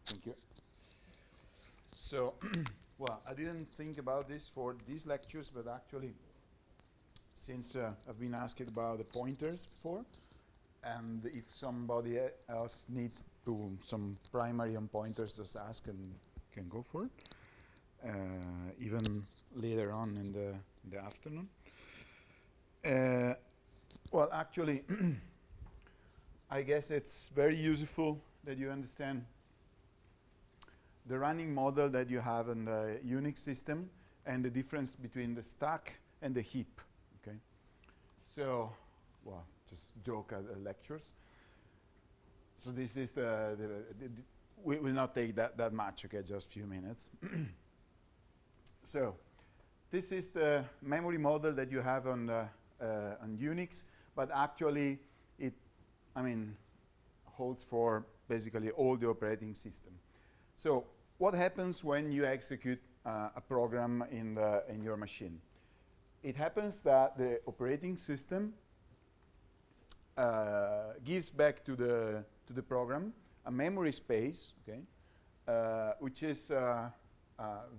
Thank you. So, well, I didn't think about this for these lectures, but actually, since I've been asked about the pointers before, and if somebody else needs to some primary on pointers, just ask and can go for it, even later on in the afternoon. Well, actually, I guess it's very useful that you understand the running model that you have in the Unix system and the difference between the stack and the heap. Okay, so, well, just joke at the lectures. So this is we will not take that much. Okay, just a few minutes. So this is the memory model that you have on Unix, but actually it, holds for basically all the operating system. So what happens when you execute a program in your machine? It happens that the operating system gives back to the program a memory space, okay, which is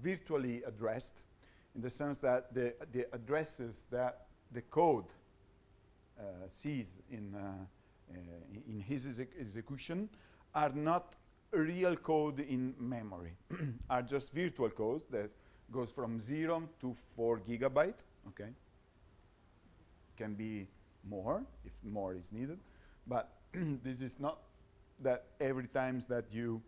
virtually addressed, in the sense that the addresses that the code sees in his execution are not real code in memory, are just virtual codes that goes from 0 to 4 gigabyte, okay? Can be more, if more is needed, but this is not that every time that you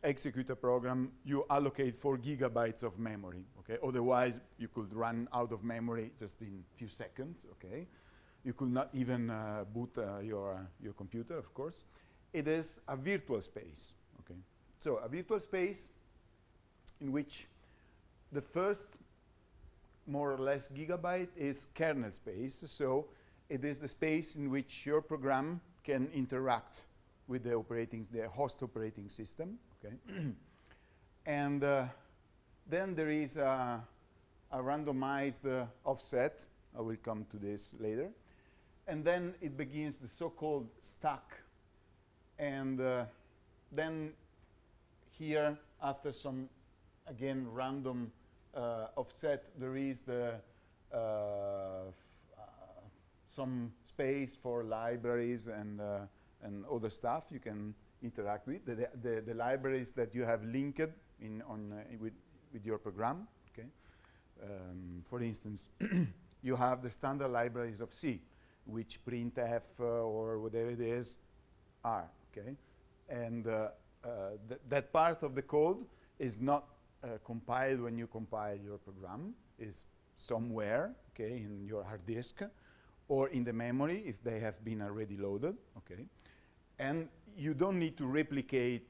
execute a program, you allocate 4 gigabytes of memory, okay? Otherwise, you could run out of memory just in a few seconds, okay? You could not even boot your computer, of course. It is a virtual space, okay? So a virtual space in which the first more or less gigabyte is kernel space, so it is the space in which your program can interact with the host operating system, okay? And then there is a randomized offset. I will come to this later. And then it begins the so-called stack. And then here, after some, again, random offset, there is some space for libraries and other stuff you can interact with. The libraries that you have linked with your program, okay? For instance, you have the standard libraries of C, which printf or whatever it is are, okay? And that part of the code is not compiled when you compile your program, is somewhere, okay, in your hard disk, or in the memory if they have been already loaded, okay? And you don't need to replicate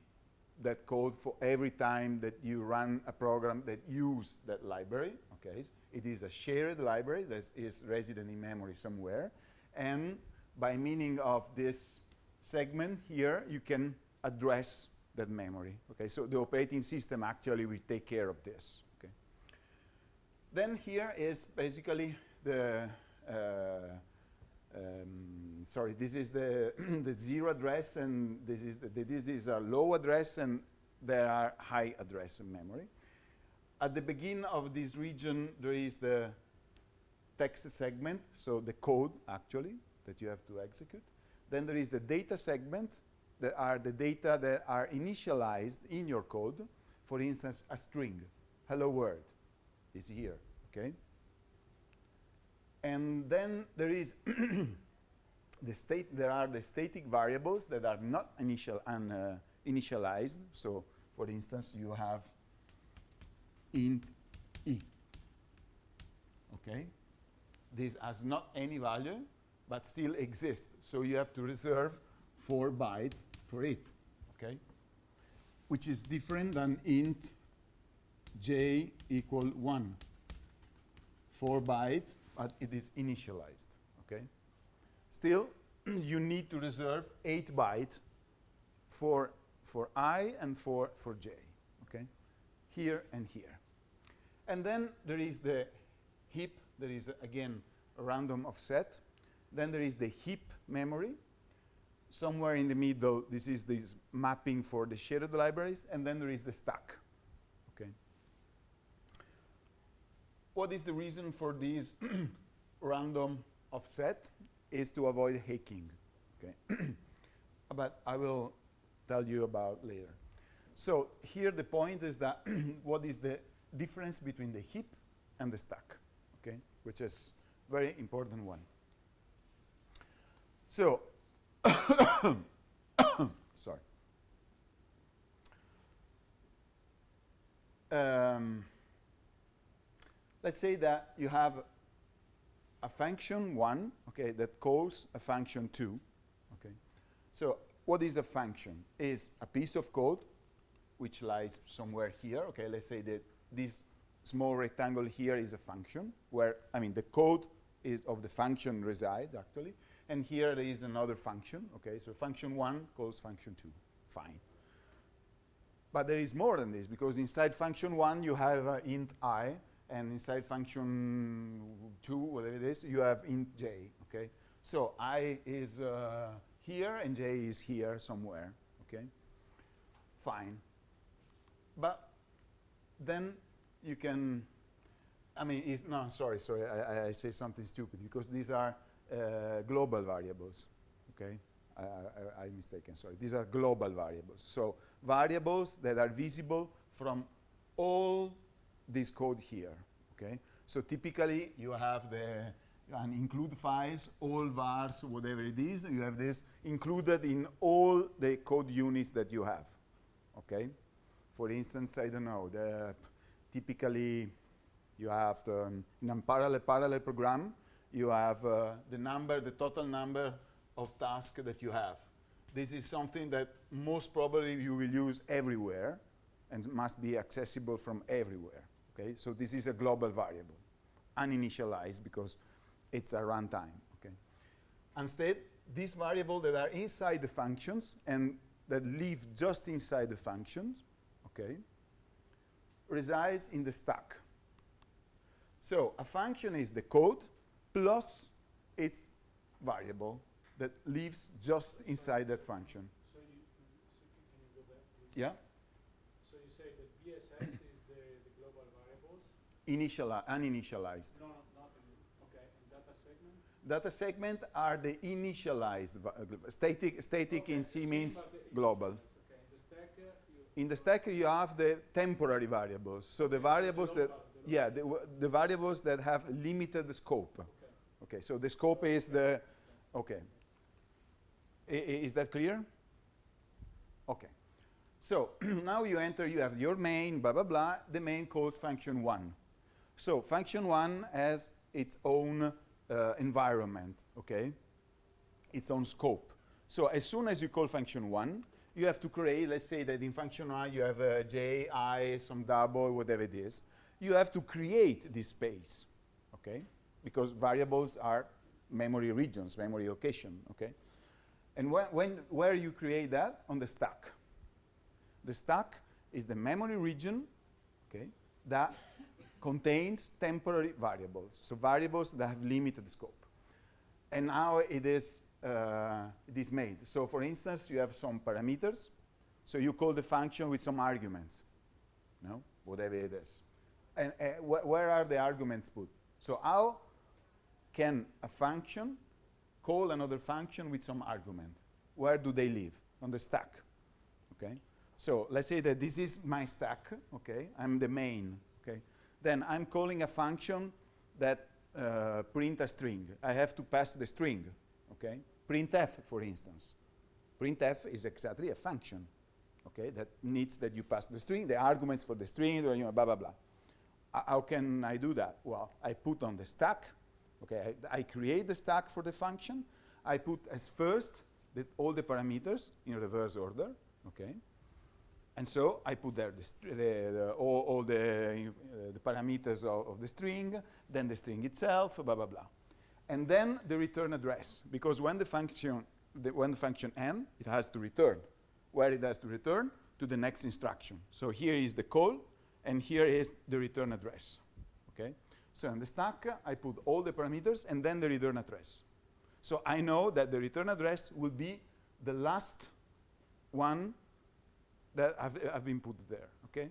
that code for every time that you run a program that use that library, okay? It is a shared library that is resident in memory somewhere. And by meaning of this segment here, you can address that memory, okay? So the operating system actually will take care of this, okay? Then here is basically the sorry, this is the zero address, and this is a low address, and there are high address in memory. At the beginning of this region, there is the text segment, so the code actually that you have to execute. Then there is the data segment, that are the data that are initialized in your code. For instance, a string, hello world, is here, okay? And then there is there are the static variables that are not initialized. So, for instance, you have int e. Okay, this has not any value, but still exists. So you have to reserve 4 bytes for it. Okay, which is different than int j equal 1. 4 bytes. But it is initialized, okay? Still, you need to reserve 8 bytes for I and for j, okay? Here and here. And then there is the heap. There is, again, a random offset. Then there is the heap memory. somewhere in the middle, this is this mapping for the shared libraries, and then there is the stack. Okay. What is the reason for this random offset? Is to avoid hacking. Okay. But I will tell you about later. So here the point is that what is the difference between the heap and the stack, okay, which is very important one. So, sorry. Let's say that you have a function 1, okay, that calls a function 2, okay. So what is a function? Is a piece of code which lies somewhere here, okay. Let's say that this small rectangle here is a function where, I mean, the code is of the function resides actually, and here there is another function, okay. So function 1 calls function 2, fine. But there is more than this, because inside function 1 you have int I, and inside function 2, whatever it is, you have int j, okay? So I is here and j is here somewhere, okay? Fine. But then you can, I mean, if, no, sorry, I say something stupid, because these are global variables, okay? I'm mistaken, sorry. These are global variables. So variables that are visible from all this code here, okay? So typically you have the include files, all vars, whatever it is, you have this included in all the code units that you have, okay? For instance, I don't know, typically you have in a parallel program, you have the total number of tasks that you have. This is something that most probably you will use everywhere and must be accessible from everywhere. Okay, so this is a global variable, uninitialized because it's a runtime. Okay, instead, these variables that are inside the functions and that live just inside the functions, okay, resides in the stack. So a function is the code plus its variable that lives just inside that function. So can you go back, please? Yeah. So you say that BSS is the global variables? Uninitialized. No, nothing. Okay. And data segment? Data segment are the initialized. Static okay, in C means global. Okay. The stack, in the stack you have the temporary variables. So the variables that, yeah, the variables that have limited scope. Okay. Okay, so the scope is the, okay. Is that clear? Okay. So now you enter, you have your main, blah, blah, blah. The main calls function 1. So function 1 has its own environment, okay? Its own scope. So as soon as you call function 1, you have to create, let's say that in function 1 you have a j, I, some double, whatever it is. You have to create this space, okay? Because variables are memory regions, memory location, okay? And where you create that? On the stack. The stack is the memory region, okay, that contains temporary variables, so variables that have limited scope. And now it is made. So for instance, you have some parameters, so you call the function with some arguments, no, whatever it is. And where are the arguments put? So how can a function call another function with some argument? Where do they live? On the stack, okay? So let's say that this is my stack, okay? I'm the main, okay? Then I'm calling a function that print a string. I have to pass the string, okay? Printf, for instance. Printf is exactly a function, okay? That needs that you pass the string, the arguments for the string, or, you know, blah, blah, blah. How can I do that? Well, I put on the stack, okay? I create the stack for the function. I put as first all the parameters in reverse order, okay? And so I put there all the parameters of the string, then the string itself, blah, blah, blah. And then the return address, because when the function ends, it has to return. Where it has to return? To the next instruction. So here is the call, and here is the return address, okay? So in the stack, I put all the parameters and then the return address. So I know that the return address will be the last one that have been put there, okay?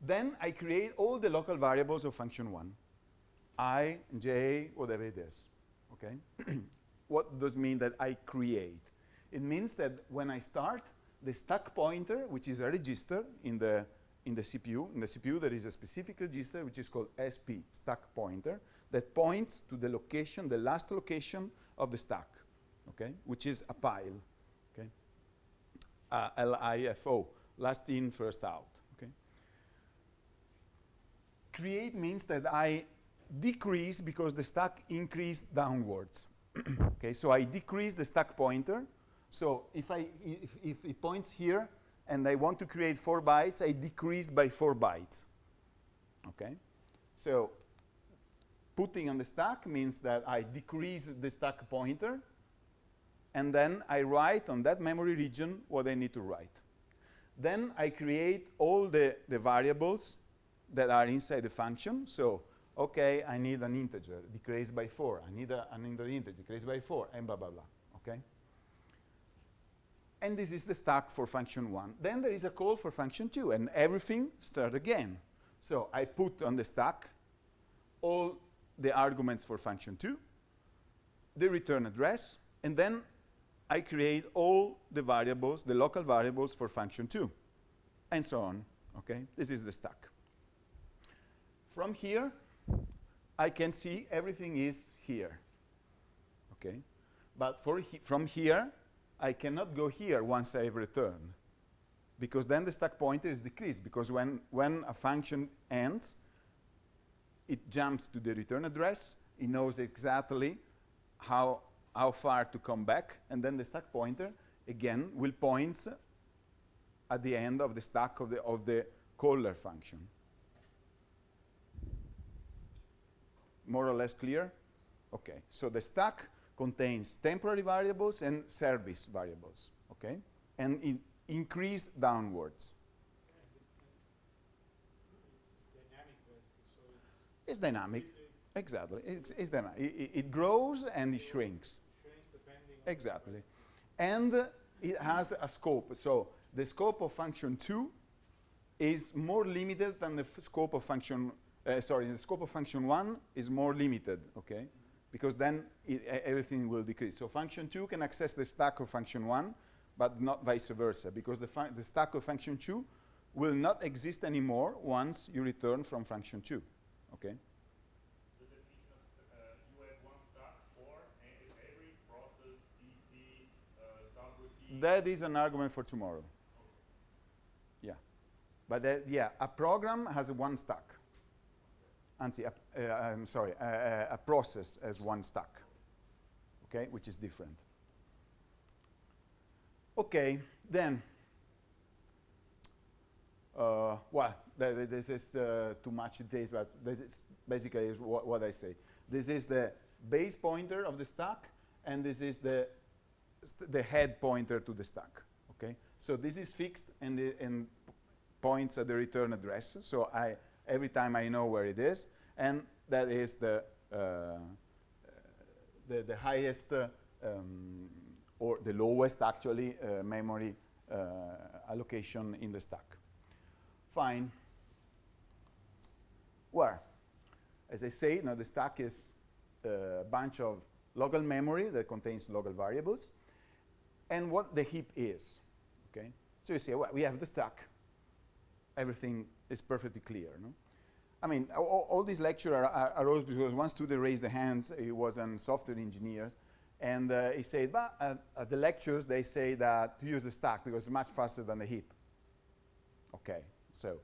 Then I create all the local variables of function 1, I, j, whatever it is, okay? What does mean that I create? It means that when I start, the stack pointer, which is a register in the CPU there is a specific register which is called SP, stack pointer, that points to the location, the last location of the stack, okay, which is a pile, okay, LIFO, last in, first out, okay. Create means that I decrease because the stack increased downwards, okay, so I decrease the stack pointer. So if it points here and I want to create 4 bytes, I decrease by 4 bytes, okay. So putting on the stack means that I decrease the stack pointer, and then I write on that memory region what I need to write. Then I create all the variables that are inside the function. So, okay, I need an integer, decrease by 4. I need another integer, decrease by 4, and blah, blah, blah, okay? And this is the stack for function 1. Then there is a call for function 2, and everything starts again. So I put on the stack all the arguments for function 2, the return address, and then I create all the variables, the local variables for function 2, and so on, okay? This is the stack. From here, I can see everything is here, okay? But from here, I cannot go here once I return, because then the stack pointer is decreased, because when a function ends, it jumps to the return address, it knows exactly how far to come back, and then the stack pointer, again, will point at the end of the stack of the caller function. More or less clear? Okay, so the stack contains temporary variables and service variables, okay? And it increase downwards. It's dynamic, basically, so It's dynamic, exactly. It's dynamic. It grows and it shrinks. shrinks depending on Exactly. And it has a scope. So the scope of function 2 is more limited than the scope of function, the scope of function 1 is more limited, okay? Because then everything will decrease. So function 2 can access the stack of function 1, but not vice versa, because the stack of function 2 will not exist anymore once you return from function 2, okay? The definition of you have one stack for every process, PC, subroutine. That is an argument for tomorrow. Yeah. But a program has one stack. Anzi, a process has one stack, okay, which is different. Okay, then, this is too much details, but this is basically is what I say. This is the base pointer of the stack, and this is the head pointer to the stack, okay? So this is fixed and points at the return address, so every time I know where it is, and that is the highest or the lowest actually memory allocation in the stack. Fine. Well, as I say, now the stack is a bunch of local memory that contains local variables, and what the heap is, okay? So you say, well, we have the stack. Everything is perfectly clear, no? I mean, all these lectures arose because one student raised the hands. He was a software engineer, and he said, but at the lectures, they say that to use the stack because it's much faster than the heap. Okay, so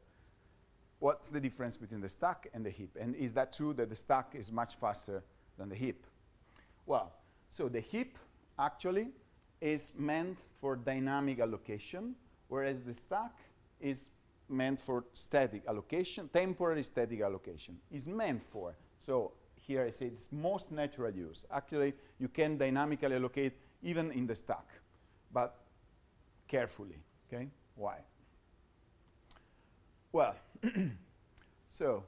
what's the difference between the stack and the heap? And is that true that the stack is much faster than the heap? Well, so the heap actually is meant for dynamic allocation, whereas the stack is meant for static allocation, temporary static allocation is meant for. So here I say it's most natural use. Actually, you can dynamically allocate even in the stack, but carefully, okay? Why? Well, so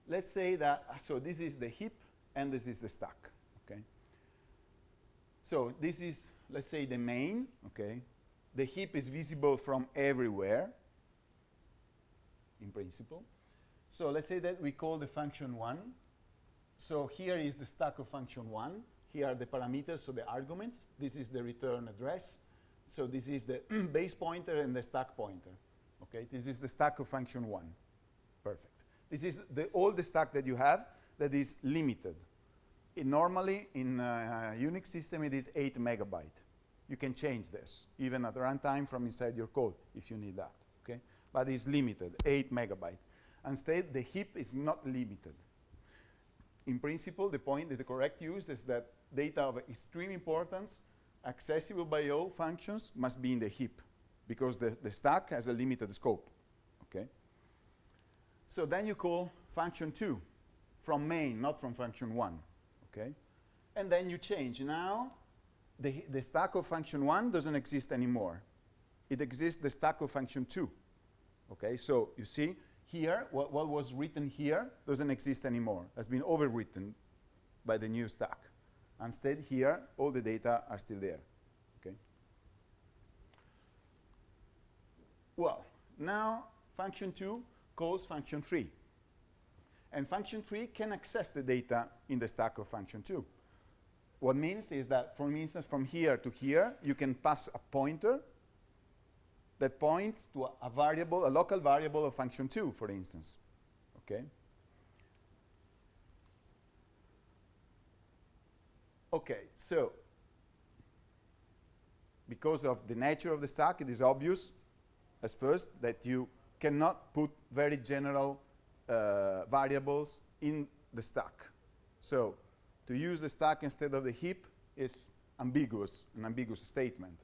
let's say that, so this is the heap and this is the stack, okay? So this is let's say the main, okay? The heap is visible from everywhere, in principle. So let's say that we call the function 1. So here is the stack of function 1. Here are the parameters, so the arguments. This is the return address. So this is the base pointer and the stack pointer. Okay, this is the stack of function 1. Perfect. This is all the stack that you have that is limited. Normally, in a Unix system, it is 8 megabyte. You can change this, even at runtime from inside your code, if you need that. Okay, but it's limited, 8 megabyte. Instead, the heap is not limited. In principle, the correct use is that data of extreme importance, accessible by all functions, must be in the heap, because the stack has a limited scope. Okay. So then you call function 2 from main, not from function 1. Okay, and then you change. Now, the stack of function 1 doesn't exist anymore. It exists the stack of function 2. Okay, so you see here, what was written here doesn't exist anymore. Has been overwritten by the new stack. Instead, here, all the data are still there. Okay. Well, now function 2 calls function 3. And function 3 can access the data in the stack of function 2. What means is that, for instance, from here to here, you can pass a pointer that points to a variable, a local variable of function 2, for instance. Okay? Okay, so because of the nature of the stack, it is obvious, as first, that you cannot put very general variables in the stack. So to use the stack instead of the heap is ambiguous, an ambiguous statement.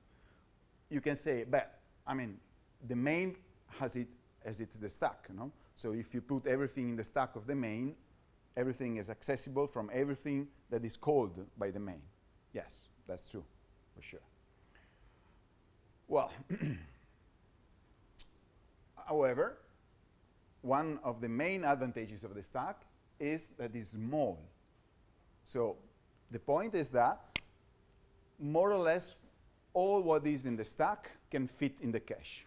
You can say, but I mean, the main has it as it's the stack, you know? So if you put everything in the stack of the main, everything is accessible from everything that is called by the main. Yes, that's true, for sure. Well, however, one of the main advantages of the stack is that it's small. So the point is that more or less all what is in the stack can fit in the cache.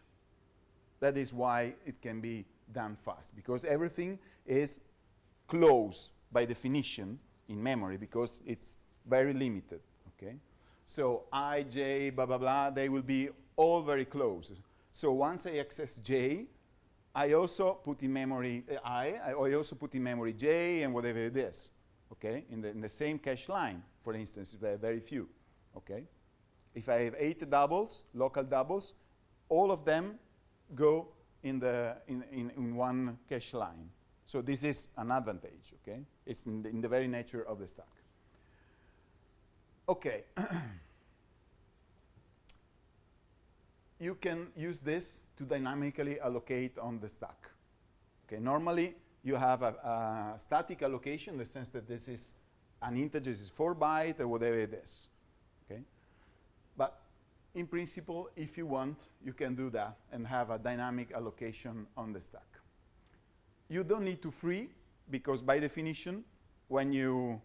That is why it can be done fast, because everything is close by definition in memory, because it's very limited. Okay? So I, J, blah, blah, blah, they will be all very close. So once I access J, I also put in memory I also put in memory J and whatever it is, okay? In the same cache line, for instance, if I have very few, okay? If I have 8 doubles, local doubles, all of them go in one cache line. So this is an advantage, okay? It's in the very nature of the stack. Okay. You can use this to dynamically allocate on the stack. Okay, normally you have a static allocation in the sense that this is an integer, this is 4 byte or whatever it is. Okay, but in principle, if you want, you can do that and have a dynamic allocation on the stack. You don't need to free, because by definition, when you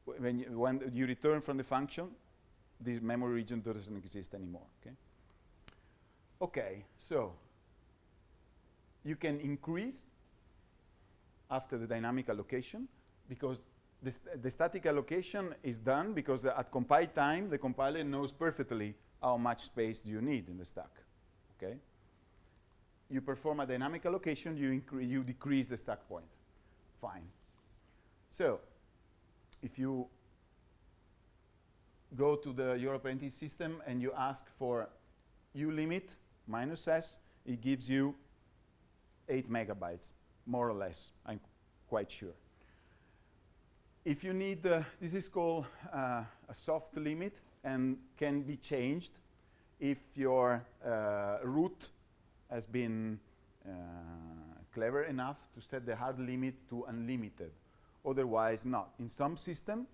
return from the function, this memory region doesn't exist anymore. Okay. Okay, so you can increase after the dynamic allocation, because the static allocation is done because at compile time, the compiler knows perfectly how much space do you need in the stack. Okay? You perform a dynamic allocation, you decrease the stack point. Fine. So if you go to your operating system and you ask for ulimit minus s, it gives you 8 megabytes, more or less, I'm quite sure. If you need, this is called a soft limit and can be changed if your root has been clever enough to set the hard limit to unlimited. Otherwise, not. In some system,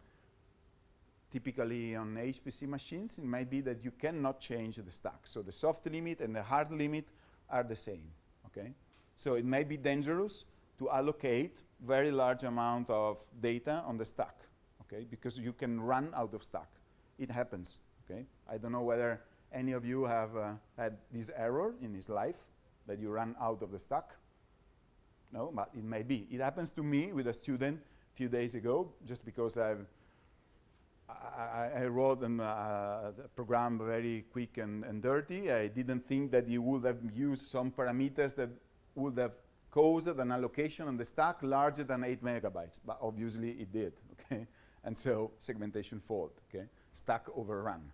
typically on HPC machines, it might be that you cannot change the stack. So the soft limit and the hard limit are the same. Okay? So it may be dangerous to allocate very large amount of data on the stack, okay? Because you can run out of stack. It happens Okay, I don't know whether any of you have had this error in his life that you run out of the stack. No, but it may be. It happens to me with a student a few days ago, just because I wrote a program very quick and dirty. I didn't think that you would have used some parameters that would have caused an allocation on the stack larger than 8 megabytes, but obviously it did, okay? And so segmentation fault, okay? Stack overrun.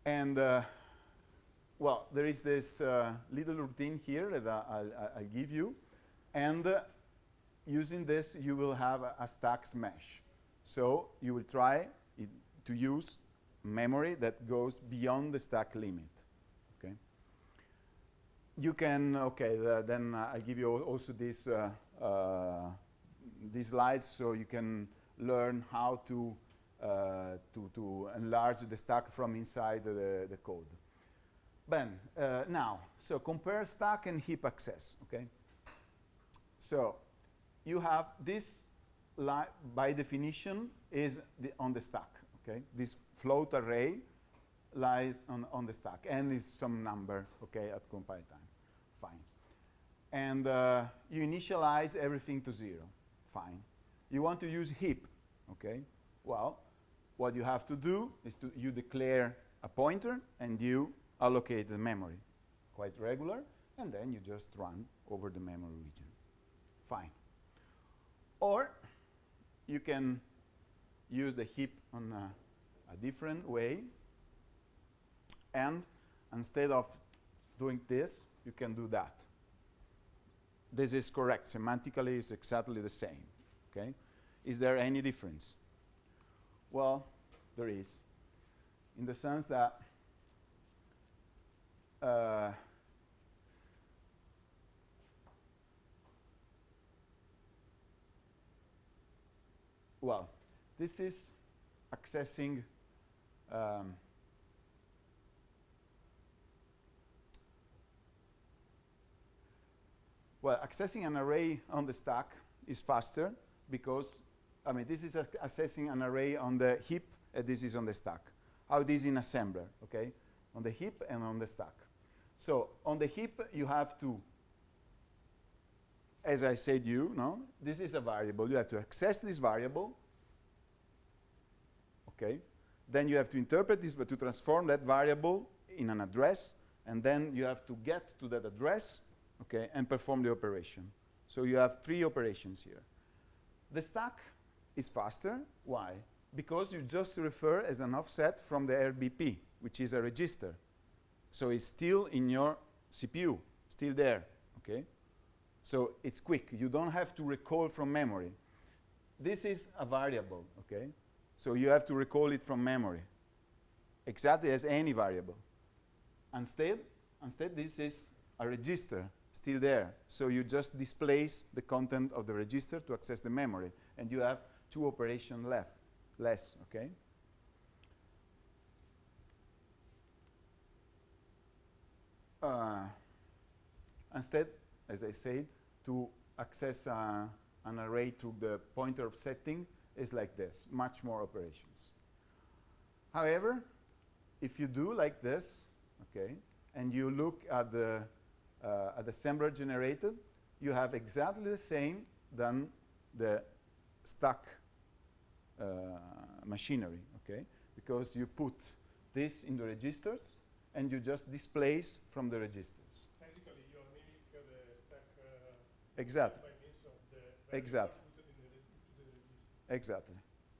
And well, there is this little routine here that I'll give you, and using this you will have a stack smash. So you will try to use memory that goes beyond the stack limit. Okay. You can then I'll give you also these slides so you can learn how to enlarge the stack from inside the code. Ben, now, so compare stack and heap access. Okay. So you have this. By definition, is on the stack. Okay, this float array lies on the stack, and is some number. Okay, at compile time, fine. And you initialize everything to 0, fine. You want to use heap. Okay, well, what you have to do is you declare a pointer and you allocate the memory, quite regular, and then you just run over the memory region, fine. Or you can use the heap on a different way, and instead of doing this, you can do that. This is correct. Semantically, it's exactly the same. Okay? Is there any difference? Well, there is, in the sense that well, this is accessing accessing an array on the stack is faster because, I mean, this is accessing an array on the heap, and this is on the stack. How it is in assembler, okay? On the heap and on the stack. So on the heap, you have to, as I said, this is a variable. You have to access this variable. Okay. Then you have to interpret this, but to transform that variable in an address, and then you have to get to that address, okay, and perform the operation. So you have 3 operations here. The stack is faster. Why? Because you just refer as an offset from the RBP, which is a register. So it's still in your CPU, still there. Okay. So it's quick. You don't have to recall from memory. This is a variable, okay? So you have to recall it from memory, exactly as any variable. Instead, this is a register, still there. So you just displace the content of the register to access the memory, and you have 2 operations less, okay? Instead, as I said, to access an array to the pointer of setting is like this, much more operations. However, if you do like this, okay, and you look at the assembler generated, you have exactly the same than the stack machinery, okay? Because you put this in the registers and you just displace from the registers. Basically, you mimic the stack Exactly. by means of the value Exactly. put into the register. Exactly.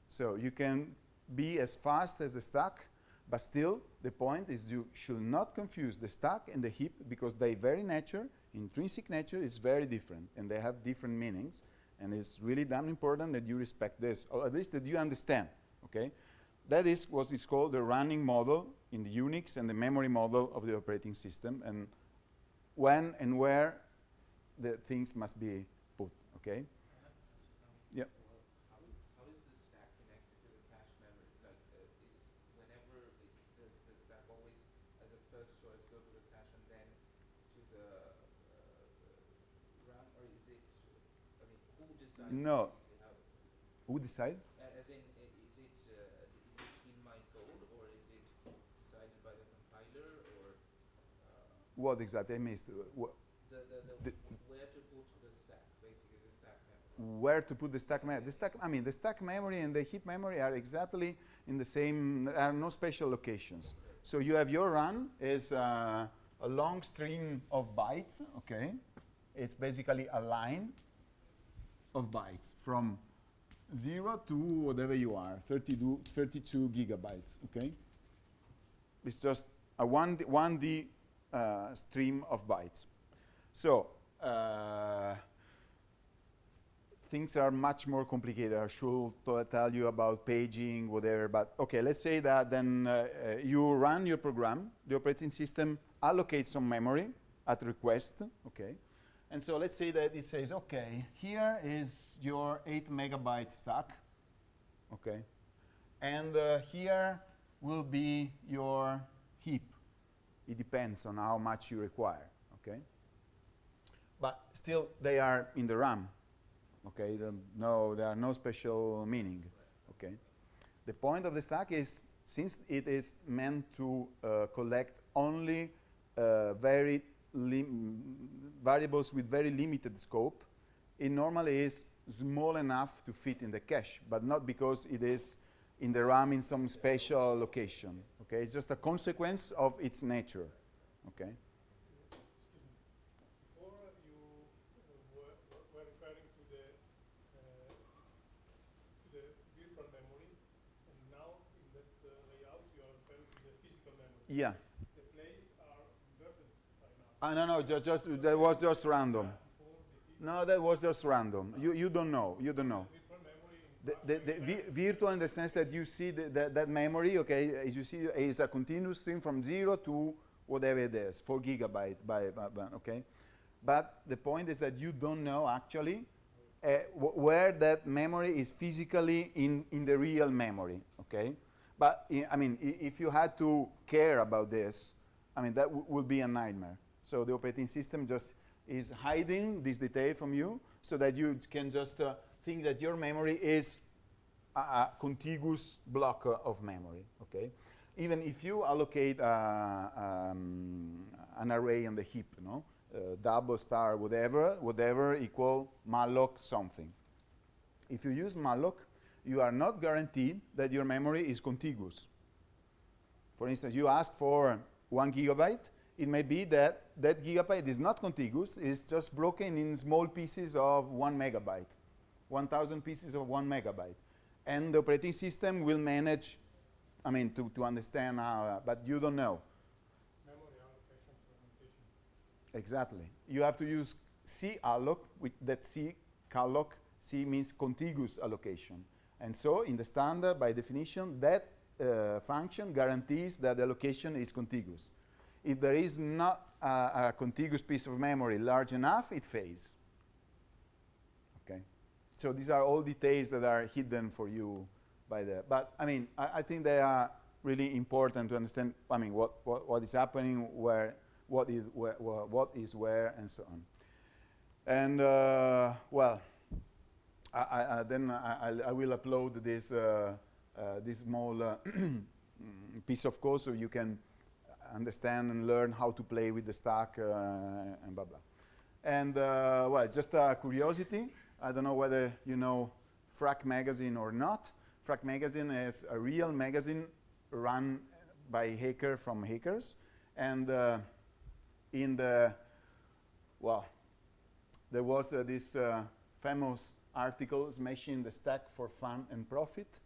So you can be as fast as the stack, but still the point is you should not confuse the stack and the heap, because their very nature, intrinsic nature, is very different, and they have different meanings, and it's really damn important that you respect this, or at least that you understand, okay? That is what is called the running model in the Unix and the memory model of the operating system, and when and where the things must be put, okay? Yeah. Well, how is the stack connected to the cache memory? Like, is whenever does the stack always, as a first choice, go to the cache and then to the RAM, or is it? I mean, who decides? No. basically how? Who decide? As in, is it in my code, What exactly? I missed. The- Where to put the stack, basically the stack memory. Where to put the stack memory? The stack memory and the heap memory are exactly in the same. There are no special locations. So you have your run is a long string of bytes. Okay, it's basically a line of bytes from 0 to whatever you are, 32 gigabytes. Okay, it's just a 1D stream of bytes. So things are much more complicated. I should tell you about paging, whatever. But okay, let's say that then you run your program. The operating system allocates some memory at request. Okay, and so let's say that it says, okay, here is your 8 megabyte stack. Okay, and here will be your heap. It depends on how much you require. Okay, but still they are in the RAM. Okay, there are no special meaning. Okay, the point of the stack is, since it is meant to collect only variables with very limited scope, it normally is small enough to fit in the cache, but not because it is in the RAM in some special location. Okay, it's just a consequence of its nature. Okay. Before you were referring to the virtual memory, and now in that layout you are referring to the physical memory. Yeah. The places are inverted by now. No, that was just random. No, that was just random. You don't know. You don't know. Virtual memory in fact, Virtual in the sense that you see that memory, okay, as you see, is a continuous stream from 0 to whatever it is, 4 gigabyte okay. But the point is that you don't know actually where that memory is physically in the real memory, okay. But I mean, if you had to care about this, I mean, that would be a nightmare. So the operating system just is hiding this detail from you, so that you can just think that your memory is a contiguous block of memory. Okay, even if you allocate an array on the heap, double star whatever equal malloc something. If you use malloc, you are not guaranteed that your memory is contiguous. For instance, you ask for 1 gigabyte. It may be that that gigabyte is not contiguous, it's just broken in small pieces of 1 megabyte, 1,000 pieces of 1 megabyte. And the operating system will manage, I mean, to understand how, but you don't know. memory allocation fragmentation. Exactly. You have to use calloc, with that calloc, C means contiguous allocation. And so in the standard, by definition, that function guarantees that the allocation is contiguous. If there is not a contiguous piece of memory large enough, it fails. Okay. So these are all details that are hidden for you by the. But I mean, I think they are really important to understand. I mean, what is happening, what is where, and so on. And well, then I will upload this this small piece of code so you can understand and learn how to play with the stack and blah blah. And well, just a curiosity. I don't know whether you know Frac Magazine or not. Frac Magazine is a real magazine run by hacker from hackers. And in the well, there was this famous article, Smashing the Stack for Fun and Profit,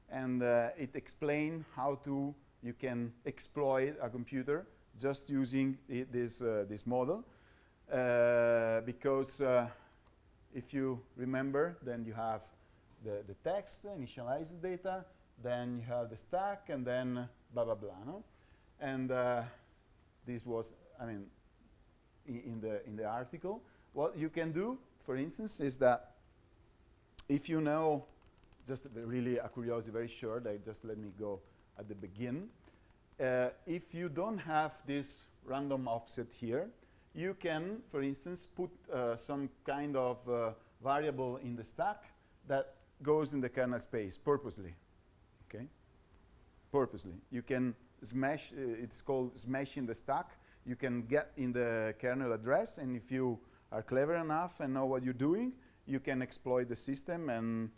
and it explained how you can exploit a computer just using this model, because if you remember, then you have the text initializes data, then you have the stack, and then blah blah blah. No? And this was, I mean, in the article. What you can do, for instance, is that if you know, just really a curiosity, very short, just let me go at the beginning. If you don't have this random offset here, you can, for instance, put some kind of variable in the stack that goes in the kernel space purposely. Okay? Purposely. You can smash, it's called smashing the stack. you can get in the kernel address, and if you are clever enough and know what you're doing, you can exploit the system and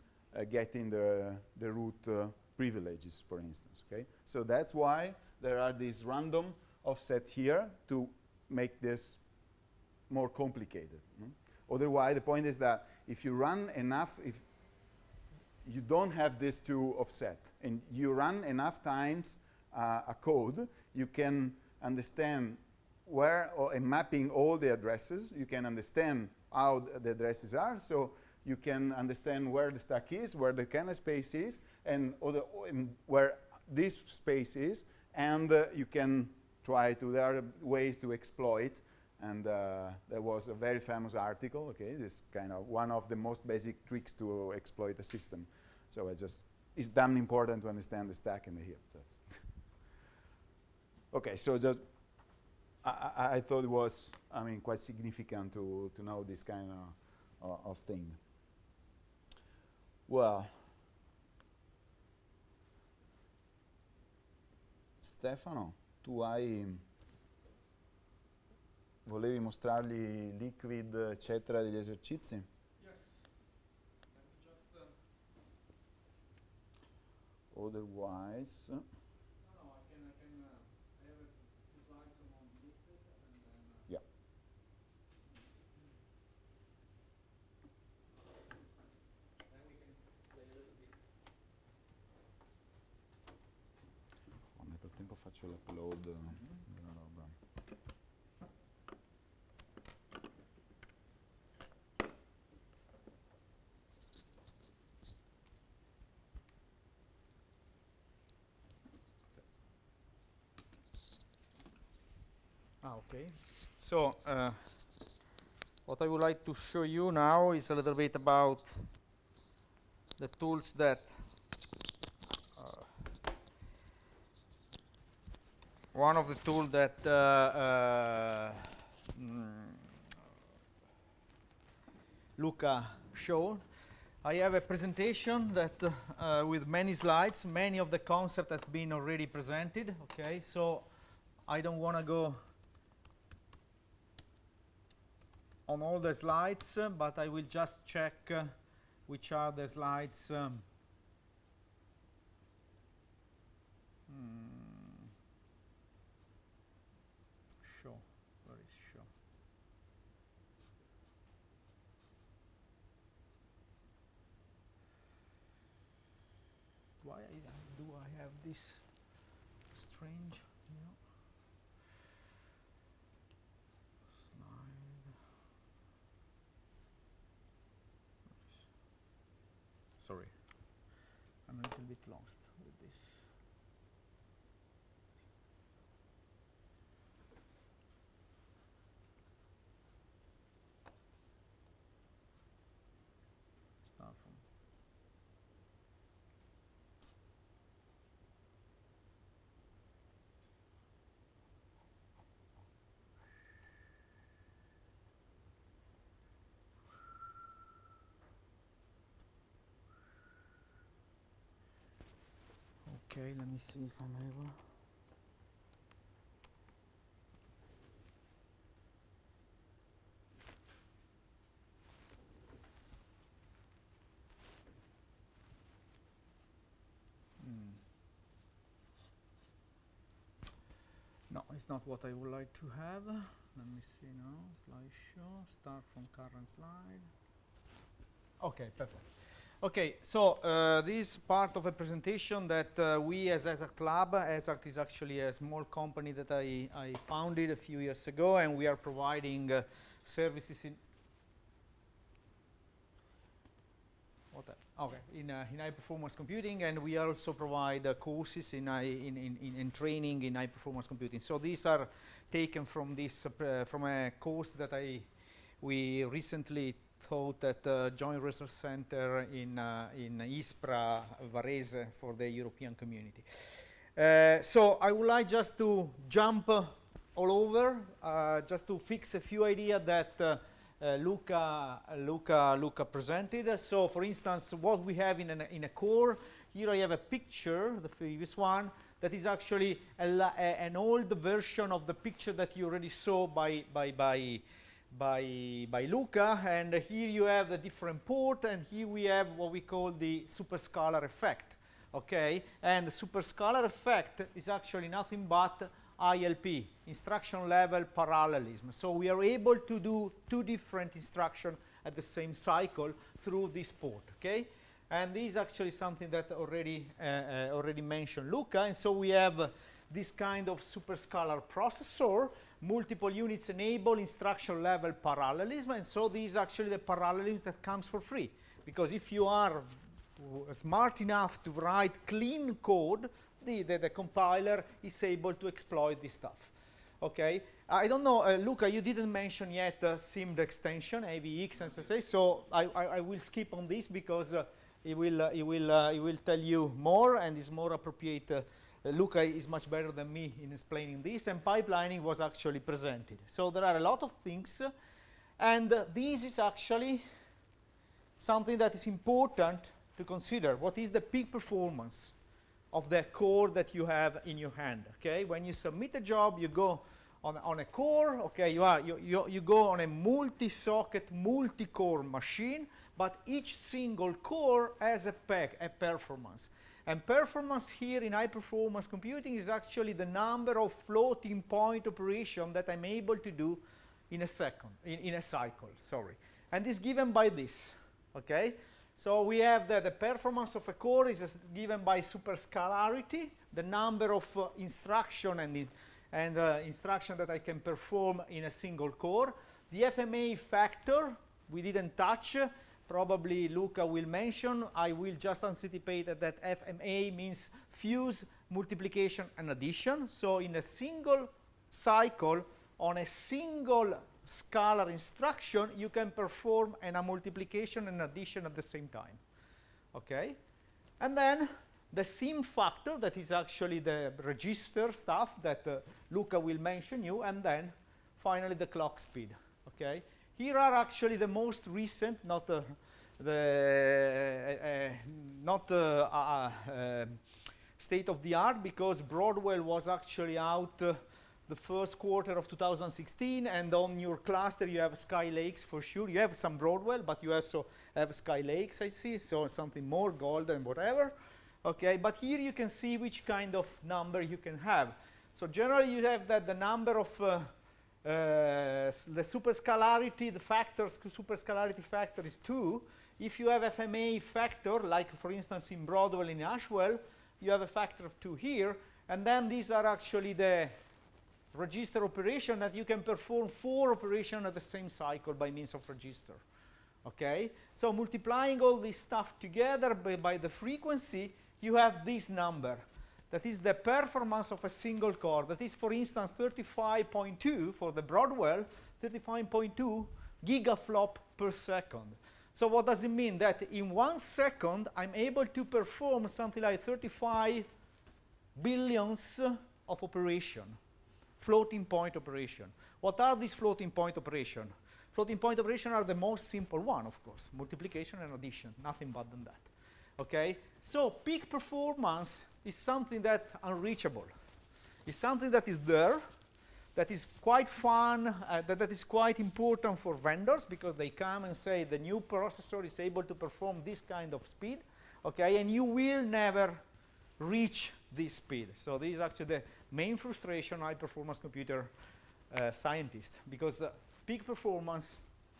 get in the root privileges, for instance. Okay, so that's why there are these random offset here to make this more complicated. Otherwise, the point is that if you run enough, if you don't have this two offset, and you run enough times a code, you can understand where, in mapping all the addresses, you can understand how the addresses are, so you can understand where the stack is, where the kernel space is, and where this space is, and you can try to, there are ways to exploit, and there was a very famous article, okay, this kind of one of the most basic tricks to exploit a system. So it's damn important to understand the stack and the heap. Okay, so just, I thought it was, quite significant to know this kind of thing. Well, Stefano, tu volevi mostrargli liquid, eccetera, degli esercizi? Yes. Let me just. Otherwise, No, I can. I have a few slides on liquid, and then. Yeah. Then we can play a little bit. Nel frattempo faccio l'upload della roba. Okay. So, what I would like to show you now is a little bit about the tools that one of the tools that Luca showed. I have a presentation that with many slides. Many of the concept has been already presented. Okay, so I don't want to go on all the slides, but I will just check which are the slides. Show, where is show? Why do I have this strange? Sorry, I'm a little bit lost with this. Start from. Okay, let me see if I'm able. No, it's not what I would like to have. Let me see now. Slideshow. Start from current slide. Okay, perfect. Okay, so this part of a presentation that we as Exact Lab, Exact is actually a small company that I founded a few years ago, and we are providing services in in high performance computing, and we also provide courses in training in high performance computing. So these are taken from this from a course that we recently taught at the Joint Research Center in Ispra, Varese, for the European community. So I would like just to jump all over, just to fix a few ideas that Luca presented. So, for instance, what we have in a core, here I have a picture, the previous one, that is actually an old version of the picture that you already saw by Luca. And here you have the different port, and here we have what we call the superscalar effect. Okay, and the superscalar effect is actually nothing but ILP, instruction level parallelism. So we are able to do two different instructions at the same cycle through this port. Okay, and this is actually something that already mentioned Luca. And so we have this kind of superscalar processor, multiple units enable instruction level parallelism, and so this is actually the parallelism that comes for free, because if you are smart enough to write clean code, the compiler is able to exploit this stuff. Okay, I don't know, Luca, you didn't mention yet SIMD extension, AVX and SSA, so I will skip on this because it will tell you more and is more appropriate. Luca is much better than me in explaining this, and pipelining was actually presented. So there are a lot of things, and this is actually something that is important to consider. What is the peak performance of the core that you have in your hand? Okay, when you submit a job, you go on a core. Okay, you go on a multi-socket, multi-core machine, but each single core has a performance. And performance here in high-performance computing is actually the number of floating point operation that I'm able to do in a cycle. Sorry, and is given by this. Okay. So we have the performance of a core is given by superscalarity, the number of instruction and instruction that I can perform in a single core. The FMA factor we didn't touch. Probably Luca will mention. I will just anticipate that FMA means fuse, multiplication, and addition. So in a single cycle, on a single scalar instruction, you can perform a multiplication and addition at the same time. Okay? And then the SIM factor, that is actually the register stuff that Luca will mention you, and then finally the clock speed. Okay? Here are actually the most recent, not state of the art, because Broadwell was actually out the first quarter of 2016, and on your cluster you have Sky Lakes for sure. You have some Broadwell, but you also have Sky Lakes, I see, so something more gold and whatever. Okay, but here you can see which kind of number you can have. So generally you have that the number of the superscalarity, the factors, superscalarity factor is 2. If you have FMA factor, like for instance in Broadwell in Ashwell, you have a factor of 2 here, and then these are actually the register operation that you can perform 4 operations at the same cycle by means of register. Okay, so multiplying all this stuff together by the frequency, you have this number. That is the performance of a single core. That is, for instance, 35.2 for the Broadwell, 35.2 gigaflop per second. So what does it mean? That in 1 second, I'm able to perform something like 35 billions of operation, floating point operation. What are these floating point operation? Floating point operation are the most simple one, of course, multiplication and addition, nothing but than that. Okay, so peak performance is something that unreachable. It's something that is there, that is quite fun, that is quite important for vendors, because they come and say the new processor is able to perform this kind of speed, okay, and you will never reach this speed. So this is actually the main frustration high-performance computer scientist, because peak performance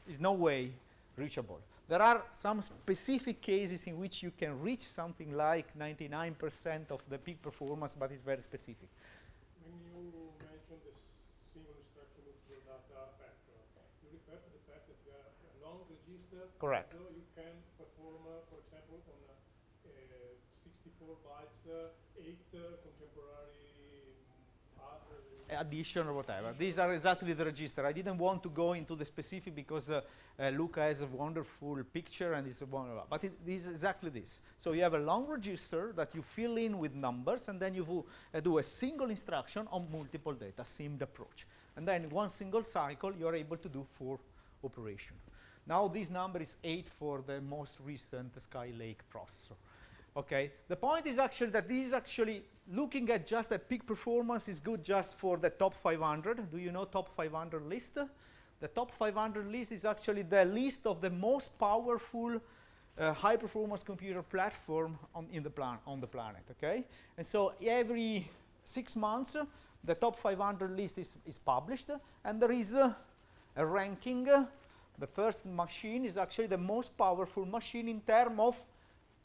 is no way reachable. There are some specific cases in which you can reach something like 99% of the peak performance, but it's very specific. When you mentioned this single instruction multiple data factor, you refer to the fact that you have a long register. Correct. So you can perform, for example, on 64 bytes, 8 contemporary addition or whatever. These are exactly the register. I didn't want to go into the specific because Luca has a wonderful picture and it's a wonderful, but it is exactly this. So you have a long register that you fill in with numbers, and then you do a single instruction on multiple data, SIMD approach. And then in one single cycle, you're able to do 4 operations. Now this number is 8 for the most recent Sky Lake processor. Okay, the point is actually that this is actually looking at just a peak performance is good just for the top 500. Do you know top 500 list? The top 500 list is actually the list of the most powerful high performance computer platform on the planet. Okay, and so every 6 months the top 500 list is published, and there is a ranking. The first machine is actually the most powerful machine in terms of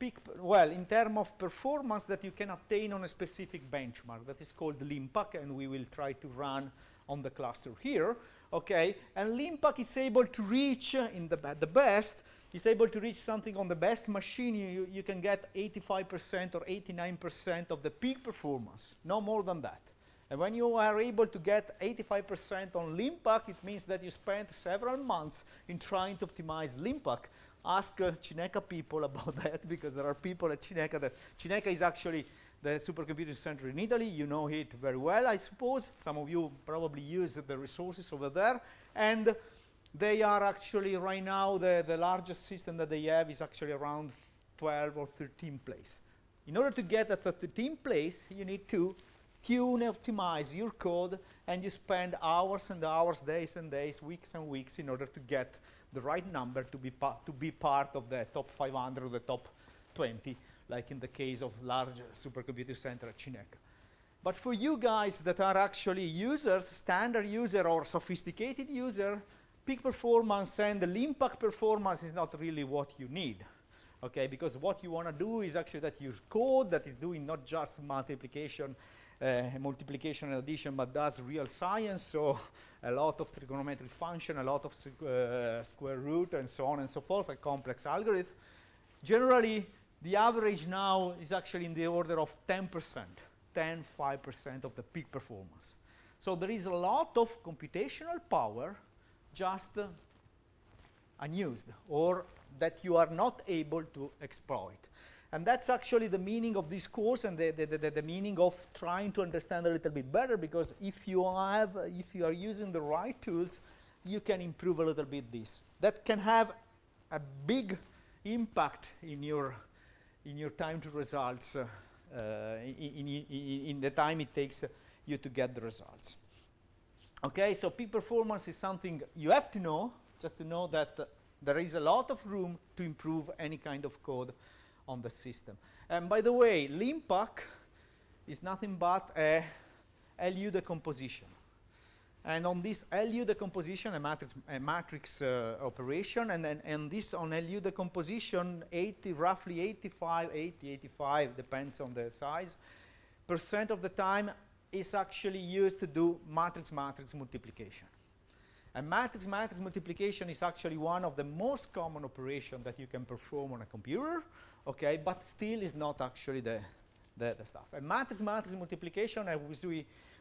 in terms of performance that you can obtain on a specific benchmark. That is called LIMPAC, and we will try to run on the cluster here. Okay, and LIMPAC is able to reach the best. Is able to reach something on the best machine. You can get 85% or 89% of the peak performance, no more than that. And when you are able to get 85% on LIMPAC, it means that you spent several months in trying to optimize LIMPAC. Ask Cineca people about that, because there are people at Cineca Cineca is actually the supercomputing center in Italy. You know it very well, I suppose. Some of you probably use the resources over there. And they are actually right now, the largest system that they have is actually around 12 or 13 place. In order to get at the 13th place, you need to tune, optimize your code, and you spend hours and hours, days and days, weeks and weeks in order to get the right number to be part of the top 500 or the top 20, like in the case of large supercomputer center at Cineca. But for you guys that are actually users, standard user or sophisticated user, peak performance and the LIMPAC performance is not really what you need. Okay, because what you want to do is actually that your code that is doing not just multiplication and addition, but does real science, so a lot of trigonometric function, a lot of square root, and so on and so forth, a complex algorithm. Generally, the average now is actually in the order of 10%, 5% of the peak performance. So there is a lot of computational power just unused, or that you are not able to exploit. And that's actually the meaning of this course, and the meaning of trying to understand a little bit better, because if you are using the right tools, you can improve a little bit this. That can have a big impact in your time to results, in the time it takes you to get the results. Okay, so peak performance is something you have to know, just to know that there is a lot of room to improve any kind of code on the system. And by the way, LIMPAC is nothing but a LU decomposition. And on this LU decomposition, a matrix operation, and this on LU decomposition, roughly 85, depends on the size, % of the time is actually used to do matrix-matrix multiplication. And matrix-matrix multiplication is actually one of the most common operations that you can perform on a computer, okay, but still is not actually the stuff. And matrix-matrix multiplication, as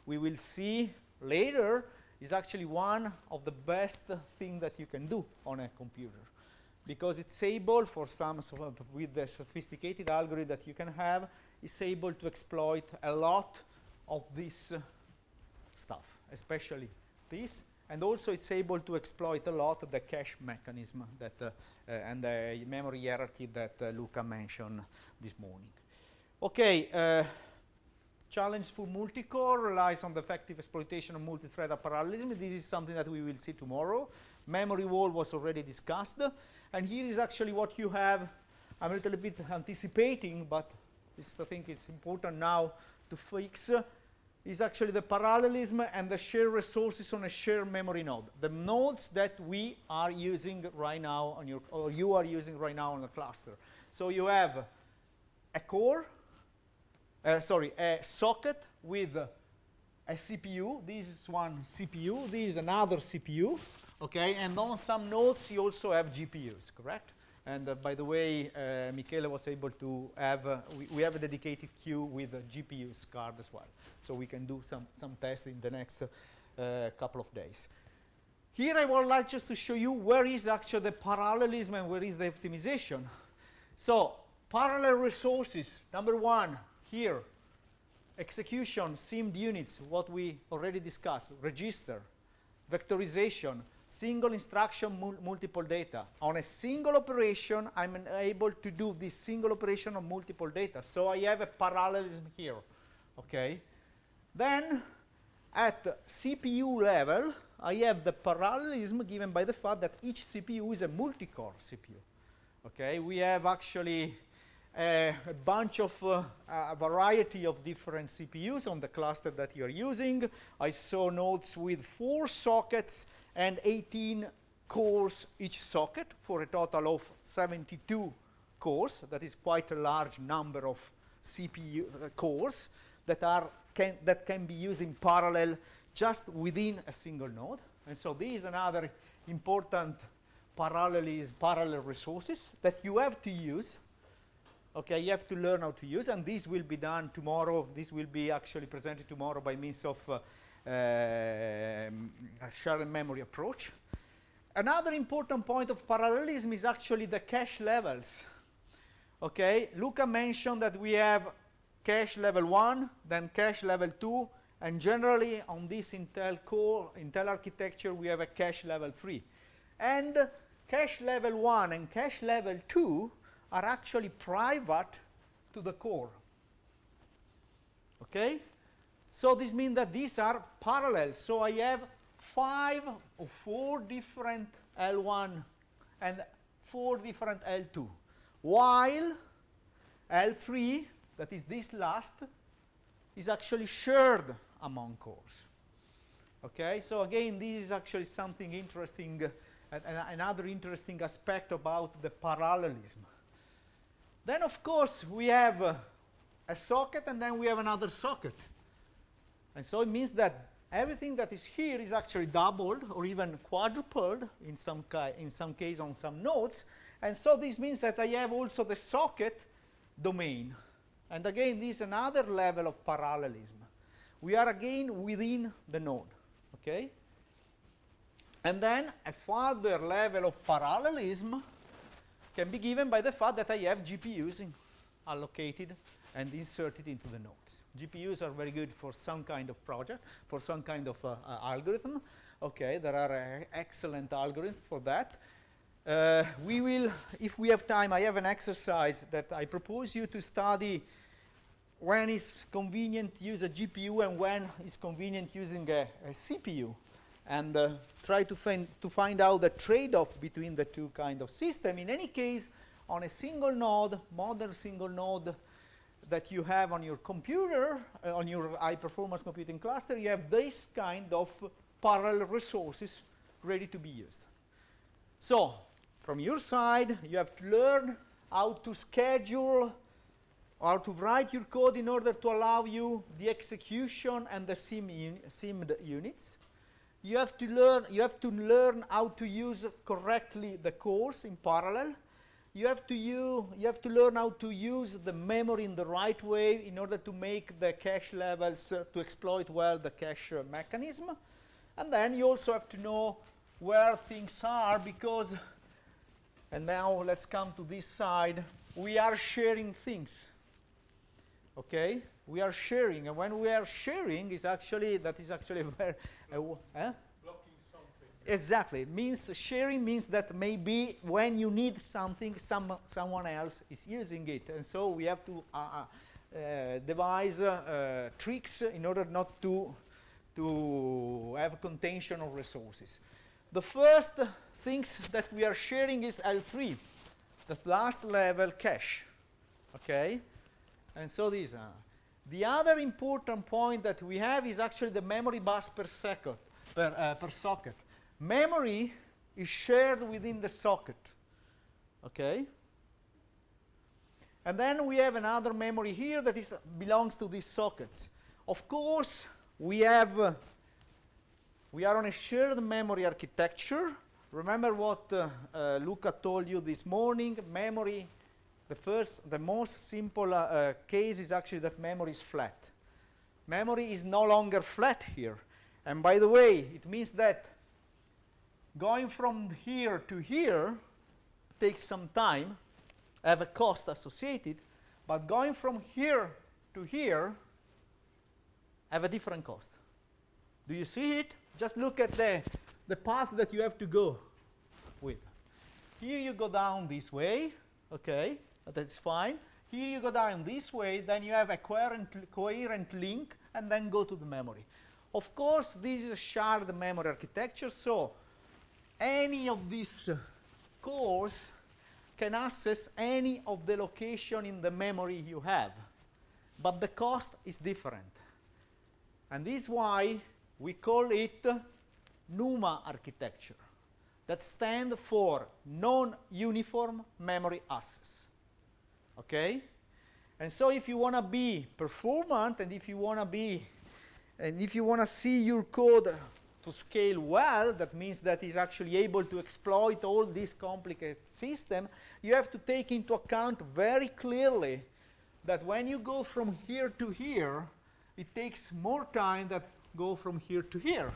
we will see later, is actually one of the best things that you can do on a computer, because it's able, for some, with the sophisticated algorithm that you can have, it's able to exploit a lot of this stuff, especially this. And also it's able to exploit a lot of the cache mechanism that, and the memory hierarchy that Luca mentioned this morning. Okay, challenge for multicore relies on the effective exploitation of multi-threaded parallelism. This is something that we will see tomorrow. Memory wall was already discussed. And here is actually what you have. I'm a little bit anticipating, but I think it's important now to fix. Is actually the parallelism and the shared resources on a shared memory node. The nodes that we are using right now on your, or you are using right now on the cluster. So you have a core, a socket with a CPU. This is one CPU. This is another CPU. Okay, and on some nodes you also have GPUs, correct? And by the way, Michele was able to have, we have a dedicated queue with a GPUs card as well. So we can do some tests in the next couple of days. Here I would like just to show you where is actually the parallelism and where is the optimization. So parallel resources, number one, here, execution, SIMD units, what we already discussed, register, vectorization, single instruction, multiple data. On a single operation, I'm able to do this single operation on multiple data. So I have a parallelism here, okay? Then, at CPU level, I have the parallelism given by the fact that each CPU is a multi-core CPU, okay? We have actually a bunch of a variety of different CPUs on the cluster that you're using. I saw nodes with 4 sockets and 18 cores each socket for a total of 72 cores. That is quite a large number of CPU cores that can be used in parallel just within a single node. And so this is another important parallel resources that you have to use. Okay, you have to learn how to use, and this will be done tomorrow. This will be actually presented tomorrow by means of a shared memory approach. Another important point of parallelism is actually the cache levels. Okay, Luca mentioned that we have cache level 1, then cache level 2, and generally on this Intel architecture, we have a cache level 3. And cache level 1 and cache level 2 are actually private to the core. Okay? So this means that these are parallel. So I have 5 or 4 different L1 and 4 different L2. While L3, that is this last, is actually shared among cores. Okay? So again, this is actually something interesting, another interesting aspect about the parallelism. Then, of course, we have a socket, and then we have another socket. And so it means that everything that is here is actually doubled or even quadrupled in some case on some nodes. And so this means that I have also the socket domain. And again, this is another level of parallelism. We are again within the node. Okay? And then a further level of parallelism can be given by the fact that I have GPUs allocated and inserted into the nodes. GPUs are very good for some kind of project, for some kind of algorithm. Okay, there are excellent algorithms for that. We will, if we have time, I have an exercise that I propose you to study when it's convenient to use a GPU and when it's convenient using a CPU. And try to find out the trade-off between the two kind of system. In any case, on a single node, modern single node that you have on your computer, on your high-performance computing cluster, you have this kind of parallel resources ready to be used. So, from your side, you have to learn how to schedule, how to write your code in order to allow you the execution and the SIMD units. You have to learn how to use correctly the cores in parallel. You have to learn how to use the memory in the right way in order to make the cache levels to exploit well the cache mechanism. And then you also have to know where things are because, and now let's come to this side, we are sharing things. Okay? We are sharing, and when we are sharing, that is actually where Blocking something. Exactly. Sharing means that maybe when you need something, someone else is using it, and so we have to devise tricks in order not to have contention of resources. The first things that we are sharing is L3, the last level cache. Okay, and so these are. The other important point that we have is actually the memory bus per socket. Memory is shared within the socket. Okay? And then we have another memory here that belongs to these sockets. Of course, we are on a shared memory architecture. Remember what Luca told you this morning, memory. The most simple case is actually that memory is flat. Memory is no longer flat here. And by the way, it means that going from here to here takes some time, have a cost associated, but going from here to here have a different cost. Do you see it? Just look at the the path that you have to go with. Here you go down this way, okay, that's fine. Here you go down this way, then you have a coherent link, and then go to the memory. Of course, this is a shared memory architecture, so any of these cores can access any of the location in the memory you have, but the cost is different. And this is why we call it NUMA architecture. That stands for non-uniform memory access. Okay? And so if you want to be performant, and if you want to see your code to scale well, that means that it's actually able to exploit all this complicated system, you have to take into account very clearly that when you go from here to here, it takes more time than go from here to here.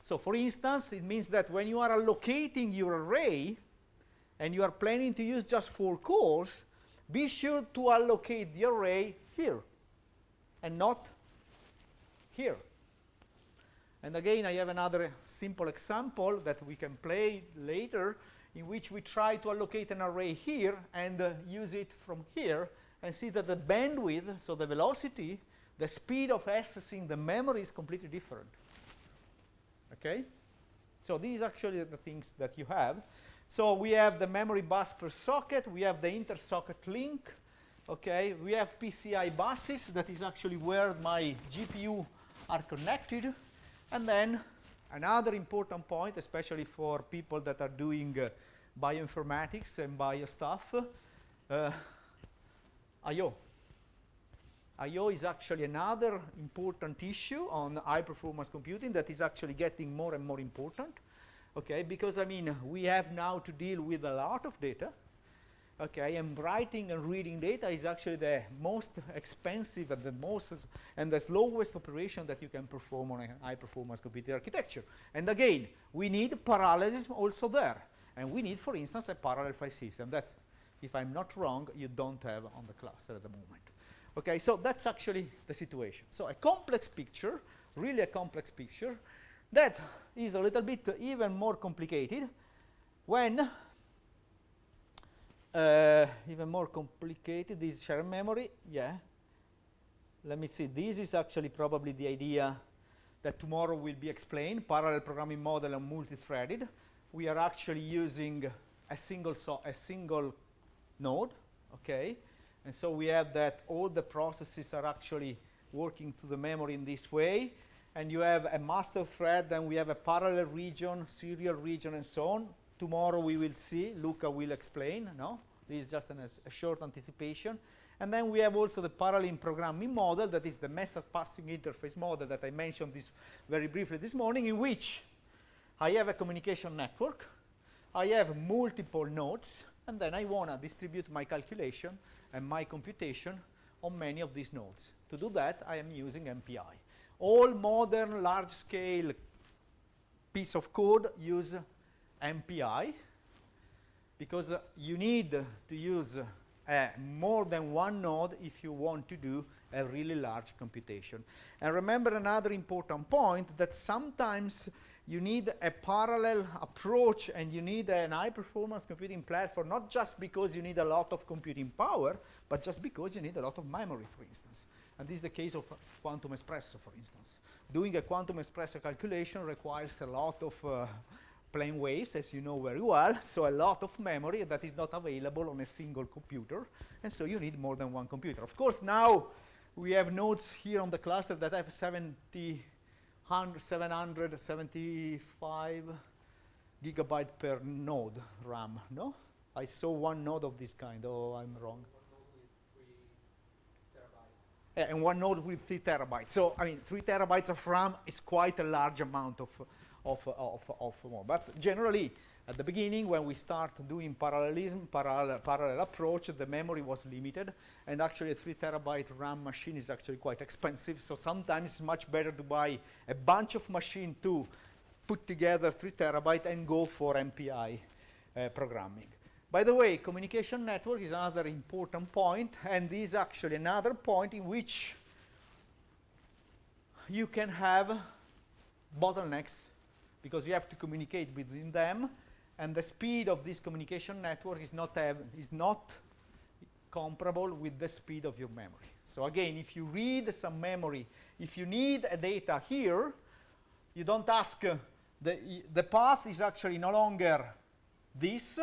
So for instance, it means that when you are allocating your array, and you are planning to use just 4 cores, be sure to allocate the array here, and not here. And again, I have another simple example that we can play later, in which we try to allocate an array here and use it from here, and see that the bandwidth, so the velocity, the speed of accessing the memory is completely different. Okay? So these are actually the things that you have. So we have the memory bus per socket, we have the inter-socket link, okay? We have PCI buses, that is actually where my GPU are connected. And then another important point, especially for people that are doing bioinformatics and bio stuff, I/O. I/O is actually another important issue on high-performance computing that is actually getting more and more important, okay? Because, I mean, we have now to deal with a lot of data, okay? And writing and reading data is actually the most expensive and the slowest operation that you can perform on a high-performance computing architecture. And again, we need parallelism also there. And we need, for instance, a parallel file system that, if I'm not wrong, you don't have on the cluster at the moment. Okay, so that's actually the situation. So a complex picture, really a complex picture, that is a little bit even more complicated when, this shared memory, yeah. Let me see, this is actually probably the idea that tomorrow will be explained, parallel programming model and multi-threaded. We are actually using a single node, okay? And so we have that all the processes are actually working through the memory in this way. And you have a master thread, then we have a parallel region, serial region, and so on. Tomorrow we will see, Luca will explain, no? This is just a short anticipation. And then we have also the parallel programming model, that is the message passing interface model that I mentioned this very briefly this morning, in which I have a communication network, I have multiple nodes, and then I want to distribute my calculation and my computation on many of these nodes. To do that, I am using MPI. All modern large-scale piece of code use MPI, because you need to use more than one node if you want to do a really large computation. And remember another important point, that sometimes you need a parallel approach and you need a high-performance computing platform, not just because you need a lot of computing power, but just because you need a lot of memory, for instance. And this is the case of quantum espresso, for instance. Doing a quantum espresso calculation requires a lot of plane waves, as you know very well, so a lot of memory that is not available on a single computer, and so you need more than one computer. Of course, now we have nodes here on the cluster that have 775 gigabyte per node RAM, no? I saw one node of this kind, oh, I'm wrong. Yeah, and one node with 3 terabytes. So, I mean, 3 terabytes of RAM is quite a large amount of more. But generally, at the beginning, when we start doing parallelism, parallel approach, the memory was limited. And actually, a 3 terabyte RAM machine is actually quite expensive. So sometimes it's much better to buy a bunch of machines to put together 3 terabyte and go for MPI programming. By the way, communication network is another important point, and this is actually another point in which you can have bottlenecks, because you have to communicate between them, and the speed of this communication network is not comparable with the speed of your memory. So again, if you read some memory, if you need a data here, you don't ask, the path is actually no longer this,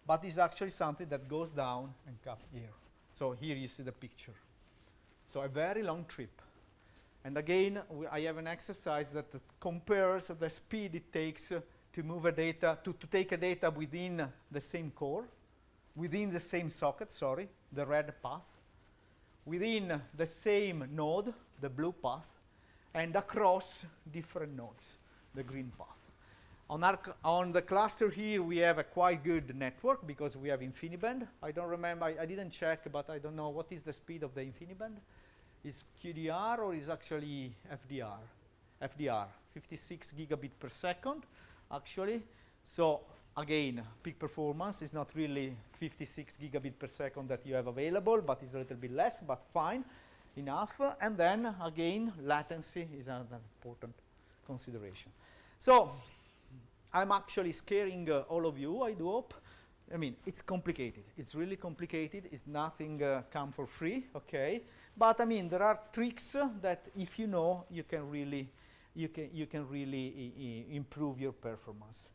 but is actually something that goes down and comes here. So here you see the picture. So a very long trip. And again, I have an exercise that compares the speed it takes to move a data, to take a data within the same core, within the same socket, sorry, the red path, within the same node, the blue path, and across different nodes, the green path. On the cluster here, we have a quite good network because we have InfiniBand. I don't remember, I didn't check, but I don't know what is the speed of the InfiniBand. Is QDR or is actually FDR? FDR, 56 gigabit per second, actually. So again, peak performance is not really 56 gigabit per second that you have available, but it's a little bit less, but fine, enough. And then again, latency is another important consideration. So I'm actually scaring all of you, I do hope. I mean, it's complicated. It's really complicated. It's nothing come for free, okay? But I mean, there are tricks that if you know, you can really improve your performance.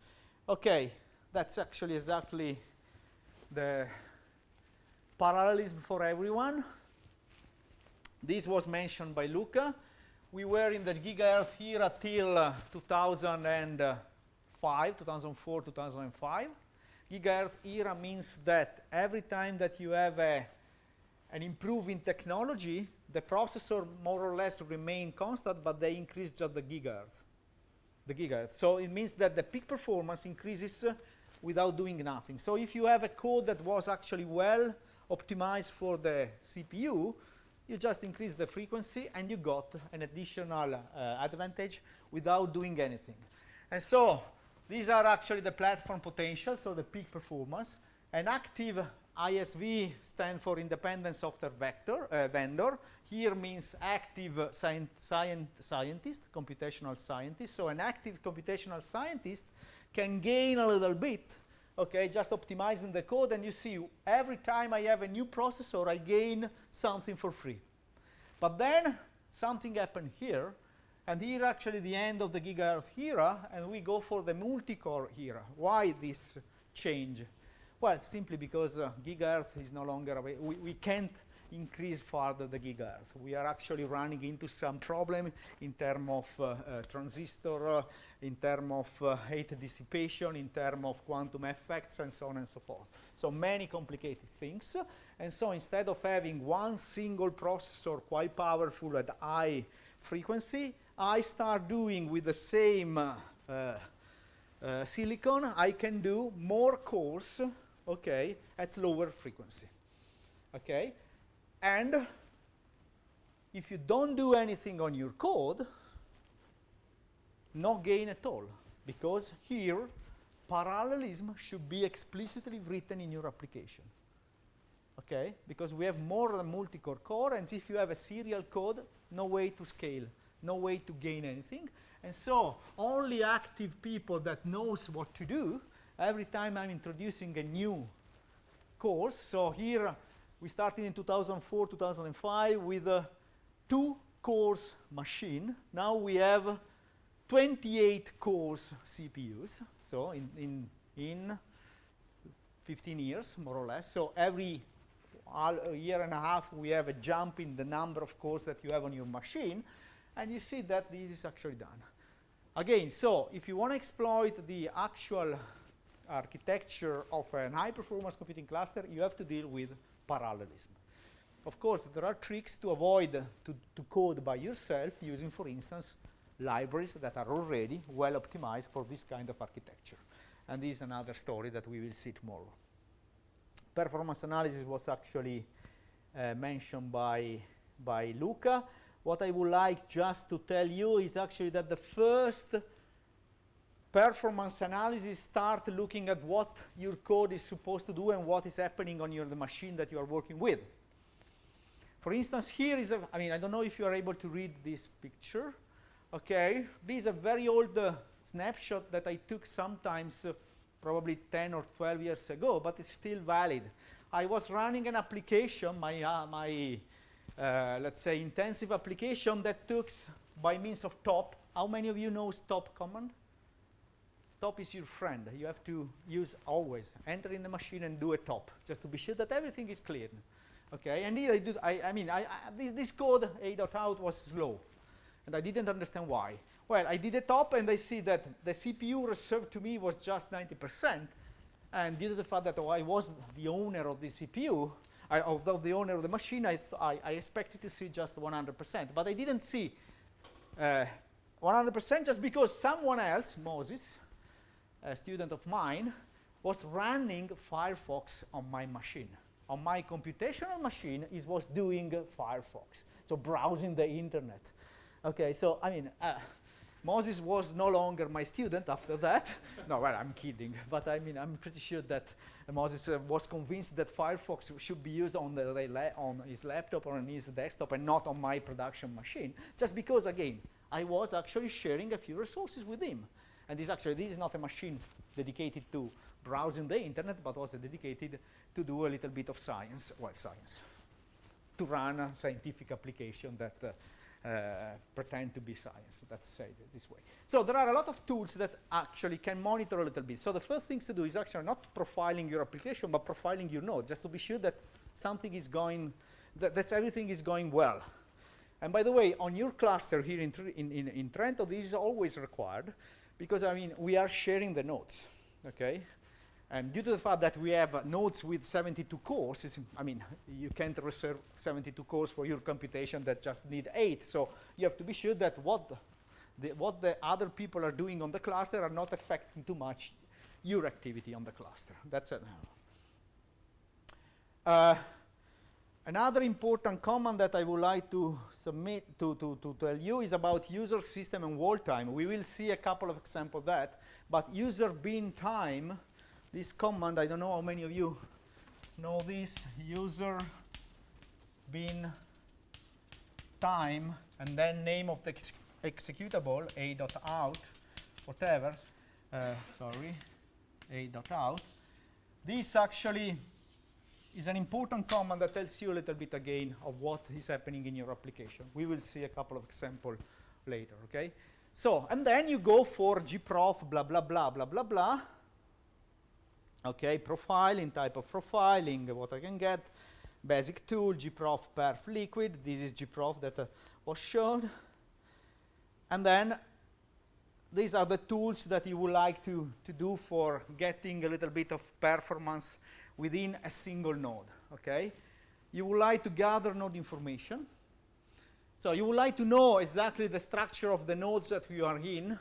Okay, that's actually exactly the parallelism for everyone. This was mentioned by Luca. We were in the gigahertz era till 2005, 2004, 2005. Gigahertz era means that every time that you have an improving technology, the processor more or less remain constant, but they increase just the gigahertz. So it means that the peak performance increases without doing nothing. So if you have a code that was actually well optimized for the CPU, you just increase the frequency and you got an additional advantage without doing anything. And so these are actually the platform potential, so the peak performance. An active ISV stands for independent software vendor. Here means active scientist, computational scientist. So an active computational scientist can gain a little bit, okay, just optimizing the code. And you see, every time I have a new processor, I gain something for free. But then something happened here. And here actually the end of the gigahertz era, and we go for the multi-core era. Why this change? Well, simply because gigahertz is no longer available. We can't increase further the gigahertz. We are actually running into some problem in terms of transistor, in terms of heat dissipation, in terms of quantum effects, and so on and so forth. So many complicated things. And so instead of having one single processor quite powerful at high frequency, I start doing with the same silicon, I can do more cores, okay, at lower frequency, okay? And if you don't do anything on your code, no gain at all, because here, parallelism should be explicitly written in your application, okay? Because we have more than multi-core core, and if you have a serial code, no way to scale. No way to gain anything. And so only active people that knows what to do, every time I'm introducing a new course. So here we started in 2004, 2005 with a 2-cores machine. Now we have 28 cores CPUs. So in 15 years, more or less. So every year and a half we have a jump in the number of cores that you have on your machine. And you see that this is actually done. Again, so if you want to exploit the actual architecture of a high-performance computing cluster, you have to deal with parallelism. Of course, there are tricks to avoid to code by yourself using, for instance, libraries that are already well optimized for this kind of architecture. And this is another story that we will see tomorrow. Performance analysis was actually mentioned by Luca. What I would like just to tell you is actually that the first performance analysis start looking at what your code is supposed to do and what is happening on the machine that you are working with. For instance, here is I don't know if you are able to read this picture. Okay, this is a very old snapshot that I took sometimes probably 10 or 12 years ago, but it's still valid. I was running an application, my let's say intensive application that took by means of top. How many of you know stop command? Top is your friend. You have to use always. Enter in the machine and do a top, just to be sure that everything is clear. Okay, and here this code a.out was slow, and I didn't understand why. Well, I did a top, and I see that the CPU reserved to me was just 90%, and due to the fact that I was the owner of the CPU, although the owner of the machine, I expected to see just 100%, but I didn't see 100% just because someone else, Moses, a student of mine, was running Firefox on my machine. On my computational machine, it was doing Firefox, so browsing the internet. Okay, so I mean, Moses was no longer my student after that. No, well, I'm kidding, but I mean, I'm pretty sure that Moses was convinced that Firefox should be used on his laptop or on his desktop and not on my production machine, just because, again, I was actually sharing a few resources with him. And this is not a machine dedicated to browsing the internet, but also dedicated to do a little bit of science, to run a scientific application that pretend to be science, let's say it this way. So there are a lot of tools that actually can monitor a little bit. So the first thing to do is actually not profiling your application, but profiling your node, just to be sure that something is going, that everything is going well. And by the way, on your cluster here in Trento, this is always required, because I mean, we are sharing the nodes, okay? And due to the fact that we have nodes with 72 cores, I mean, you can't reserve 72 cores for your computation that just need 8. So you have to be sure that what the other people are doing on the cluster are not affecting too much your activity on the cluster. That's it. Another important command that I would like to submit to tell you is about user system and wall time. We will see a couple of examples of that, but user bin time, this command, I don't know how many of you know this, user bin time, and then name of the executable, a.out, whatever, a.out. This actually is an important command that tells you a little bit again of what is happening in your application. We will see a couple of examples later, okay? So, and then you go for gprof, blah, blah, blah, blah, blah, blah. Okay, profiling, type of profiling, what I can get. Basic tool, gprof perf liquid. This is gprof that was shown. And then these are the tools that you would like to do for getting a little bit of performance within a single node, okay? You would like to gather node information. So you would like to know exactly the structure of the nodes that you are in,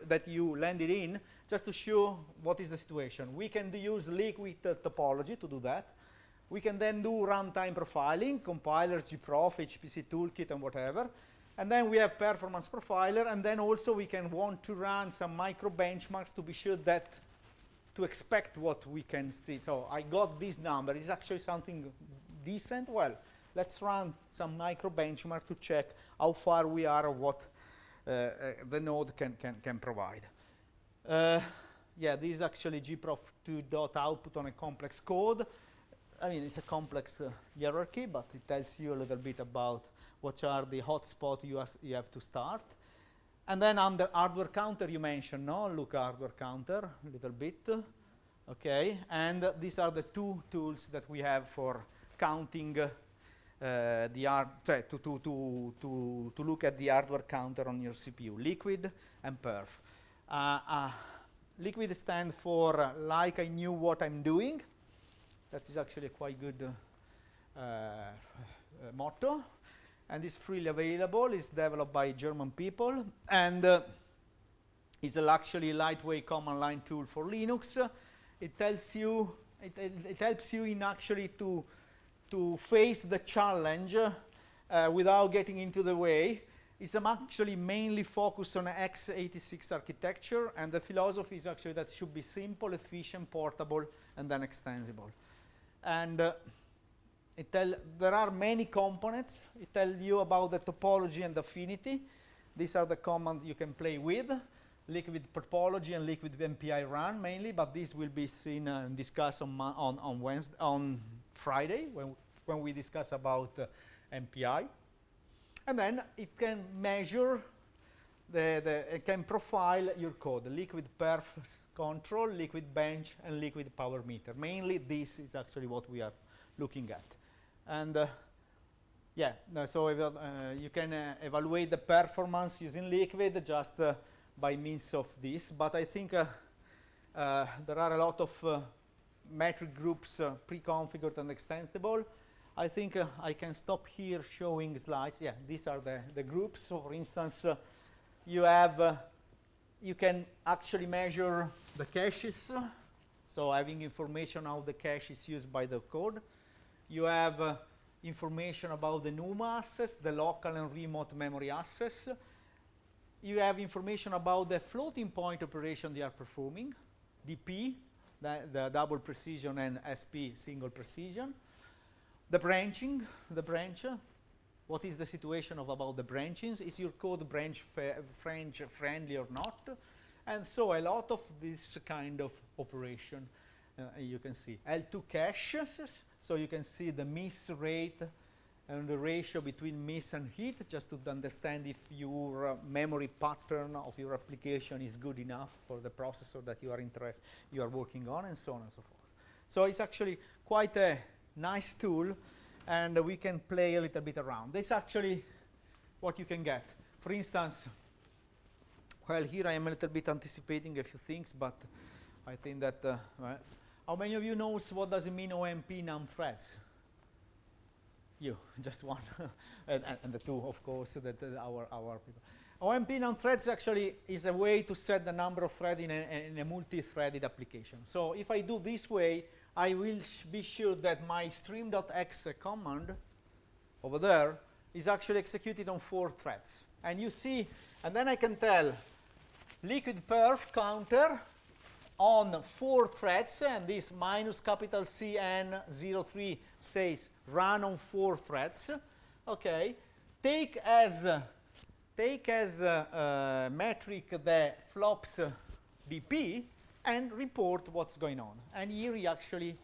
that you landed in, just to show what is the situation. We can use liquid topology to do that. We can then do runtime profiling, compilers, gprof, HPC toolkit, and whatever. And then we have performance profiler, and then also we can want to run some micro benchmarks to be sure that to expect what we can see. So I got this number. It's actually something decent. Well, let's run some micro benchmark to check how far we are of what the node can provide. Yeah, this is actually gprof2.output on a complex code. I mean, it's a complex hierarchy, but it tells you a little bit about what are the hotspots you have to start. And then under hardware counter you mentioned, no? Look, hardware counter, a little bit. Okay, and these are the two tools that we have for counting to look at the hardware counter on your CPU, liquid and perf. Liquid stands for like I knew what I'm doing. That is actually a quite good motto. And it's freely available. It's developed by German people, and it's actually a lightweight command line tool for Linux. It tells you, it helps you in actually to face the challenge without getting into the way. It's actually mainly focused on x86 architecture, and the philosophy is actually that it should be simple, efficient, portable, and then extensible. And there are many components. It tells you about the topology and affinity. These are the commands you can play with. liquid topology and liquid MPI run mainly, but this will be seen and discussed on Wednesday, on Friday when we discuss about MPI. And then it can measure it can profile your code, liquid perf control, liquid bench, and liquid power meter. Mainly this is actually what we are looking at. And yeah, so you can evaluate the performance using liquid just by means of this, but I think there are a lot of metric groups pre-configured and extensible. I think I can stop here showing slides. Yeah, these are the groups. So for instance, you can actually measure the caches, so having information how the cache is used by the code. You have information about the NUMA access, the local and remote memory access. You have information about the floating point operation they are performing, DP, the double precision, and SP, single precision. The branching, the branch. What is the situation about the branchings? Is your code branch friendly or not? And so a lot of this kind of operation you can see. L2 caches, so you can see the miss rate and the ratio between miss and hit, just to understand if your memory pattern of your application is good enough for the processor that you are working on, and so on and so forth. So it's actually quite a nice tool, and we can play a little bit around. That's actually what you can get. For instance, well, here I am a little bit anticipating a few things, but I think that, well, how many of you knows what does it mean OMP num threads? You, just one, and the two, of course, that our people. OMP num threads actually is a way to set the number of threads in a multi-threaded application. So if I do this way, I will be sure that my stream.exe command over there is actually executed on 4 threads. And you see, and then I can tell liquid perf counter on 4 threads, and this minus capital CN03 says run on 4 threads. Okay, take as metric the flops DP and report what's going on. And here is actually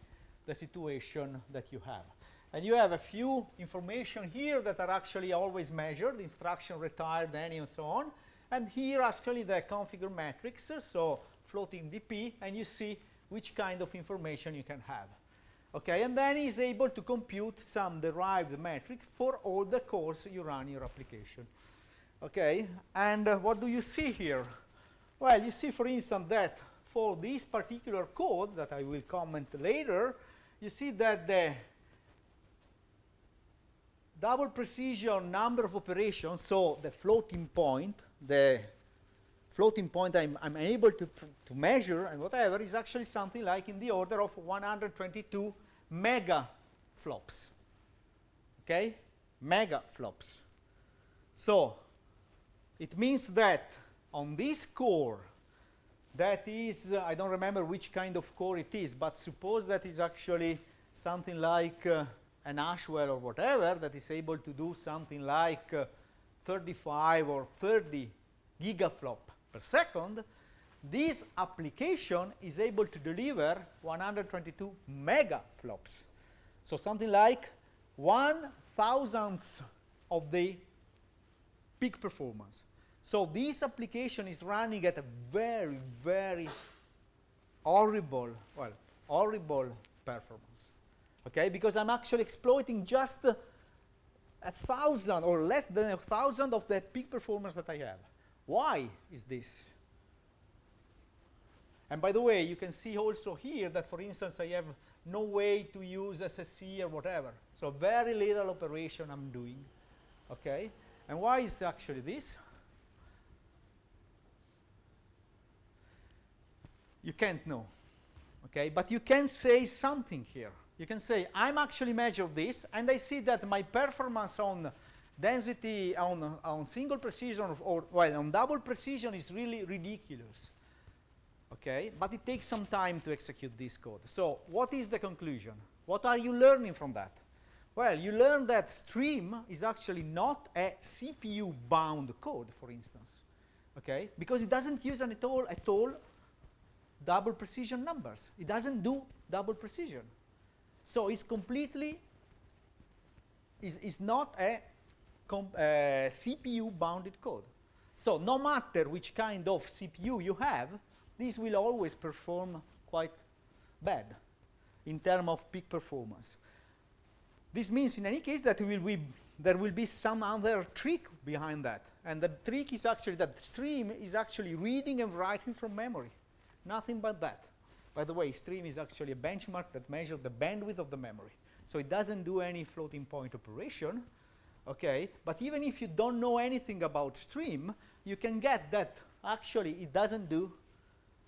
the situation that you have. And you have a few information here that are actually always measured, instruction retired, any, and so on. And here actually the configure metrics, so floating DP, and you see which kind of information you can have. Okay, and then he's able to compute some derived metric for all the cores you run in your application. Okay, and what do you see here? Well, you see, for instance, that for this particular code that I will comment later, you see that the double precision number of operations, so the floating point I'm able to measure and whatever, is actually something like in the order of 122 megaflops. Okay? Megaflops. So it means that on this core, that is, I don't remember which kind of core it is, but suppose that is actually something like an Ashwell or whatever that is able to do something like 35 or 30 gigaflop per second, this application is able to deliver 122 megaflops. So something like 1/1000th of the peak performance. So this application is running at a very, very horrible performance. Okay, because I'm actually exploiting just 1,000 or less than 1,000 of the peak performance that I have. Why is this? And by the way, you can see also here that, for instance, I have no way to use SSE or whatever. So very little operation I'm doing. Okay, and why is actually this? You can't know. Okay, but you can say something here. You can say, I'm actually measuring this, and I see that my performance on density, on single precision, or well, on double precision is really ridiculous. Okay, but it takes some time to execute this code. So what is the conclusion? What are you learning from that? Well, you learn that stream is actually not a CPU-bound code, for instance. okay? Because it doesn't use at all double precision numbers. It doesn't do double precision. So it's completely, is not a CPU bounded code. So no matter which kind of CPU you have, this will always perform quite bad in terms of peak performance. This means in any case that there will be some other trick behind that. And the trick is actually that the stream is actually reading and writing from memory. Nothing but that. By the way, stream is actually a benchmark that measures the bandwidth of the memory. So it doesn't do any floating point operation, okay? But even if you don't know anything about stream, you can get that actually it doesn't do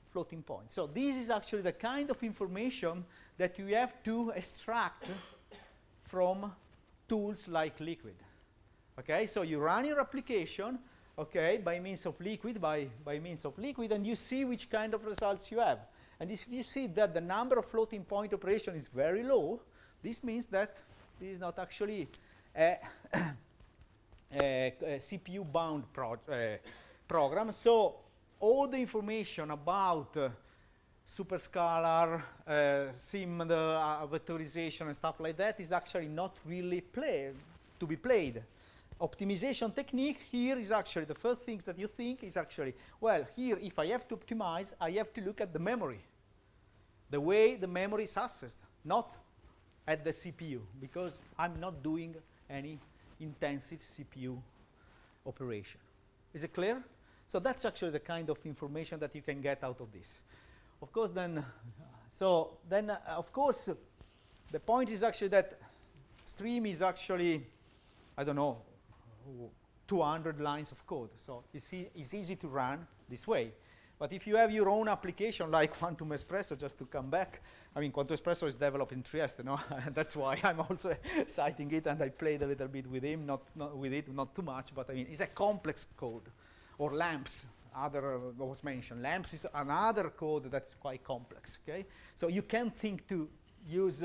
floating point. So this is actually the kind of information that you have to extract from tools like Liquid. Okay, so you run your application, okay, by means of Liquid, and you see which kind of results you have. And if you see that the number of floating point operation is very low, this means that this is not actually a CPU-bound program. So all the information about superscalar, sim, vectorization and stuff like that is actually not really to be played. Optimization technique here is actually the first things that you think is actually, well, here if I have to optimize, I have to look at the memory, the way the memory is accessed, not at the CPU, because I'm not doing any intensive CPU operation. Is it clear? So that's actually the kind of information that you can get out of this. Of course, of course, the point is actually that stream is actually, I don't know, 200 lines of code. So it's easy to run this way. But if you have your own application like Quantum Espresso, just to come back, I mean, Quantum Espresso is developed in Trieste, no? That's why I'm also citing it, and I played a little bit with him, not too much, but I mean, it's a complex code. Or LAMPS, was mentioned. LAMPS is another code that's quite complex, okay? So you can't think to use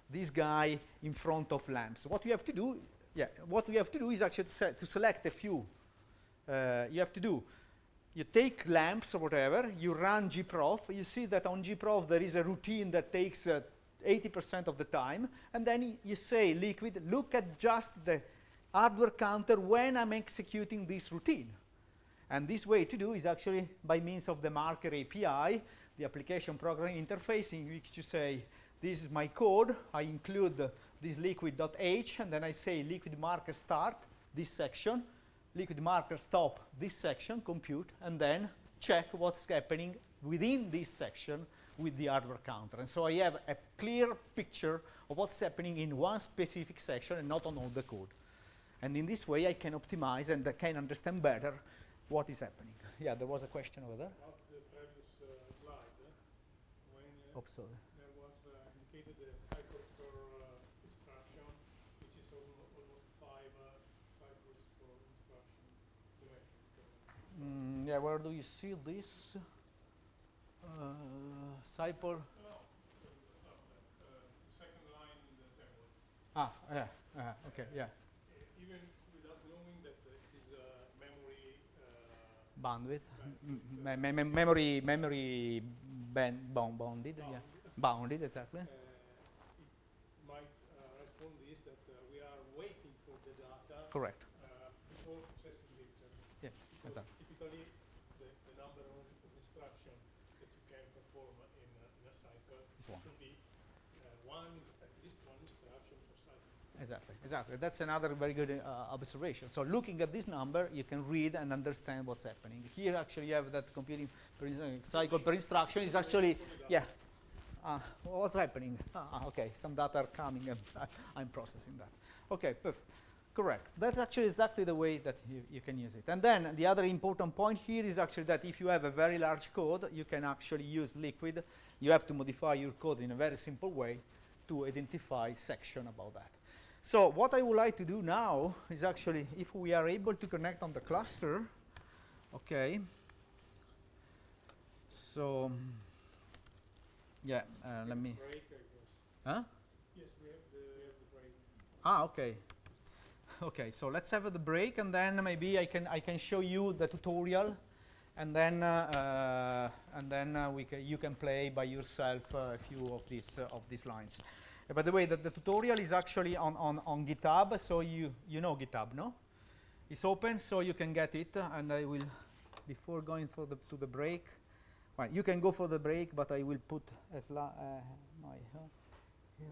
this guy in front of LAMPS. What you have to do, is actually to select a few. You take LAMPS or whatever, you run gprof, you see that on gprof there is a routine that takes 80% of the time, and then you say, Liquid, look at just the hardware counter when I'm executing this routine. And this way to do is actually by means of the marker API, the application programming interface, in which you say, this is my code, I include this liquid.h, and then I say liquid marker start this section, liquid marker stop this section, compute, and then check what's happening within this section with the hardware counter. And so I have a clear picture of what's happening in one specific section and not on all the code. And in this way I can optimize and I can understand better what is happening. Yeah, there was a question over there. About the previous slide, when Sorry. there was indicated the cycle per instruction, which is almost 5 cycles per instruction. Yeah, where do you see this? Cycle. Second line in the template. Okay, yeah. Even without knowing that it is memory Bandwidth, bandwidth, memory bounded, yeah, bounded, exactly. it might write from this that we are waiting for the data Correct. before processing it. Yeah, Because exactly. typically the number of instructions that you can perform in a cycle Is one. should be at least one instruction per cycle. Exactly. That's another very good observation. So looking at this number, you can read and understand what's happening. Here, actually, you have that computing cycle per instruction is actually, yeah. What's happening? Okay, some data are coming, and I'm processing that. Okay, perfect. Correct. That's actually exactly the way that you can use it. And then the other important point here is actually that if you have a very large code, you can actually use Liquid. You have to modify your code in a very simple way to identify section about that. So what I would like to do now is actually, if we are able to connect on the cluster, okay. So, yeah, let me. Break, I guess. Huh? Yes, we have the break. Okay. Okay, so let's have the break, and then maybe I can show you the tutorial and then you can play by yourself a few of these lines. By the way, the tutorial is actually on GitHub, so you know GitHub, no? It's open, so you can get it, and I will, before going to the break, well, you can go for the break, but I will put my here.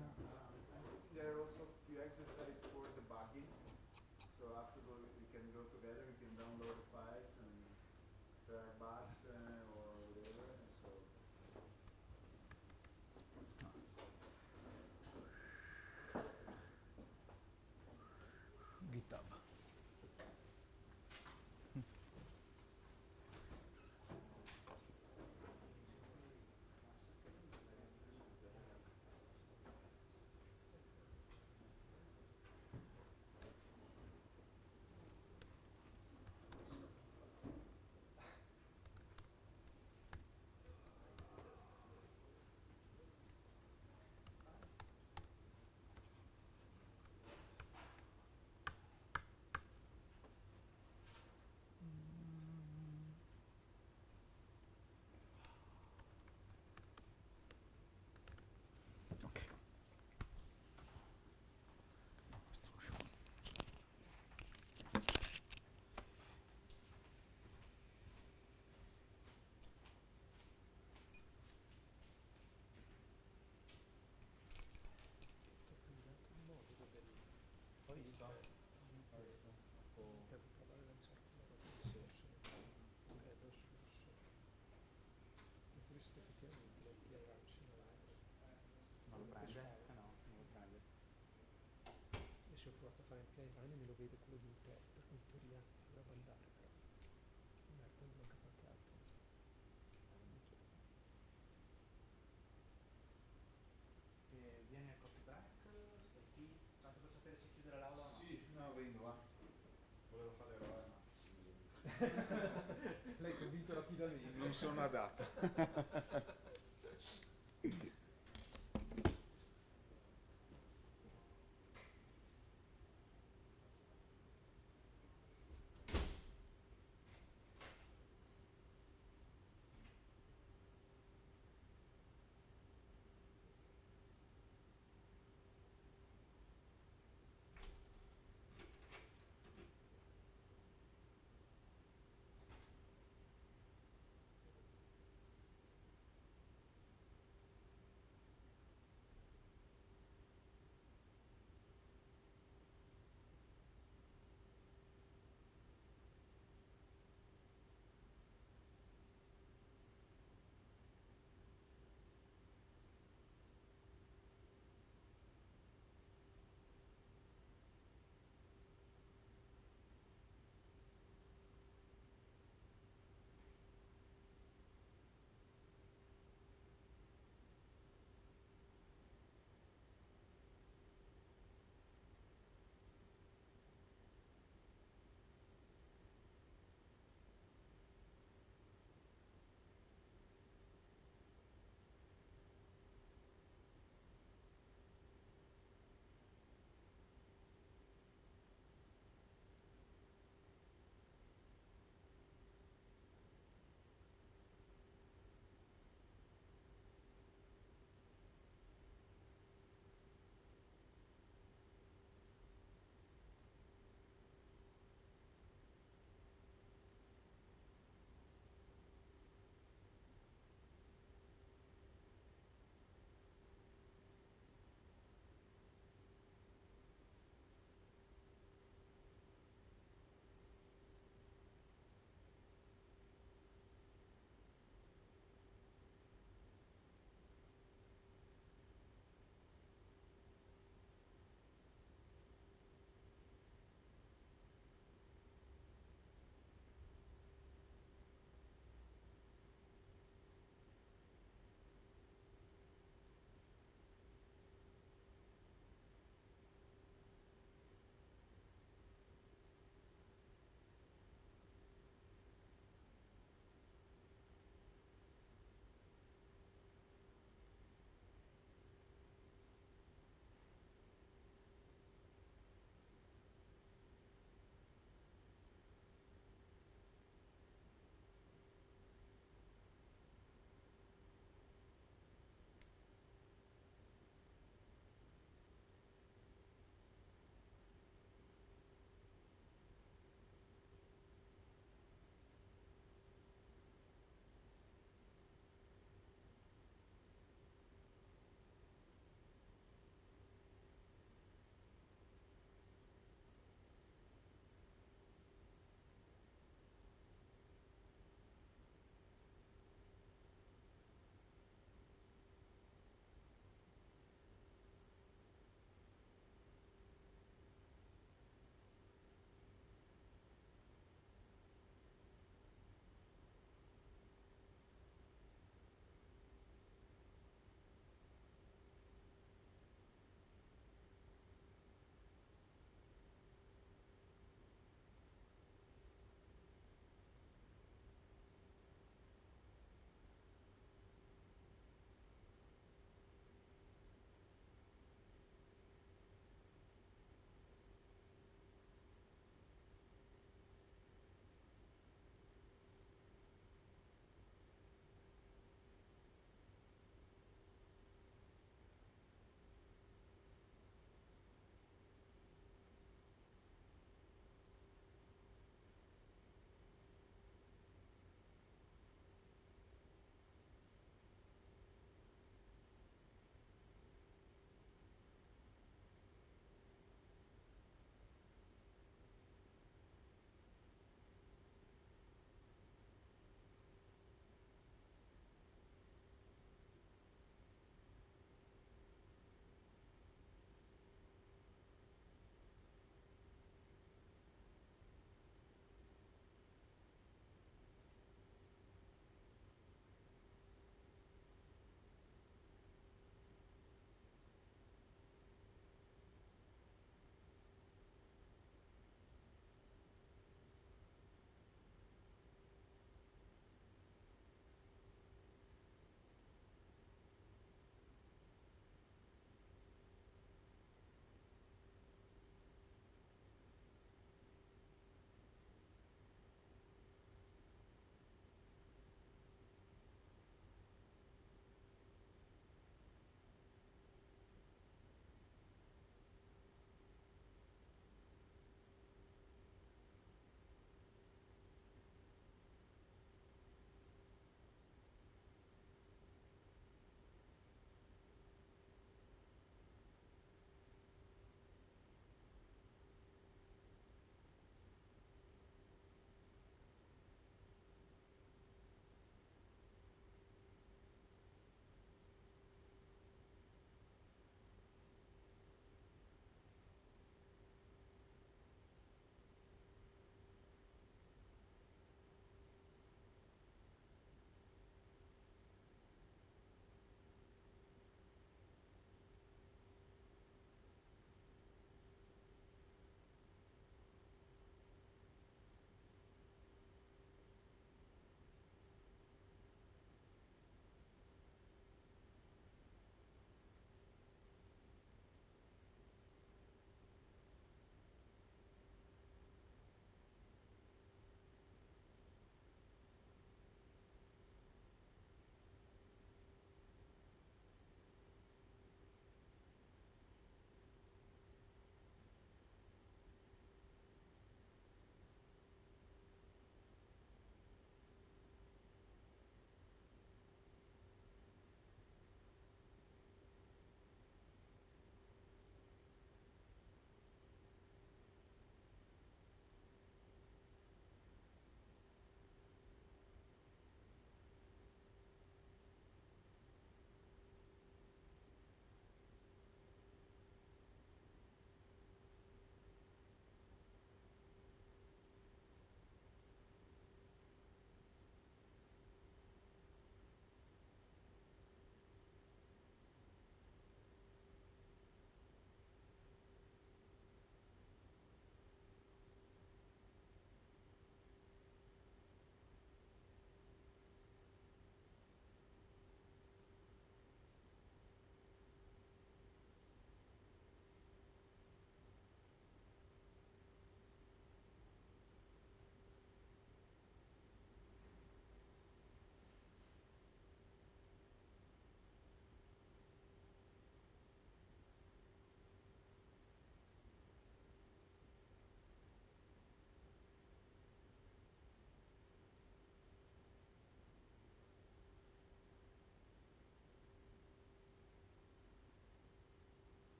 There are also a few exercises for debugging. So after we can go together, we can download the files, and if there are bugs or whatever. And so GitHub. Okay. Non lo prende? No, non lo prende. Io ci ho provato a fare il playrun e me lo vede quello di Intel, per cui in teoria dovrebbe andare, però poi manca qualche altro. Vieni al coffee break, stai qui, tanto per sapere se chiudere l'aula o no. sì, no, vengo va. Volevo fare l'ora, ma L'hai convinto rapidamente. non sono adatto.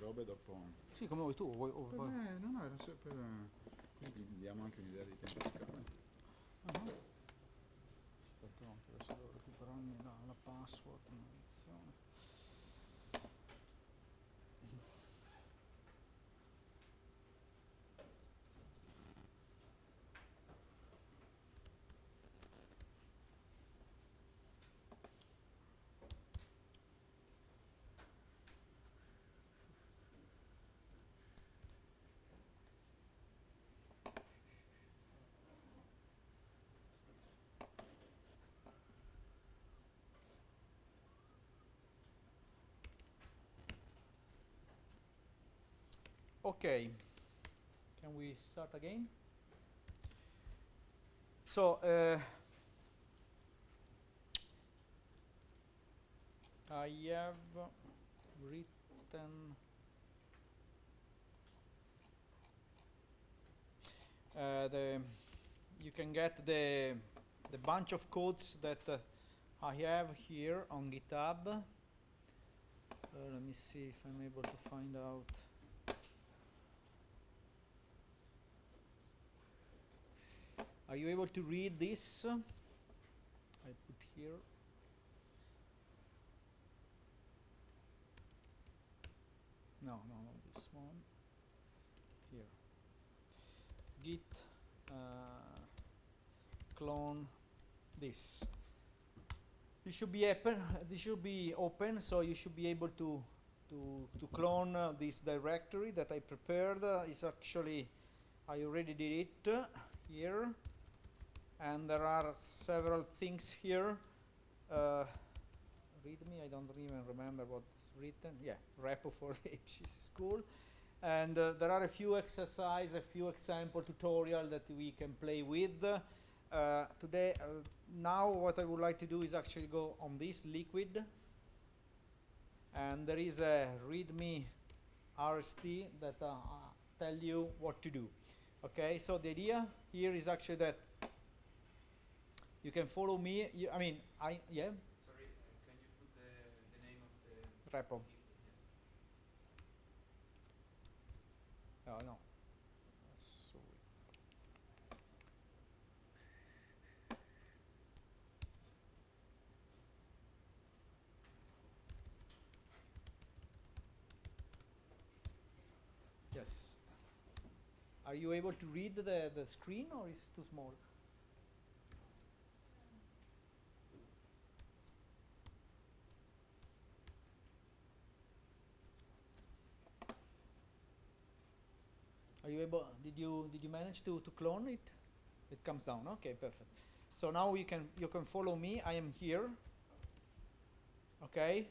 robe dopo. Sì, come vuoi tu. No, no, era solo per. Così diamo anche un'idea di tempisticare. Aspetta, no, che adesso devo recuperarmi la password. Maledizione. Okay, can we start again? So, I have written you can get the bunch of codes that I have here on GitHub. Let me see if I'm able to find out. Are you able to read this? I put here. No, this one. Here. Git clone this. This should be open. This should be open, so you should be able to clone this directory that I prepared. It's actually I already did it here. And there are several things here. README, I don't even remember what's written. Yeah, repo for the HPC school. And there are a few exercises, a few example tutorial that we can play with. Today, now what I would like to do is actually go on this liquid. And there is a README RST that tell you what to do. Okay, so the idea here is actually that you can follow me. Yeah. Sorry, can you put the name of the Repo. Yes. Oh, no. Yes. Are you able to read the screen, or is it too small? Are you able? Did you manage to clone it? It comes down. Okay, perfect. So now you can follow me. I am here. Okay.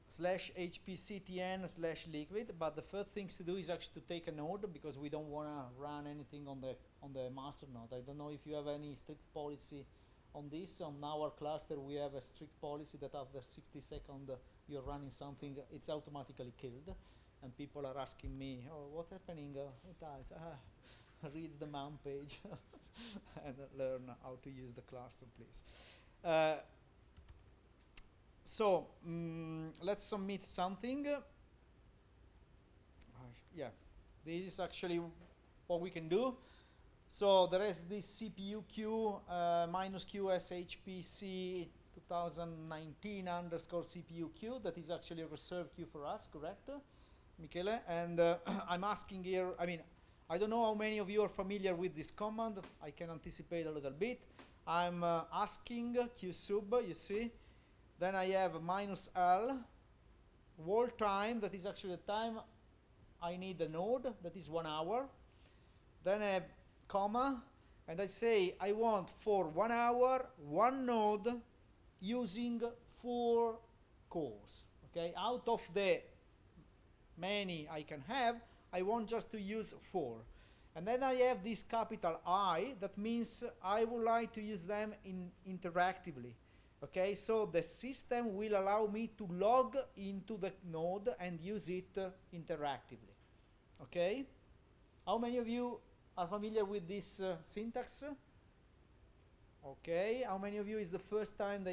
/hpctn/liquid. But the first things to do is actually to take a node, because we don't want to run anything on the master node. I don't know if you have any strict policy on this. On our cluster, we have a strict policy that after 60 seconds you're running something, it's automatically killed. And people are asking me, oh, what's happening? It dies. Read the man page and learn how to use the cluster, please. So let's submit something. Yeah, this is actually what we can do. So there is this CPU queue -QSHPC 2019 _ CPU queue that is actually a reserved queue for us, correct, Michele? And I'm asking here, I mean, I don't know how many of you are familiar with this command. I can anticipate a little bit. I'm asking qsub, you see. Then I have -L, wall time, that is actually the time I need a node, that is 1 hour. Then I have comma, and I say I want for 1 hour, 1 node using 4 cores. Okay, out of the many I can have, I want just to use 4. And then I have this capital I, that means I would like to use them interactively. Okay, so the system will allow me to log into the node and use it interactively. Okay, how many of you are familiar with this syntax? Okay, how many of you is the first time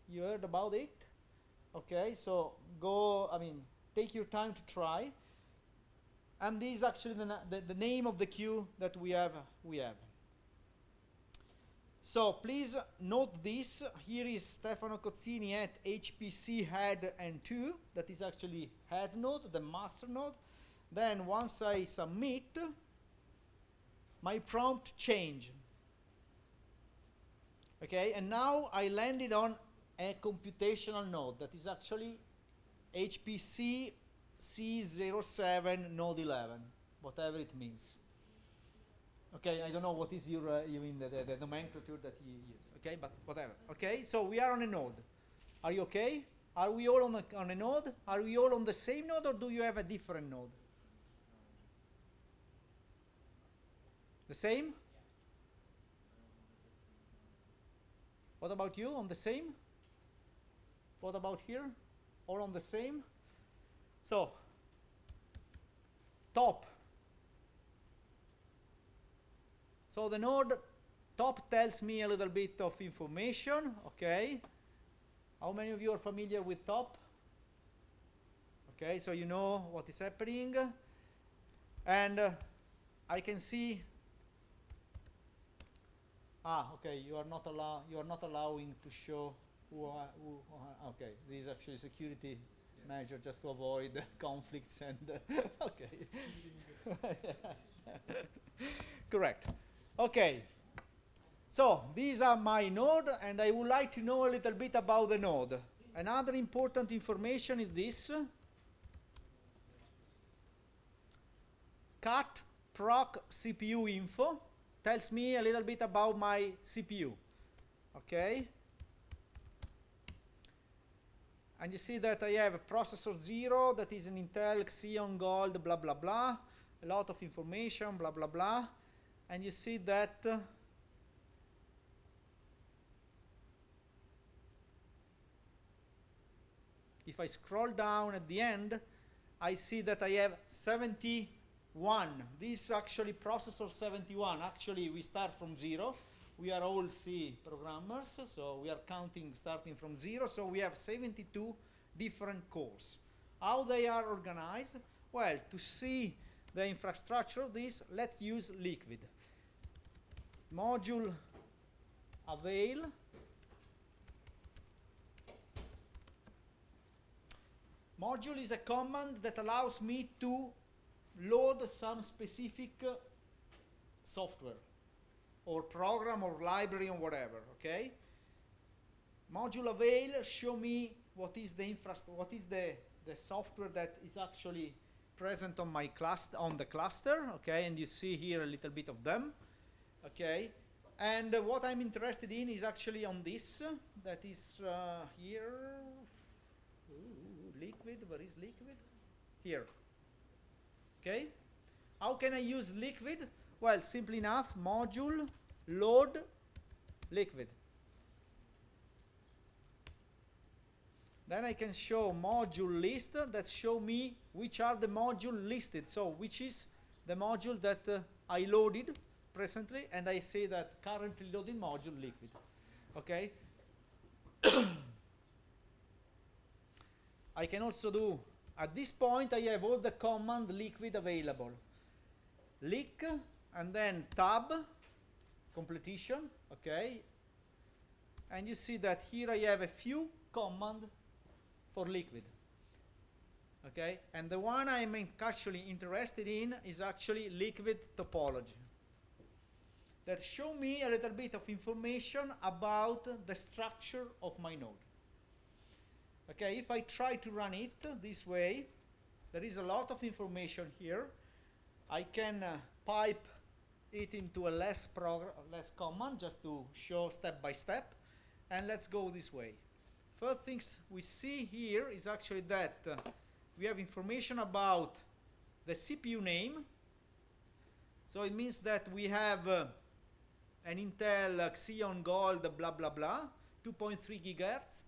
you heard about it? Okay, so go, I mean, take your time to try. And this is actually the name of the queue that we have. So please note this. Here is Stefano Cozzini at HPC head N2. That is actually head node, the master node. Then once I submit, my prompt change. Okay, and now I landed on a computational node that is actually HPC C07 node 11, whatever it means. Okay, I don't know what is your the nomenclature that you use. Okay, but whatever. Okay, so we are on a node. Are you okay? Are we all on a node? Are we all on the same node, or do you have a different node? The same? What about you? On the same? What about here? All on the same? So, top. So the node top tells me a little bit of information, okay? How many of you are familiar with top? Okay, so you know what is happening. And I can see, okay, you are not allowing to show okay, this is actually security measure just to avoid conflicts and okay. Correct. Okay. So these are my node, and I would like to know a little bit about the node. Another important information is this. Cat proc CPU info tells me a little bit about my CPU. Okay. And you see that I have a processor 0 that is an Intel Xeon Gold, blah, blah, blah. A lot of information, blah, blah, blah. And you see that if I scroll down at the end, I see that I have 71. This is actually processor 71. Actually, we start from 0. We are all C programmers, so we are counting starting from 0. So we have 72 different cores. How they are organized? Well, to see the infrastructure of this, let's use Liquid. Module avail. Module is a command that allows me to load some specific software or program or library or whatever, okay? Module avail show me what is the software that is actually present on my cluster, on the cluster, okay? And you see here a little bit of them, okay? And what I'm interested in is actually on this, that is here. Ooh, Liquid, where is Liquid? Here, okay? How can I use Liquid? Well, simply enough, module load Liquid. Then I can show module list that show me which are the module listed. So which is the module that I loaded presently, and I say that currently loading module Liquid. Okay. I can also do, at this point I have all the command Liquid available. Lick and then tab completion, okay? And you see that here I have a few commands for Liquid, okay? And the one I'm actually interested in is actually Liquid topology. That show me a little bit of information about the structure of my node. Okay, if I try to run it this way, there is a lot of information here. I can pipe it into a less command just to show step by step. And let's go this way. First things we see here is actually that we have information about the CPU name. So it means that we have an Intel Xeon Gold blah blah blah, 2.3 gigahertz.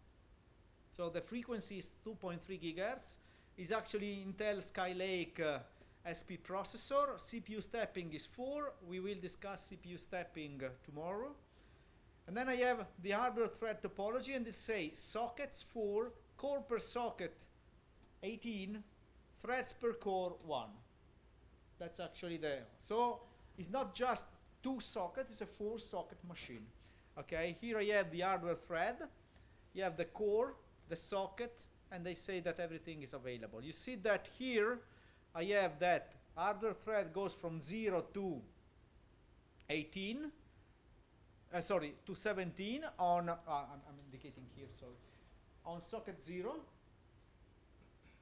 So the frequency is 2.3 gigahertz. Is actually Intel Skylake SP processor. CPU stepping is 4. We will discuss CPU stepping tomorrow. And then I have the hardware thread topology, and they say sockets 4, core per socket 18, threads per core 1. That's actually the, so it's not just 2 sockets, it's a 4 socket machine. Okay, here I have the hardware thread, you have the core, the socket, and they say that everything is available. You see that here I have that hardware thread goes from 0 to 18, sorry, to 17 on, I'm indicating here, sorry, on socket 0.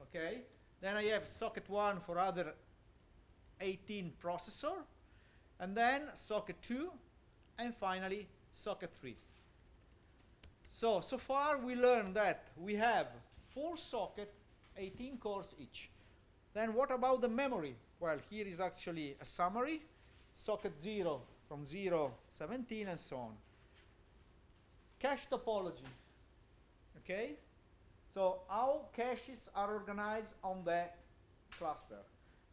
Okay, then I have socket 1 for other 18 processor, and then socket 2, and finally socket 3. So far we learned that we have 4 socket, 18 cores each. Then what about the memory? Well, here is actually a summary. Socket 0 from 0, 17, and so on. Cache topology. Okay? So how caches are organized on the cluster.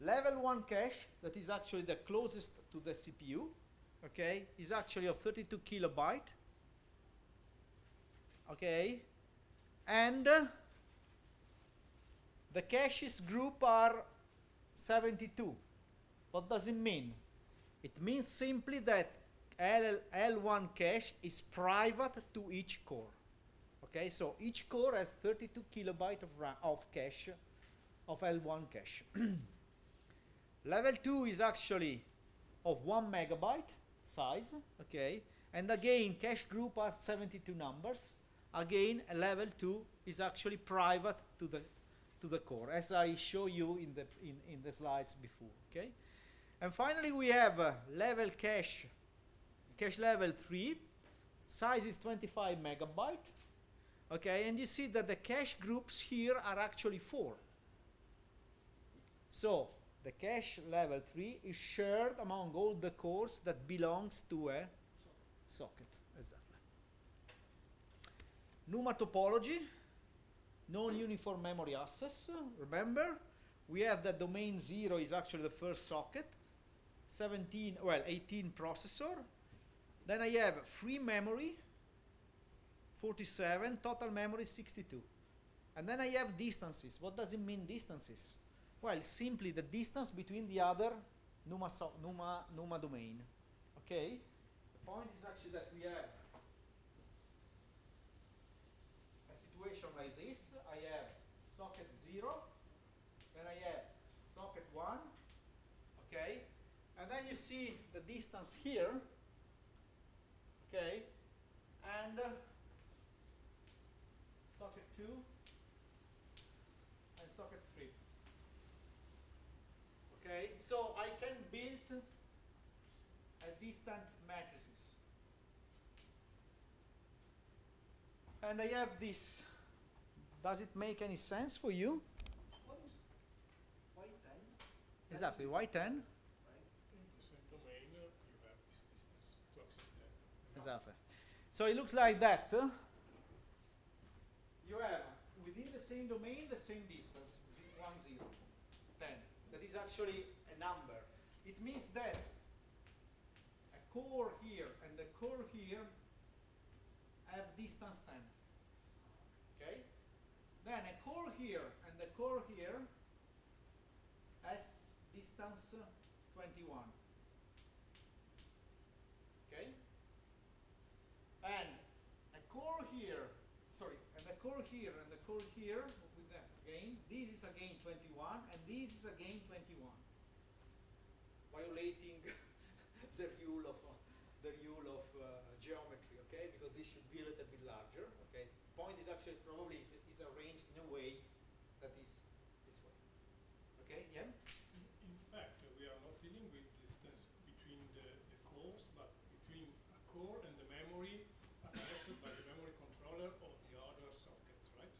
Level 1 cache, that is actually the closest to the CPU, okay, is actually of 32 kilobyte. Okay? And the caches group are 72. What does it mean? It means simply that L1 cache is private to each core. Okay, so each core has 32 kilobyte of cache, of L1 cache. Level 2 is actually of 1 megabyte size, okay, and again cache group are 72 numbers. Again, a level 2 is actually private to the core, as I show you in the slides before. Okay, and finally we have level cache level 3, size is 25 megabyte. Okay, and you see that the cache groups here are actually 4. So the cache level 3 is shared among all the cores that belongs to a socket. Exactly. NUMA topology, non-uniform memory access. Remember, we have that domain 0 is actually the first socket, 18 processor. Then I have free memory, 47, total memory 62. And then I have distances. What does it mean, distances? Well, simply the distance between the other NUMA domain. Okay? The point is actually that we have a situation like this. I have socket 0, then I have socket 1, okay? And then you see the distance here, okay? And socket 2 and socket 3. Okay, so I can build a distant matrices. And I have this. Does it make any sense for you? What is Y10? Exactly, Y10. In the same domain, you have this distance to access the Exactly. So it looks like that. You have within the same domain the same distance, 1, 0, 10. That is actually a number. It means that a core here and the core here have distance 10. Okay? Then a core here and the core here has distance 21. Okay? And a core here, sorry, and the core here and the core here, with that again, this is again 21 and this is again 21. Violating the rule of geometry, okay? Because this should be a little bit larger, okay? Point is actually probably is arranged in a way that is this way. Okay, yeah? In fact, we are not dealing with distance between the cores, but between a core and the memory accessed by the memory controller of the other sockets, right?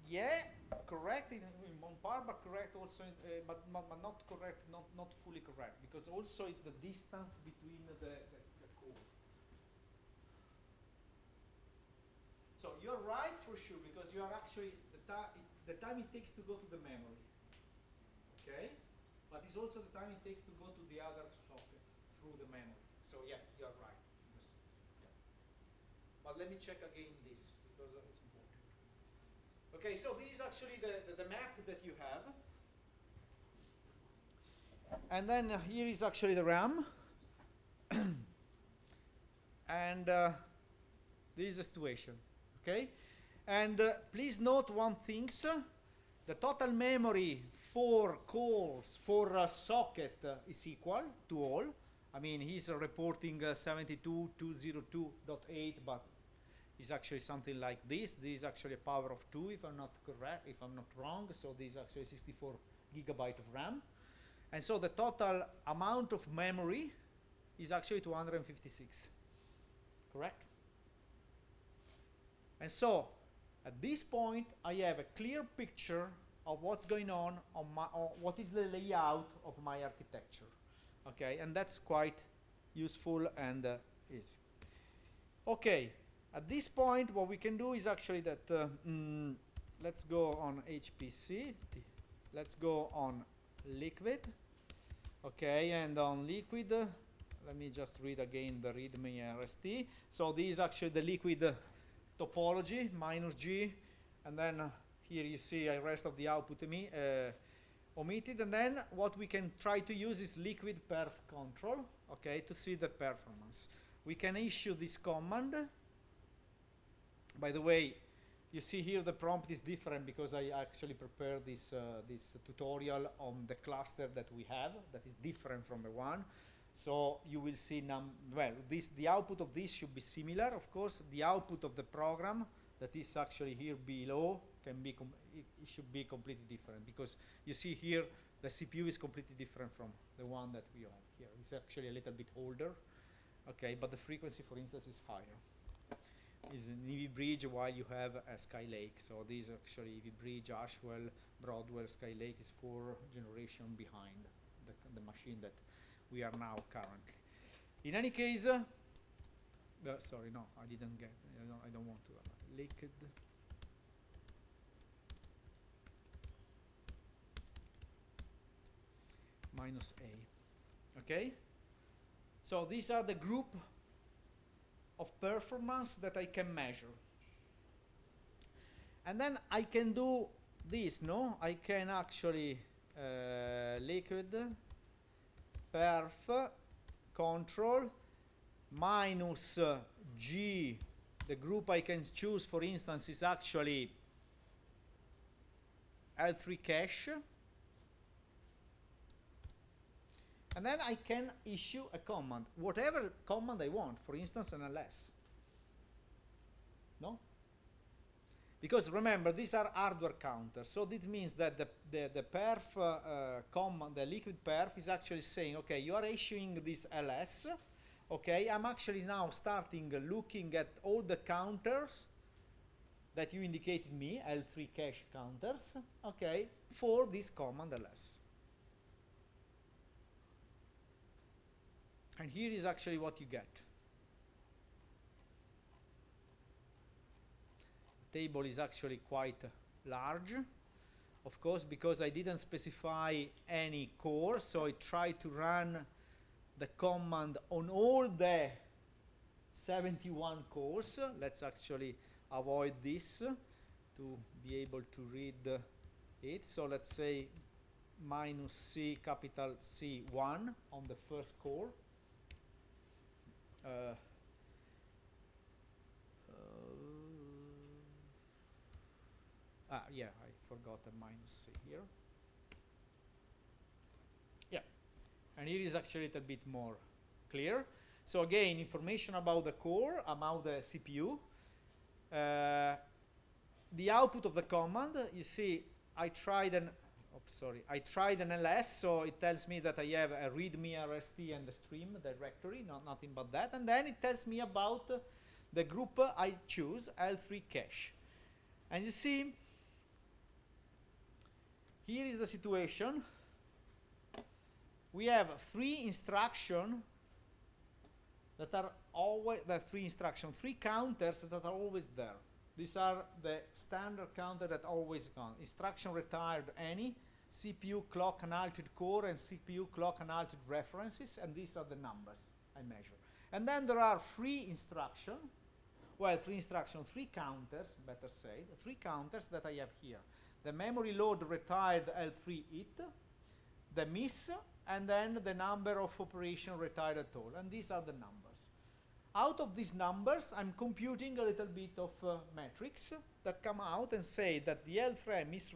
Yeah, correct in one part, but correct also, but not correct, not fully correct, because also it's the distance between the core. So you're right for sure, because you are actually the time it takes to go to the memory. Okay, but it's also the time it takes to go to the other socket through the memory. So yeah, you're right. Yes. Yeah. But let me check again this, because it's important. Okay, so this is actually the map that you have. And then here is actually the RAM. And this is the situation, okay? And please note one thing. The total memory for cores for a socket is equal to all. I mean, he's reporting 72.202.8, but it's actually something like this. This is actually a power of 2, if I'm not correct, if I'm not wrong. So this is actually 64 gigabyte of RAM. And so the total amount of memory is actually 256, correct? And so at this point, I have a clear picture of what's going on what is the layout of my architecture. Okay, and that's quite useful and easy. Okay, at this point, what we can do is actually that, let's go on HPC, let's go on liquid. Okay, and on liquid, let me just read again the readme RST. So this is actually the liquid topology, -G, and then here you see the rest of the output omitted, and then what we can try to use is liquid perf control, okay, to see the performance. We can issue this command. By the way, you see here the prompt is different because I actually prepared this tutorial on the cluster that we have that is different from the one. So you will see, the output of this should be similar. Of course, the output of the program that is actually here below can be, it should be completely different, because you see here the CPU is completely different from the one that we have here. It's actually a little bit older, okay, but the frequency, for instance, is higher. Is an EV Bridge while you have a Skylake. So this is actually EV Bridge, Ashwell, Broadwell, Skylake is 4 generation behind the machine that we are now currently. In any case, sorry, no, I didn't get, I don't want to, liquid. -A, okay? So these are the group of performance that I can measure. And then I can do this, no? I can actually liquid perf control -G. The group I can choose, for instance, is actually L3 cache. And then I can issue a command, whatever command I want, for instance, an ls. No? Because remember, these are hardware counters. So this means that the perf command, the liquid perf, is actually saying, okay, you are issuing this ls. Okay, I'm actually now starting looking at all the counters that you indicated me, L3 cache counters, okay, for this command ls. And here is actually what you get. The table is actually quite large, of course, because I didn't specify any core, so I tried to run the command on all the 71 cores. Let's actually avoid this to be able to read it. So let's say -C, capital C1 on the first core. Yeah, I forgot the -C here. Yeah, and here is actually a little bit more clear. So again, information about the core, about the CPU. The output of the command, you see, I tried an ls, so it tells me that I have a readme RST and the stream directory, nothing but that. And then it tells me about the group I choose, L3 cache. And you see, here is the situation. We have 3 instructions that are always, 3 counters that are always there. These are the standard counter that always count. Instruction retired any, CPU clock unaltered core, and CPU clock unaltered references, and these are the numbers I measure. And then there are 3 instructions Well, three instructions, three counters, better say, three counters that I have here. The memory load retired L3 it, the miss, and then the number of operation retired at all. And these are the numbers. Out of these numbers, I'm computing a little bit of metrics that come out and say that the L3 miss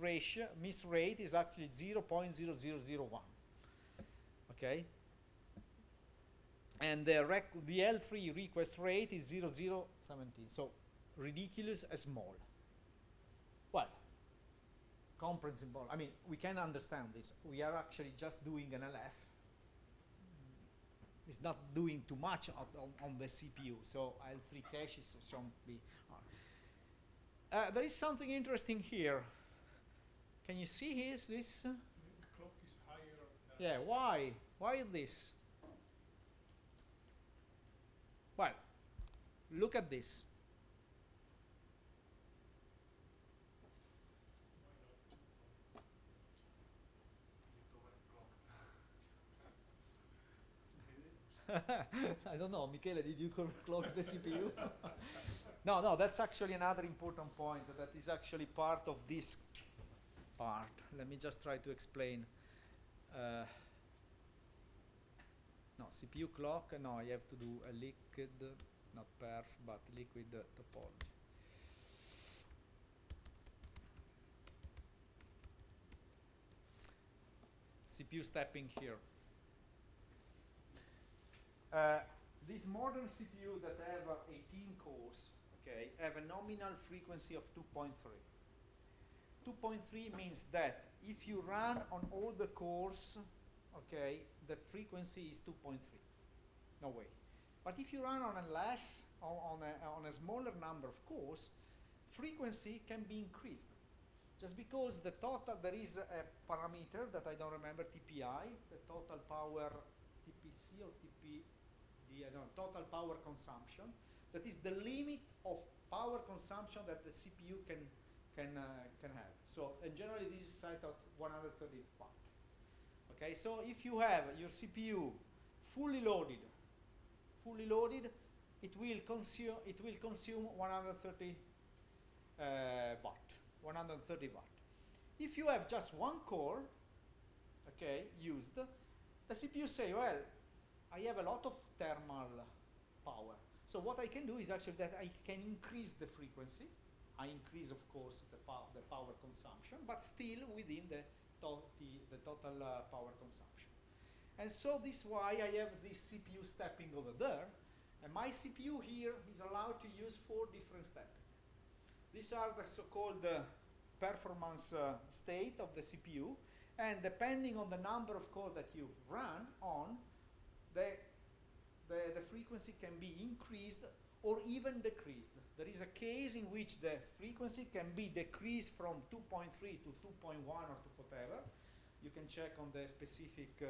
rate is actually 0.0001. Okay? And the L3 request rate is 0.017. So ridiculous and small. Well, comprehensible. I mean, we can understand this. We are actually just doing an LS. It's not doing too much on the CPU, so L3 caches shouldn't be. There is something interesting here. Can you see here this? The clock is higher than Yeah, why? Why is this? Well, look at this. I don't know, Michele, did you clock the CPU? No, that's actually another important point that is actually part of this part. Let me just try to explain. No, CPU clock, no, I have to do a liquid, not perf, but liquid topology. CPU stepping here. These modern CPU that have 18 cores, okay, have a nominal frequency of 2.3. 2.3 means that if you run on all the cores, okay, the frequency is 2.3. No way. But if you run on a less, on a smaller number of cores, frequency can be increased. Just because the total, there is a parameter that I don't remember, TPI, the total power, TPC or TP, I don't know, total power consumption. That is the limit of power consumption that the CPU can have. So, and generally this is set at 130 watt. Okay, so if you have your CPU fully loaded, it will consume 130 watt. If you have just one core, okay, used, the CPU say, well, I have a lot of thermal power. So what I can do is actually that I can increase the frequency. I increase, of course, the power consumption, but still within the total power consumption. And so this is why I have this CPU stepping over there. And my CPU here is allowed to use 4 different stepping. These are the so-called performance state of the CPU. And depending on the number of cores that you run on, the frequency can be increased or even decreased. There is a case in which the frequency can be decreased from 2.3 to 2.1 or to whatever. You can check on the specific,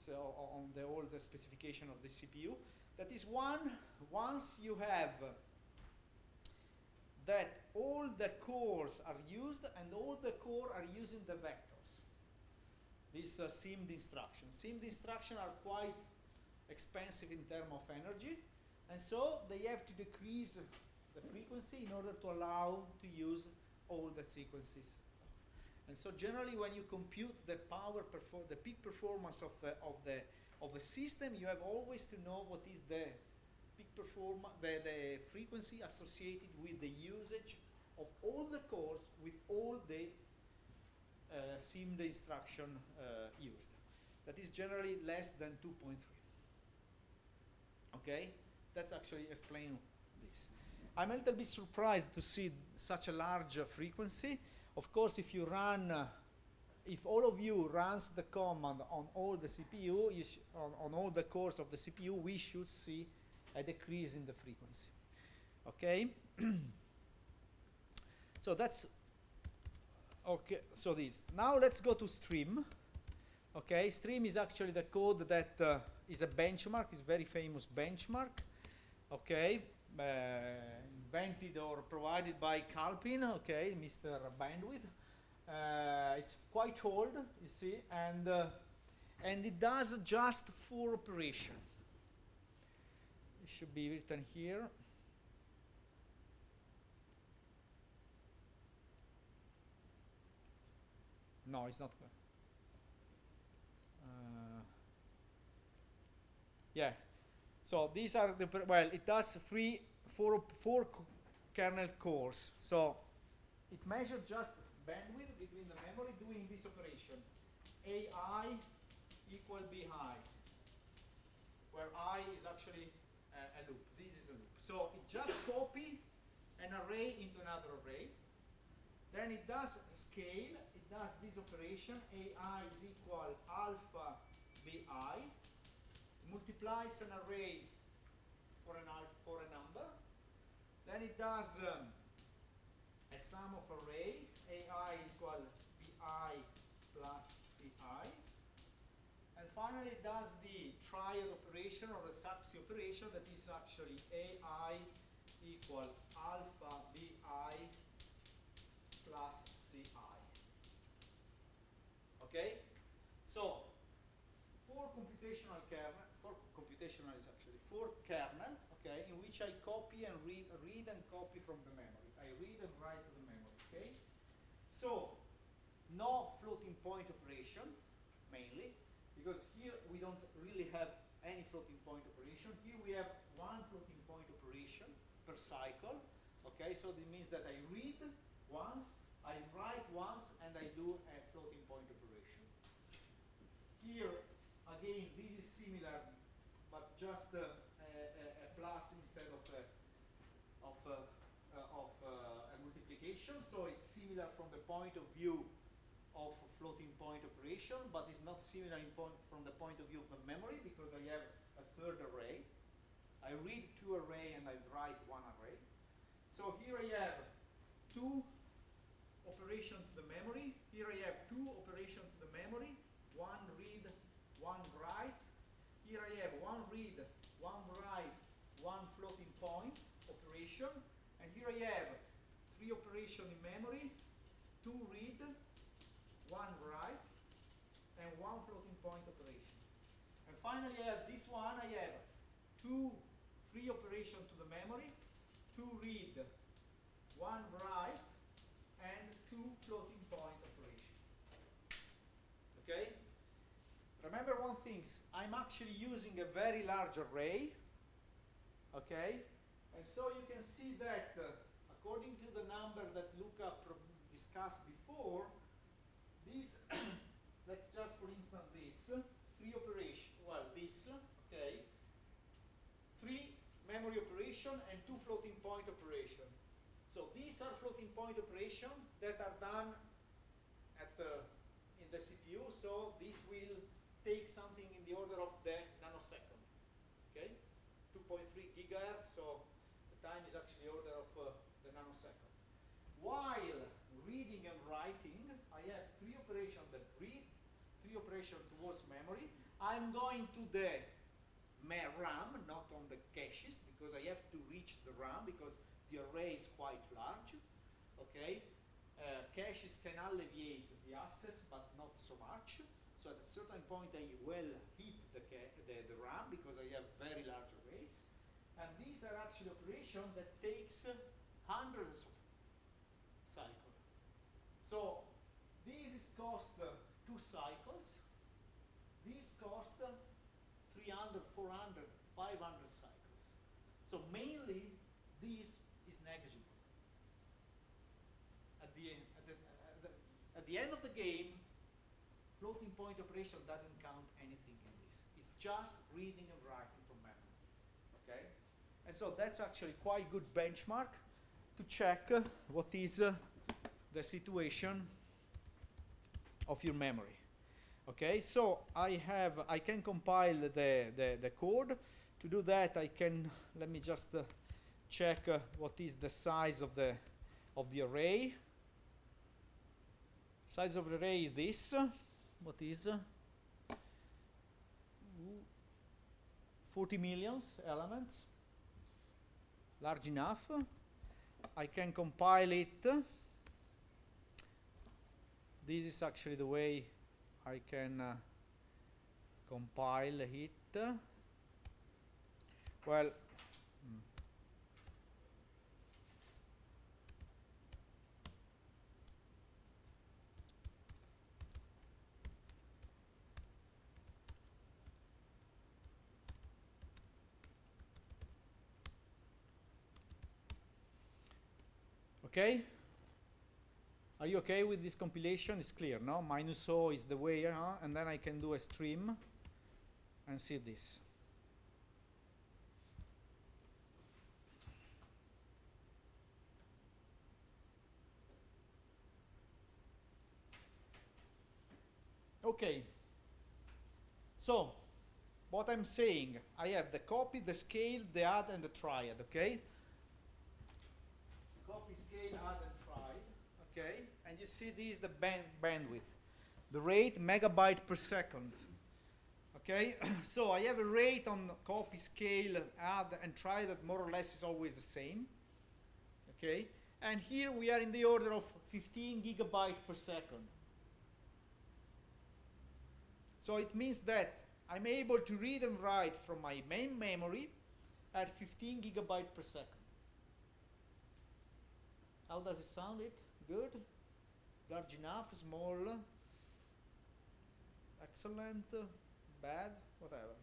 on the old specification of the CPU. That is once you have that all the cores are used and all the cores are using the vectors. These SIMD instructions. SIMD instructions are quite expensive in terms of energy, and so they have to decrease the frequency in order to allow to use all the sequences. And so generally when you compute the the peak performance of a system, you have always to know what is the peak the frequency associated with the usage of all the cores with all the SIMD instruction used. That is generally less than 2.3. Okay, that's actually explain this. I'm a little bit surprised to see such a large frequency. Of course, if you run, if all of you runs the command on all the CPU, on all the cores of the CPU, we should see a decrease in the frequency. Okay, so that's okay. So this. Now let's go to stream. Okay, stream is actually the code that is a benchmark, is very famous benchmark. Okay, invented or provided by Calpin, okay, Mr. Bandwidth. It's quite old, you see, and it does just 4 operations. It should be written here. No, it's not. Yeah. So these are the well. It does four kernel cores. So it measures just bandwidth between the memory doing this operation. AI equal BI, where I is actually a loop. This is a loop. So it just copy an array into another array. Then it does scale. It does this operation. AI is equal alpha BI. Multiplies an array for a number. Then it does a sum of array. AI is equal BI plus CI. And finally it does the triad operation or the subsy operation that is actually AI equal alpha BI plus CI. Okay? So four kernel, okay, in which I copy and read and copy from the memory. I read and write to the memory, okay? So, no floating point operation, mainly, because here we don't really have any floating point operation. Here we have one floating point operation per cycle, okay? So that means that I read once, I write once, and I do a floating point operation. Here, again, this is similar, but just a plus instead of a multiplication. So it's similar from the point of view of floating point operation, but it's not similar from the point of view of the memory because I have a third array. I read two array and I write one array. So here I have two operations to the memory. Here I have two operations to the memory. One read, one write. Here I have one read, one write, one floating point operation. And here I have three operations in memory, two read, one write, and one floating point operation. And finally I have this one. I have three operations to the memory, two read, one write, and two floating point operations. Okay? Remember one thing, I'm actually using a very large array, okay? And so you can see that according to the number that Luca discussed before, this, let's just for instance this, three operation, well this, okay? Three memory operation and two floating point operation. So these are floating point operation that are done at in the CPU, so this will take something in the order of the nanosecond, okay? 2.3 gigahertz, so the time is actually order of the nanosecond. While reading and writing, I have three operations that read, three operations towards memory. I'm going to the RAM, not on the caches, because I have to reach the RAM because the array is quite large, okay? Caches can alleviate the access, but not so much. So at a certain point, I will hit the RAM because I have very large arrays. And these are actually operations that takes hundreds of cycles. So this cost 2 cycles. These cost 300, 400, 500 cycles. So mainly, this is negligible. At the end of the game, floating point operation doesn't count anything in this. It's just reading and writing from memory. Okay? And so that's actually quite good benchmark to check what is the situation of your memory. Okay, so I can compile the code. To do that, let me just check what is the size of the array. Size of the array is this. What is 40 million elements. Large enough. I can compile it. This is actually the way I can compile it. Well, Okay? Are you okay with this compilation? It's clear, no? -O is the way, and then I can do a stream and see this. Okay. So, what I'm saying, I have the copy, the scale, the add, and the triad, okay? Copy, scale, add, and triad, okay? And you see this is the bandwidth. The rate, megabyte per second, okay? So I have a rate on copy, scale, add, and triad that more or less is always the same, okay? And here we are in the order of 15 gigabyte per second. So it means that I'm able to read and write from my main memory at 15 gigabyte per second. How does it sound? Good? Large enough? Small? Excellent? Bad? Whatever.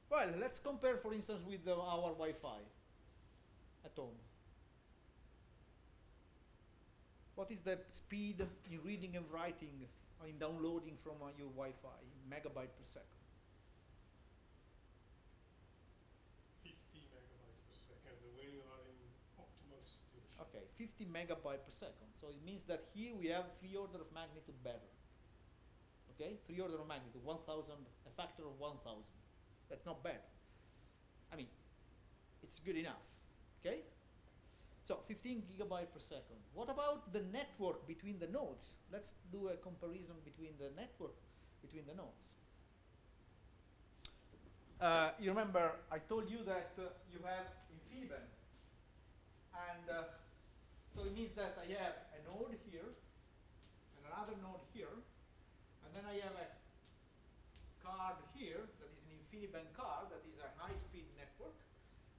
Well, let's compare, for instance, with our Wi-Fi at home. What is the speed in reading and writing, or in downloading from your Wi-Fi, megabyte per second? 50 megabytes per second when you are in optimal situation. Okay, 50 megabyte per second. So it means that here we have 3 order of magnitude better. Okay, 3 order of magnitude, 1,000, a factor of 1,000. That's not bad. I mean, it's good enough. Okay? So 15 gigabyte per second. What about the network between the nodes? Let's do a comparison between the network between the nodes. You remember I told you that you have InfiniBand. And so it means that I have a node here and another node here. And then I have a card here that is an InfiniBand card that is a high-speed network.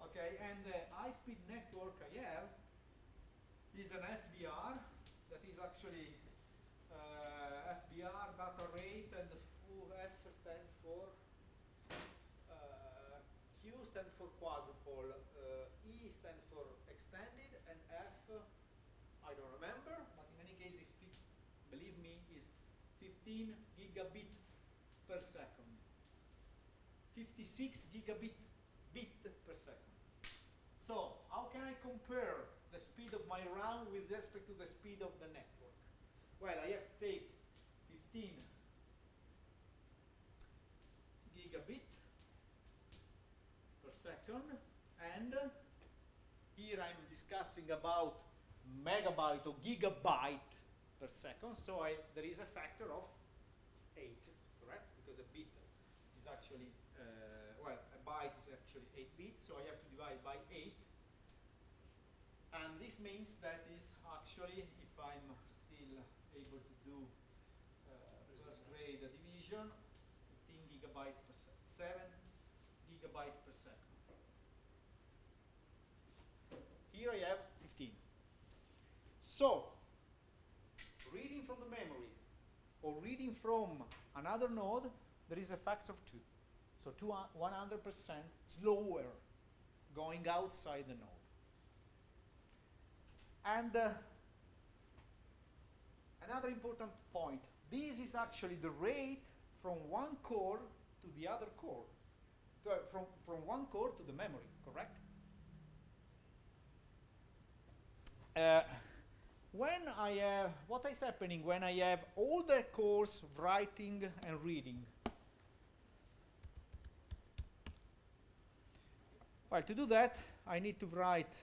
Okay, and the high-speed network I have is an FDR that is actually FDR data rate, and the full F stands for Q stands for quadruple, E stands for extended, and F I don't remember, but in any case it's fixed. Believe me, is 15 gigabit per second, 56 gigabit bit per second. So, how can I compare the speed of my RAM with respect to the speed of the network? Well, I have to take 15 gigabit per second, and here I'm discussing about megabyte or gigabyte per second, so there is a factor of 8, correct? Because a bit is actually, well, a byte is actually 8 bits, so I have to divide by 8. And this means that is actually, if I'm still able to do first grade division, 15 gigabyte per second, 7 gigabyte per second. Here I have 15. So, reading from the memory or reading from another node, there is a factor of 2. So 100% slower going outside the node. And another important point, this is actually the rate from one core to the other core, from one core to the memory, correct? What is happening when I have all the cores writing and reading? Well, to do that, I need to write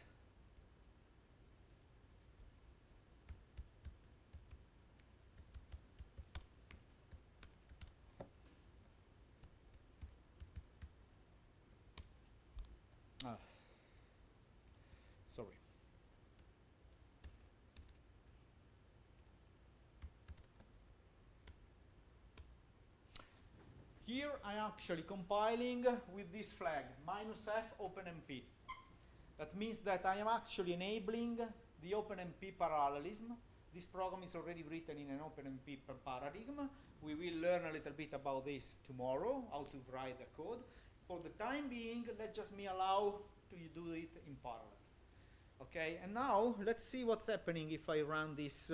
sorry. Here I'm actually compiling with this flag, -f OpenMP. That means that I am actually enabling the OpenMP parallelism. This program is already written in an OpenMP paradigm. We will learn a little bit about this tomorrow, how to write the code. For the time being, let just me allow to do it in parallel. Okay, and now let's see what's happening if I run this.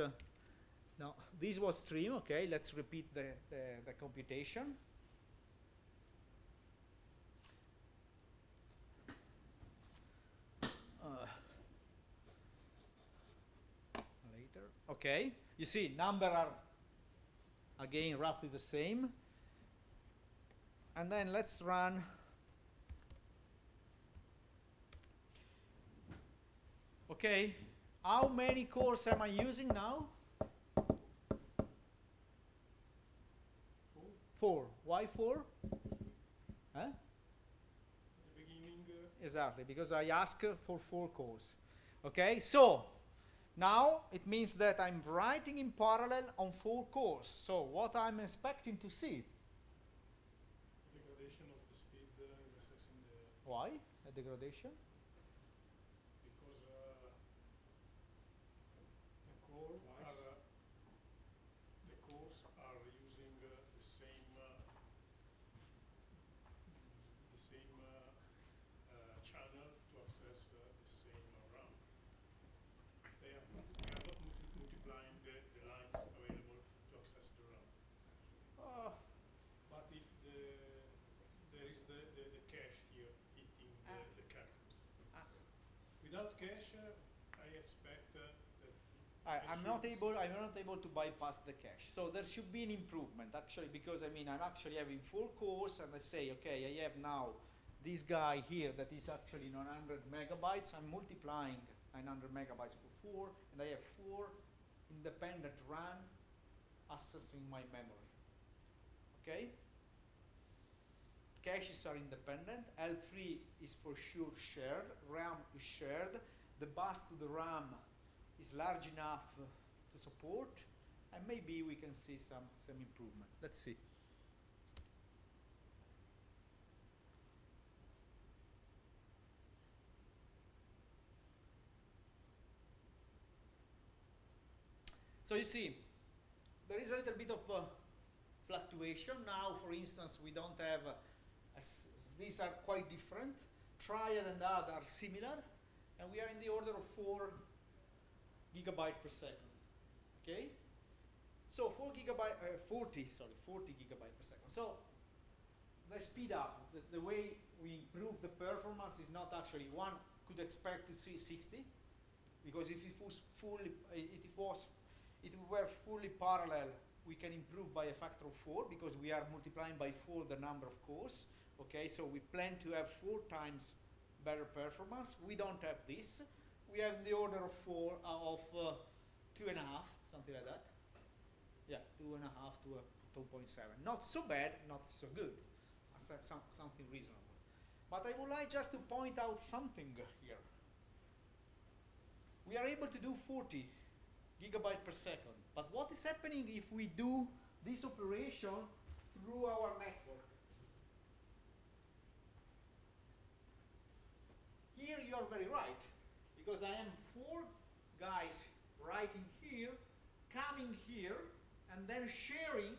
Now, this was stream. Okay, let's repeat the computation. Later. Okay, you see, number are again roughly the same. And then let's run. Okay, how many cores am I using now? 4. Why 4? Huh? At the beginning, Exactly, because I asked for 4 cores. Okay, so now it means that I'm writing in parallel on 4 cores. So what I'm expecting to see? degradation of the speed in accessing the Why a degradation? because the cores are using the same channel to access the same RAM. We are not multiplying the lines available to access the RAM. But if there is the cache here hitting the calculus. Without cache, I expect that I'm not able to bypass the cache. So there should be an improvement actually, because I mean I'm actually having 4 cores and I say, okay, I have now this guy here that is actually 900 megabytes. I'm multiplying 900 megabytes for 4, and I have 4 independent RAM accessing my memory. Okay? Caches are independent. L3 is for sure shared. RAM is shared. The bus to the RAM is large enough to support, and maybe we can see some improvement. Let's see. So you see, there is a little bit of fluctuation. Now, for instance, we don't have, these are quite different. Trial and add are similar, and we are in the order of 4 gigabyte per second. Okay? So 40 gigabyte per second. So let's speed up. The way we improve the performance is not actually, one could expect to see 60, because if it were fully parallel, we can improve by a factor of 4, because we are multiplying by 4 the number of cores. Okay, so we plan to have 4 times better performance. We don't have this. We have in the order of 2.5, something like that. Yeah, 2.5 to 2.7. Not so bad, not so good. Something reasonable. But I would like just to point out something here. We are able to do 40 gigabyte per second. But what is happening if we do this operation through our network? Here you are very right, because I am 4 guys writing here, coming here, and then sharing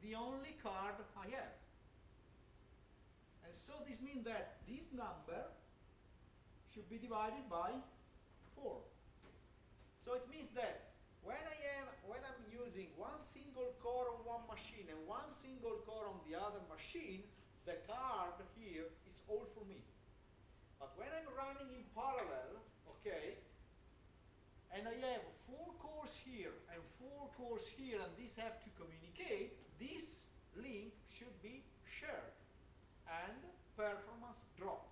the only card I have. And so this means that this number should be divided by 4. So it means that when I'm using one single core on one machine and one single core on the other machine, the card here is all for me. But when I'm running in parallel, okay, and I have 4 cores here and 4 cores here, and these have to communicate, this link should be shared, and performance drop.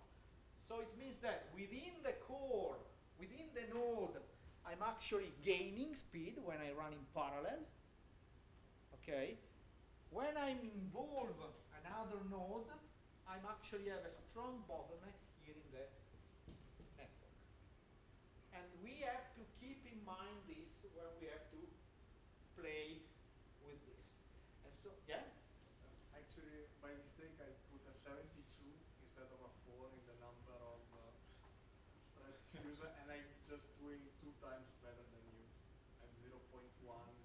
So it means that within the core, within the node, I'm actually gaining speed when I run in parallel. Okay. When I'm involved another node, I'm actually have a strong bottleneck here in the network. And we have to keep in mind this when we have to play with this. And so, yeah? Actually, by mistake, I put a 72 instead of a 4 in the number of threads to user, and I'm just doing 2 times better than you. I'm 0.1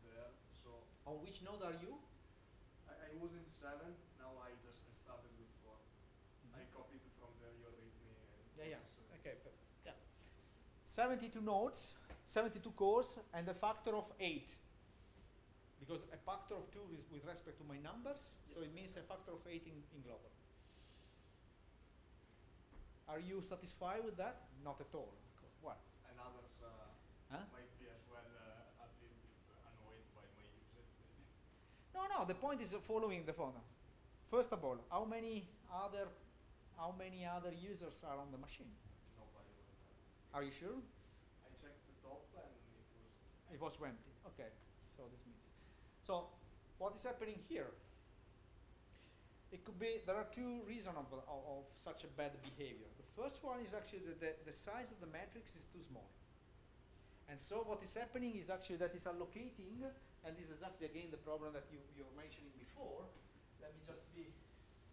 there, so On which node are you? I was in 7. Now I just started with 4. I copied from your README. And Yeah, yeah. so Okay, perfect. Yeah. 72 nodes, 72 cores, and a factor of 8. Because a factor of 2 is with respect to my numbers, so it means a factor of 8 in global. Are you satisfied with that? Not at all. What? And others Huh? might be as well a little bit annoyed by my usage. No, the point is following the phone. First of all, how many other users are on the machine? Nobody will have. Are you sure? I checked the top and It was empty. Okay, so this means. So what is happening here? It could be, there are two reasons of such a bad behavior. The first one is actually that the size of the matrix is too small. And so what is happening is actually that it's allocating, and this is actually again the problem that you were mentioning before. Let me just be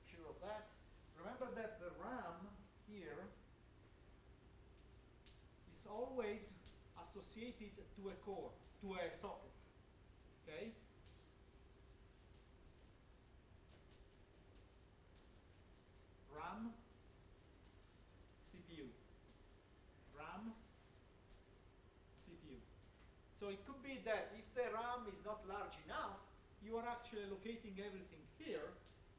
sure of that. Remember that the RAM here is always associated to a core, to a socket. Okay? RAM, CPU. RAM, CPU. So it could be that if the RAM is not large enough, you are actually locating everything here,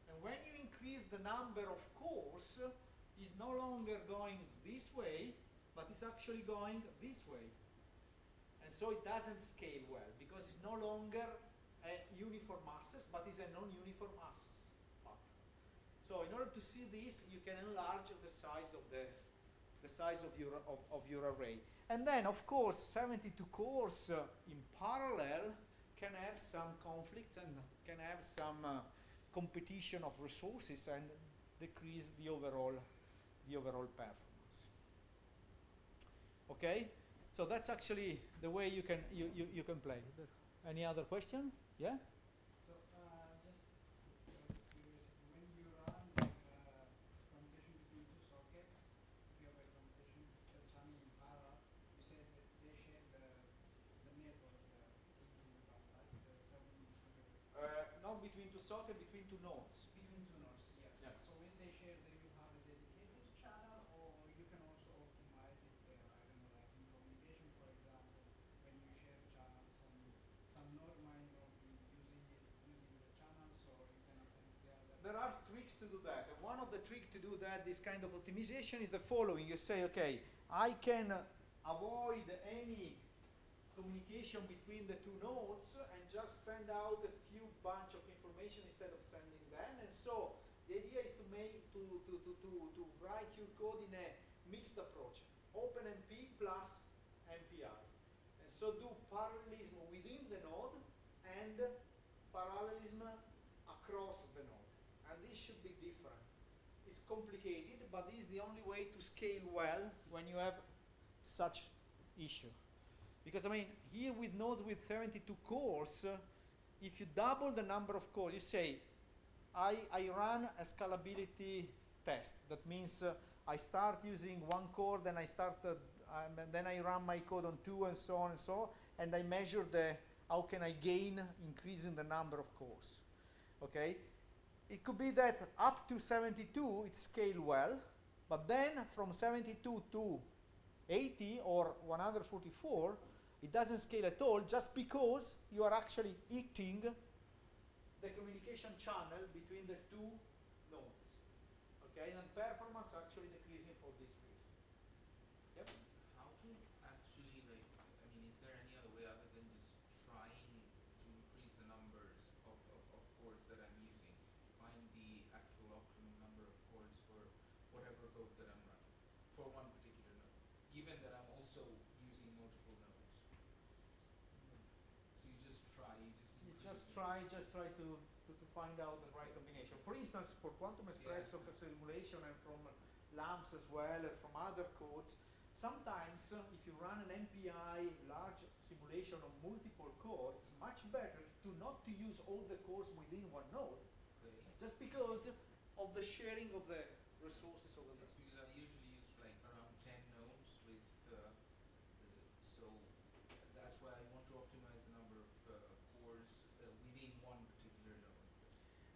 and when you increase the number of cores, it's no longer going this way, but it's actually going this way. And so it doesn't scale well, because it's no longer a uniform masses, but it's a non-uniform masses. So in order to see this, you can enlarge the size of your array. And then, of course, 72 cores in parallel can have some conflicts and can have some competition of resources and decrease the overall performance. Okay, so that's actually the way you can play. Any other question? Yeah. So just curiosity, when you run communication between two sockets, if you have a communication that's running in parallel, you said that they share the network into one, right? The serving Not between two sockets, between two nodes. between two nodes, yes. Yeah. So when they share, they will have a dedicated channel, or you can also optimize it. I don't know, like in communication, for example, when you share channels, some node might not be using the channel, so you can assign the other. There are tricks to do that. And one of the tricks to do that, this kind of optimization, is the following. You say, okay, I can avoid any communication between the two nodes and just send out a few bunch of information instead of sending them. And so the idea is to write your code in a mixed approach, OpenMP plus MPI. And so do parallelism within the node and parallelism across the node. And this should be different. It's complicated, but this is the only way to scale well when you have such issue. Because I mean, here with node with 72 cores, if you double the number of cores, you say, I run a scalability test. That means I start using one core, then then I run my code on 2 and so on, and I measure how can I gain increasing the number of cores. Okay? It could be that up to 72 it scale well, but then from 72 to 80 or 144, it doesn't scale at all, just because you are actually eating the communication channel between the two nodes. Okay, and performance actually decreasing for this reason. Yep. How to actually, like, I mean, is there any other way other than just trying to increase the numbers of cores that I'm using, find the actual optimum number of cores for whatever code that I'm running for one particular node, given that I'm also using multiple nodes? So you just try to find out the right combination. For instance, for quantum espresso simulation and from LAMPS as well, and from other codes, sometimes if you run an MPI large simulation on multiple cores, it's much better not to use all the cores within one node, Okay. just because of the sharing of the resources over That's there. because I usually use like around 10 nodes with, so that's why I want to optimize the number of cores within one particular node.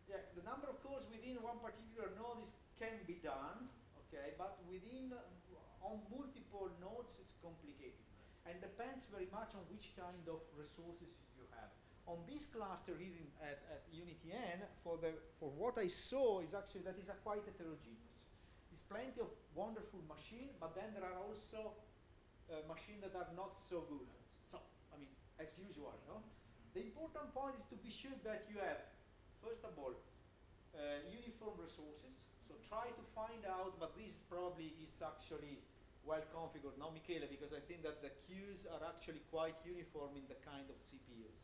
Yeah, the number of cores within one particular node can be done, okay, but within On multiple nodes, it's complicated, and depends very much on which kind of resources you have. On this cluster here at UniTN, for what I saw is actually that is a quite heterogeneous. There's plenty of wonderful machines, but then there are also machines that are not so good. So, I mean, as usual, no? The important point is to be sure that you have, first of all, uniform resources. So try to find out, but this probably is actually well configured, no, Michele, because I think that the queues are actually quite uniform in the kind of CPUs.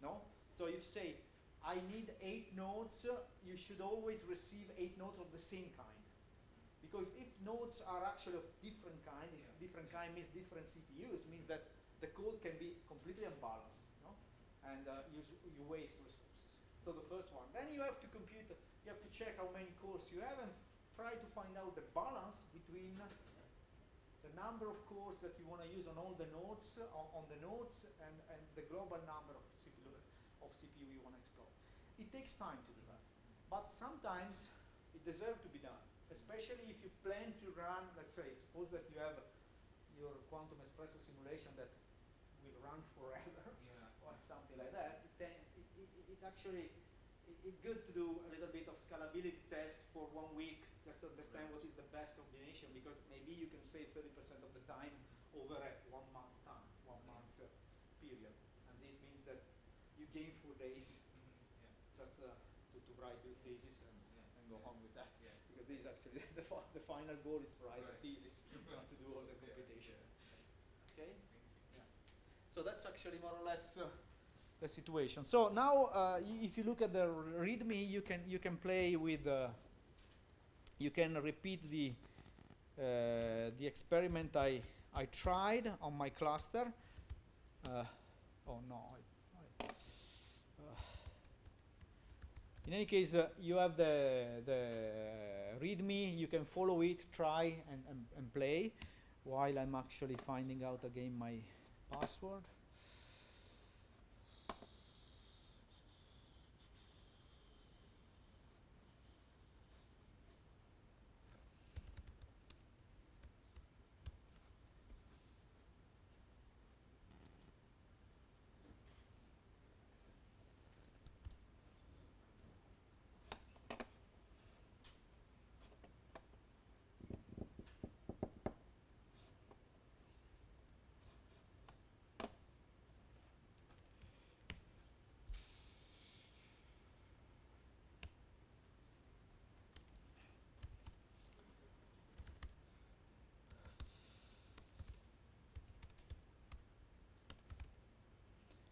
No? So if you say, I need 8 nodes, you should always receive 8 nodes of the same kind. Because if nodes are actually of different kind, different kind means different CPUs, means that the code can be completely unbalanced, no? And you waste resources. So the first one. Then you have to compute, you have to check how many cores you have and try to find out the balance between the number of cores that you want to use on all the nodes, on the nodes, and the global number of CPU you want to explore. It takes time to do that, but sometimes it deserves to be done, especially if you plan to run, let's say, suppose that you have your quantum espresso simulation that will run forever, or something like that. It actually, it's good to do a little bit of scalability test for 1 week, just to understand what is the best combination, because maybe you can save 30% of the time over a 1 month's time, 1 month's period. And this means that you gain 4 days just to write your thesis and go on with that. Because this is actually the final goal is to write the thesis, not to do all the computation. Okay? Yeah. So that's actually more or less the situation. So now, if you look at the README, you can play with, you can repeat the experiment I tried on my cluster. Oh no. In any case, you have the README. You can follow it, try and play, while I'm actually finding out again my password.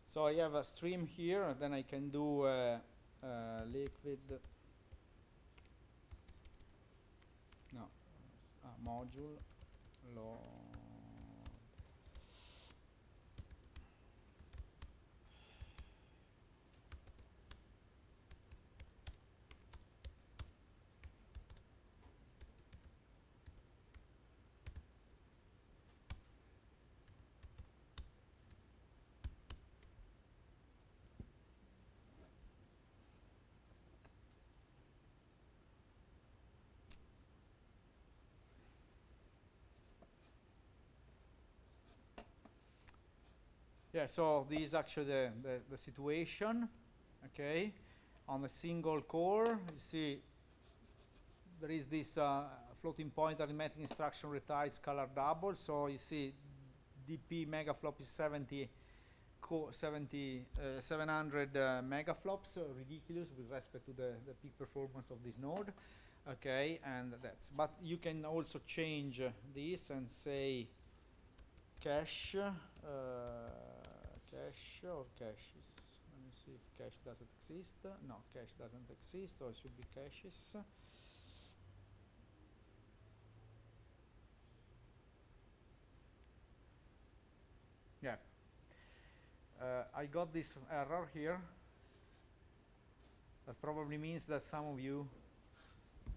So I have a stream here, and then I can do liquid, module, load. Yeah, so this is actually the situation, okay? On a single core, you see there is this floating point arithmetic instruction retiles scalar double. So you see DP megaflop is 700 megaflops, ridiculous with respect to the peak performance of this node. Okay, and that's, but you can also change this and say cache, cache or caches. Let me see if cache doesn't exist. No, cache doesn't exist, so it should be caches. Yeah. I got this error here. That probably means that some of you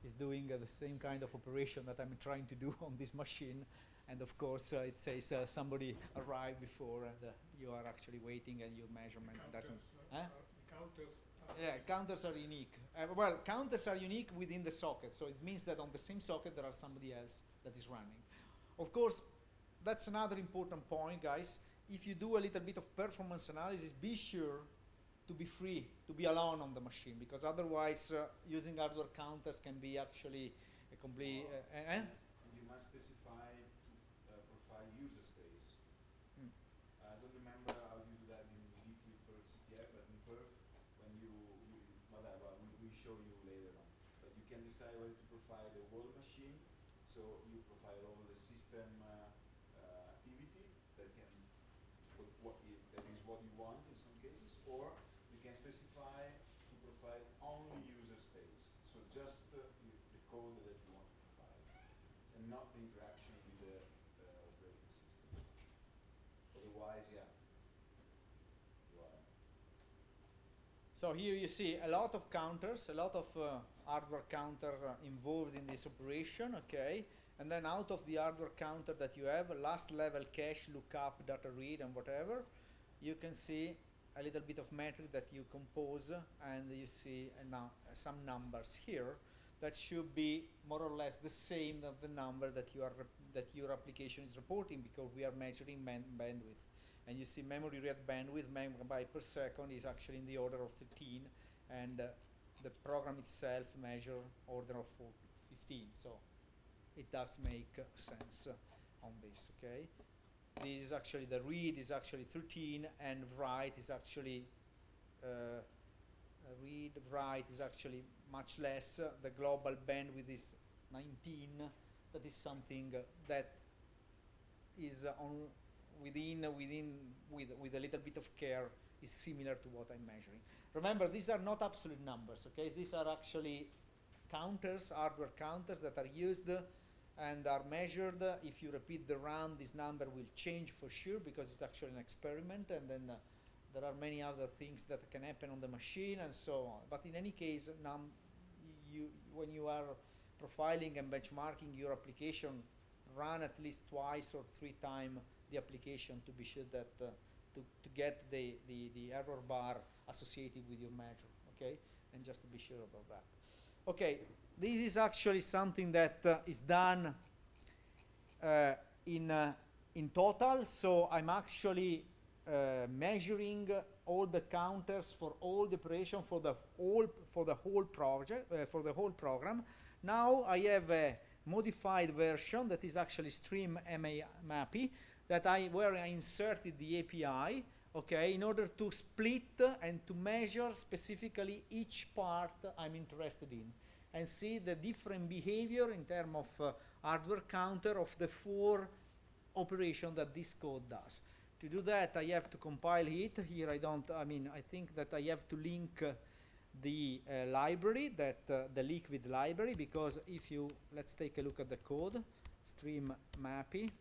is doing the same kind of operation that I'm trying to do on this machine. And of course, it says somebody arrived before, and you are actually waiting, and your measurement doesn't. The counters are counters are unique. Well, counters are unique within the socket, so it means that on the same socket there are somebody else that is running. Of course, that's another important point, guys. If you do a little bit of performance analysis, be sure to be free, to be alone on the machine, because otherwise using hardware counters can be actually a complete... And you must specify to profile user space. Mm. I don't remember how you do that in liquid per CTF, but in perf, when whatever, we show you later on. But you can decide whether to profile the whole machine, so you profile all the system activity that can, that is what you want in some cases, or you can specify to profile only user space, so just the code that you want to profile, and not the interaction with the operating system. Otherwise, yeah, you are. So here you see a lot of counters, a lot of hardware counter involved in this operation, okay? And then out of the hardware counter that you have, last level cache, lookup, data read, and whatever, you can see a little bit of metric that you compose, and you see now some numbers here that should be more or less the same of the number that your application is reporting, because we are measuring bandwidth. And you see memory read bandwidth, megabyte per second, is actually in the order of 13, and the program itself measure order of 15. So it does make sense on this, okay? This is actually, the read is actually 13, and write is actually, write is actually much less. The global bandwidth is 19. That is something that is with a little bit of care is similar to what I'm measuring. Remember, these are not absolute numbers, okay? These are actually counters, hardware counters that are used and are measured. If you repeat the run, this number will change for sure, because it's actually an experiment, and then there are many other things that can happen on the machine and so on. But in any case, when you are profiling and benchmarking your application, run at least twice or 3 times the application to be sure that to get the error bar associated with your measure, okay? And just to be sure about that. Okay, this is actually something that is done in total. So I'm actually measuring all the counters for all the operation for the whole project, for the whole program. Now I have a modified version that is actually stream mappy where I inserted the API, okay, in order to split and to measure specifically each part I'm interested in, and see the different behavior in terms of hardware counter of the 4 operations that this code does. To do that, I have to compile it. Here I think that I have to link the library, the liquid library, because if you, let's take a look at the code, stream mappy.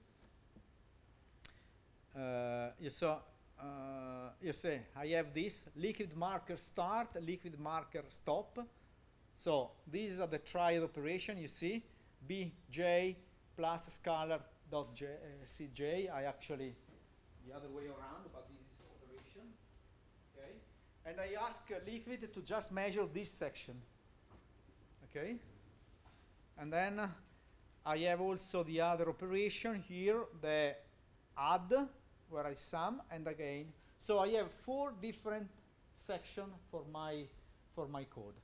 You see, I have this liquid marker start, liquid marker stop. So these are the triad operation. You see, bj plus scalar.cj. I actually the other way around, but this is operation. Okay, and I ask liquid to just measure this section. Okay, and then I have also the other operation here, the add, where I sum, and again. So I have 4 different sections for my code.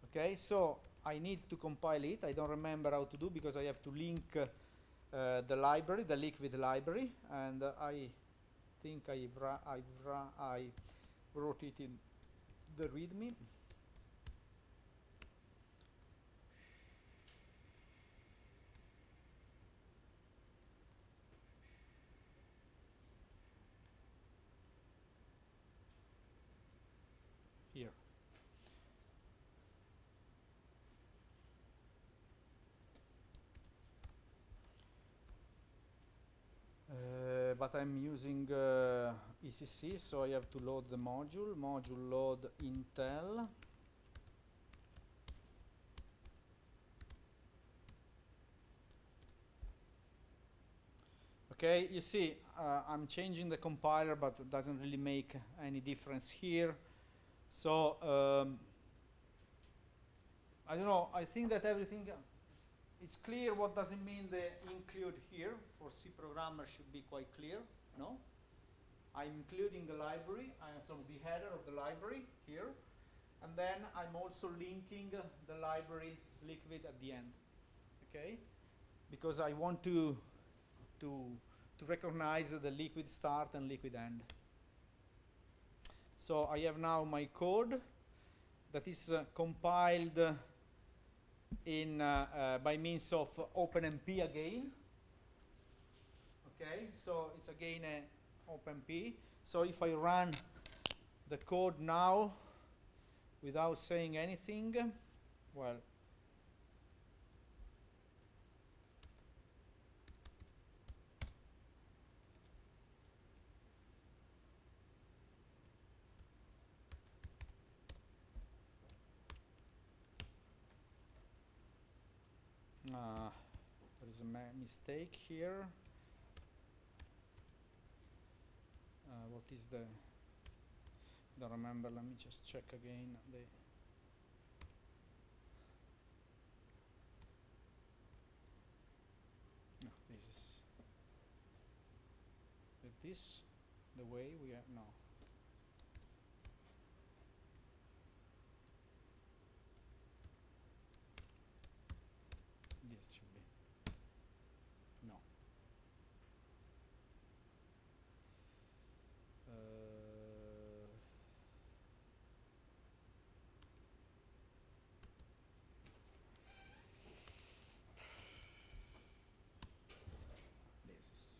Okay, so I need to compile it. I don't remember how to do, because I have to link the library, the liquid library, and I think I wrote it in the README. Here. But I'm using ECC, so I have to load the module load Intel. Okay, you see, I'm changing the compiler, but it doesn't really make any difference here. So I don't know, I think that everything it's clear what does it mean the include here. For C programmer should be quite clear, no? I'm including the library, so the header of the library here, and then I'm also linking the library liquid at the end, okay? Because I want to recognize the liquid start and liquid end. So I have now my code that is compiled in by means of OpenMP again. Okay, so it's again a OpenMP. So if I run the code now without saying anything, well, there is a mistake here. What is the? Don't remember. Let me just check again. No, this is this the way we are no. This should be no. This is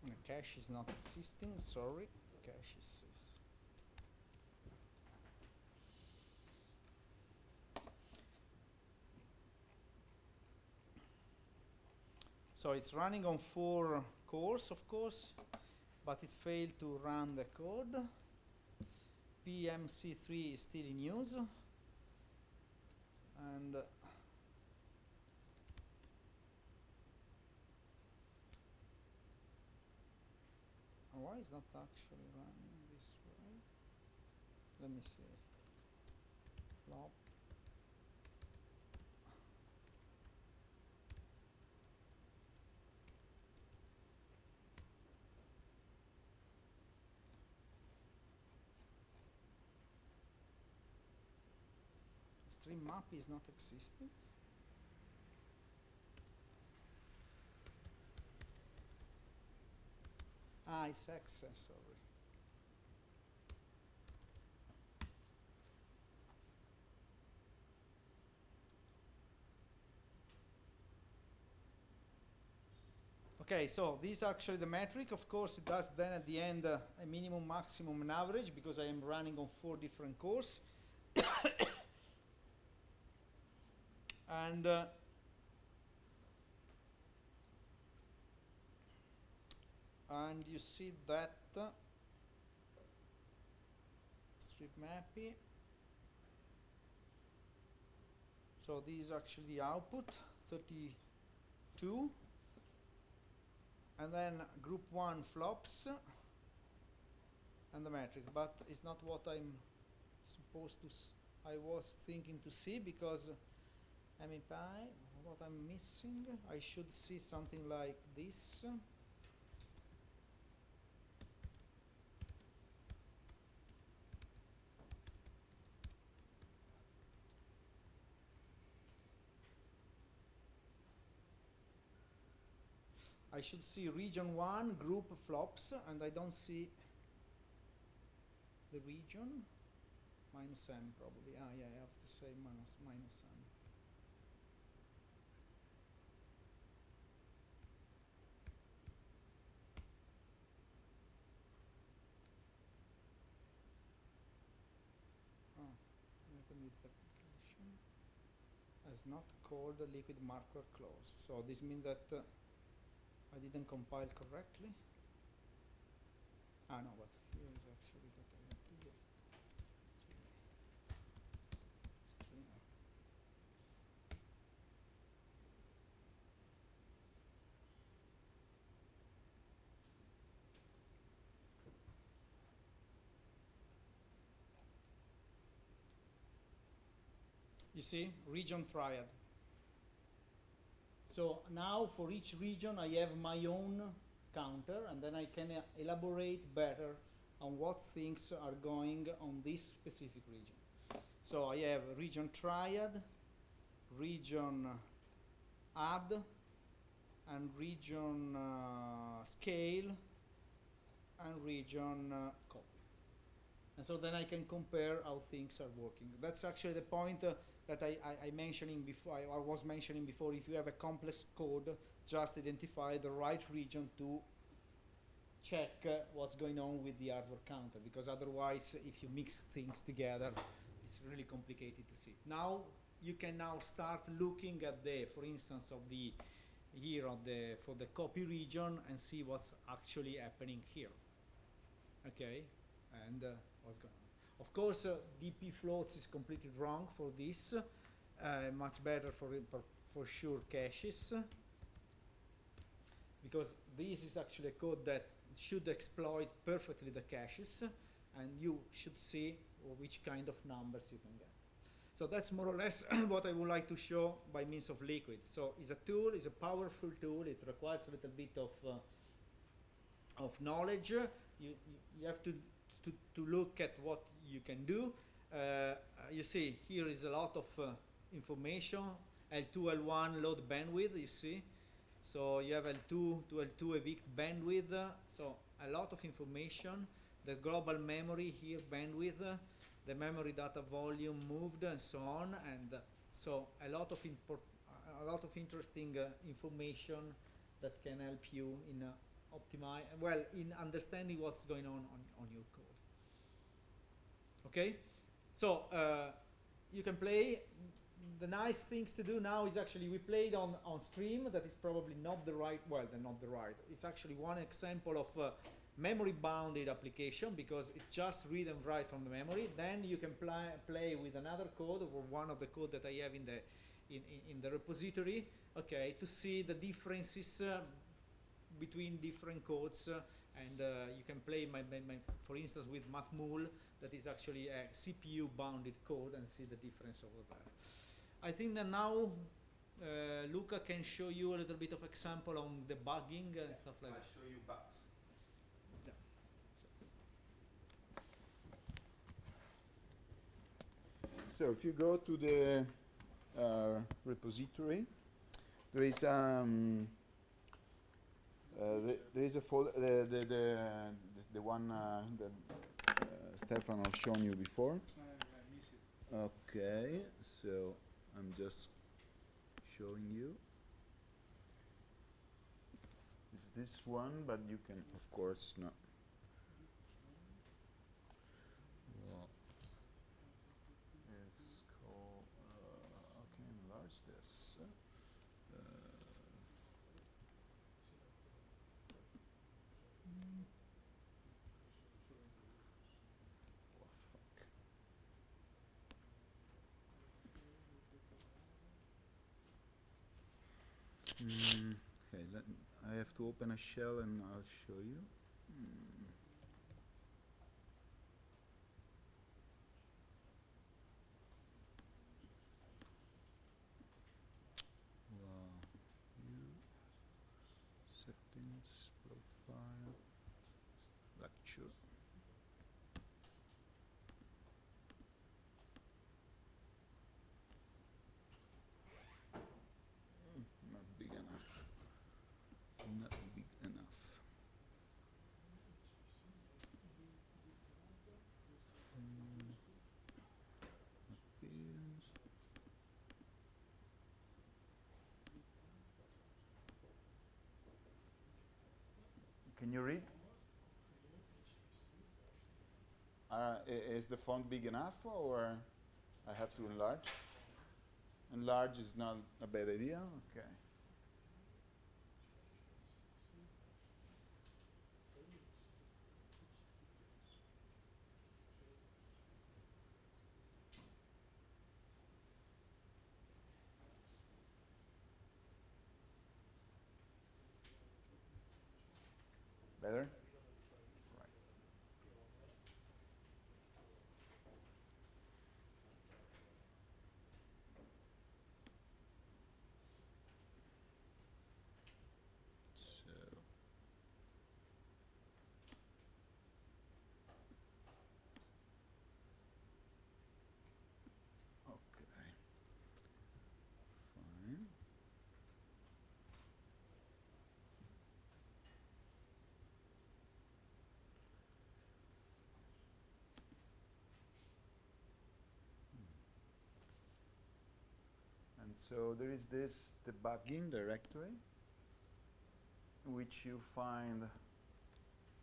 the cache is not existing. Sorry, cache is. So it's running on 4 cores, of course, but it failed to run the code. PMC3 is still in use. And why is not actually running this way? Let me see. Flop. Stream map is not existing. Ah, it's accessory. Okay, so this is actually the metric. Of course, it does then at the end a minimum, maximum, and average because I am running on 4 different cores. And you see that strip mappy. So this is actually the output, 32. And then group 1 flops and the metric, but it's not what I'm supposed to I was thinking to see, because MEPI, what I'm missing, I should see something like this. I should see region 1 group flops, and I don't see the region. Minus M probably. Ah, yeah, I have to say minus M. This application has not called the liquid marker clause. So this means that I didn't compile correctly. Ah, no, but here is actually that I have to do. String. You see, region triad. So now for each region I have my own counter, and then I can elaborate better on what things are going on this specific region. So I have region triad, region add, and region scale, and region copy. And so then I can compare how things are working. That's actually the point that I mentioning before. I was mentioning before. If you have a complex code, just identify the right region to check what's going on with the hardware counter. Because otherwise, if you mix things together, it's really complicated to see. Now you can now start looking at the, for instance, of the here on the for the copy region and see what's actually happening here. Okay, and what's going on. Of course, DP floats is completely wrong for this. Much better for sure caches, because this is actually a code that should exploit perfectly the caches, and you should see which kind of numbers you can get. So that's more or less what I would like to show by means of Liquid. So it's a tool, it's a powerful tool. It requires a little bit of knowledge. You have to look at what you can do. You see, here is a lot of information. L2, L1 load bandwidth, you see. So you have L2 to L2 evict bandwidth. So a lot of information. The global memory here, bandwidth, the memory data volume moved, and so on. And so a lot of interesting information that can help you in in understanding what's going on your code. Okay, so you can play. The nice things to do now is actually we played on stream. That is probably not the right. Well, they're not the right. It's actually one example of memory bounded application, because it just read and write from the memory. Then you can play with another code, or one of the code that I have in the repository. Okay, to see the differences between different codes, and you can play for instance with mathmul, that is actually a CPU bounded code, and see the difference over there. I think that now Luca can show you a little bit of example on debugging and stuff like that. I'll show you bugs. Yeah. So if you go to the repository, there is a folder, the one that Stefano shown you before. I miss it. Okay, so I'm just showing you. It's this one, but you can, of course, not. Well, it's called. I can enlarge this. Oh, fuck. Okay, I have to open a shell and I'll show you. Wow. Settings, profile, lecture. Not big enough. Not big enough. Appearance. Can you read? Is the font big enough, or I have to enlarge? Enlarge is not a bad idea. Okay. Better? Right. so there is this debugging directory, in which you find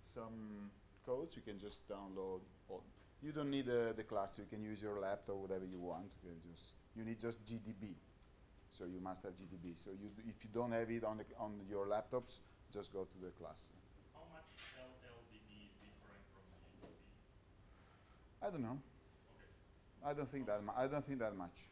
some codes. You can just download. All. You don't need the class. You can use your laptop, whatever you want. You need just GDB. So you must have GDB. So if you don't have it on your laptops, just go to the class. How much LLDB is different from GDB? I don't know. Okay. I don't think that. I don't think that much.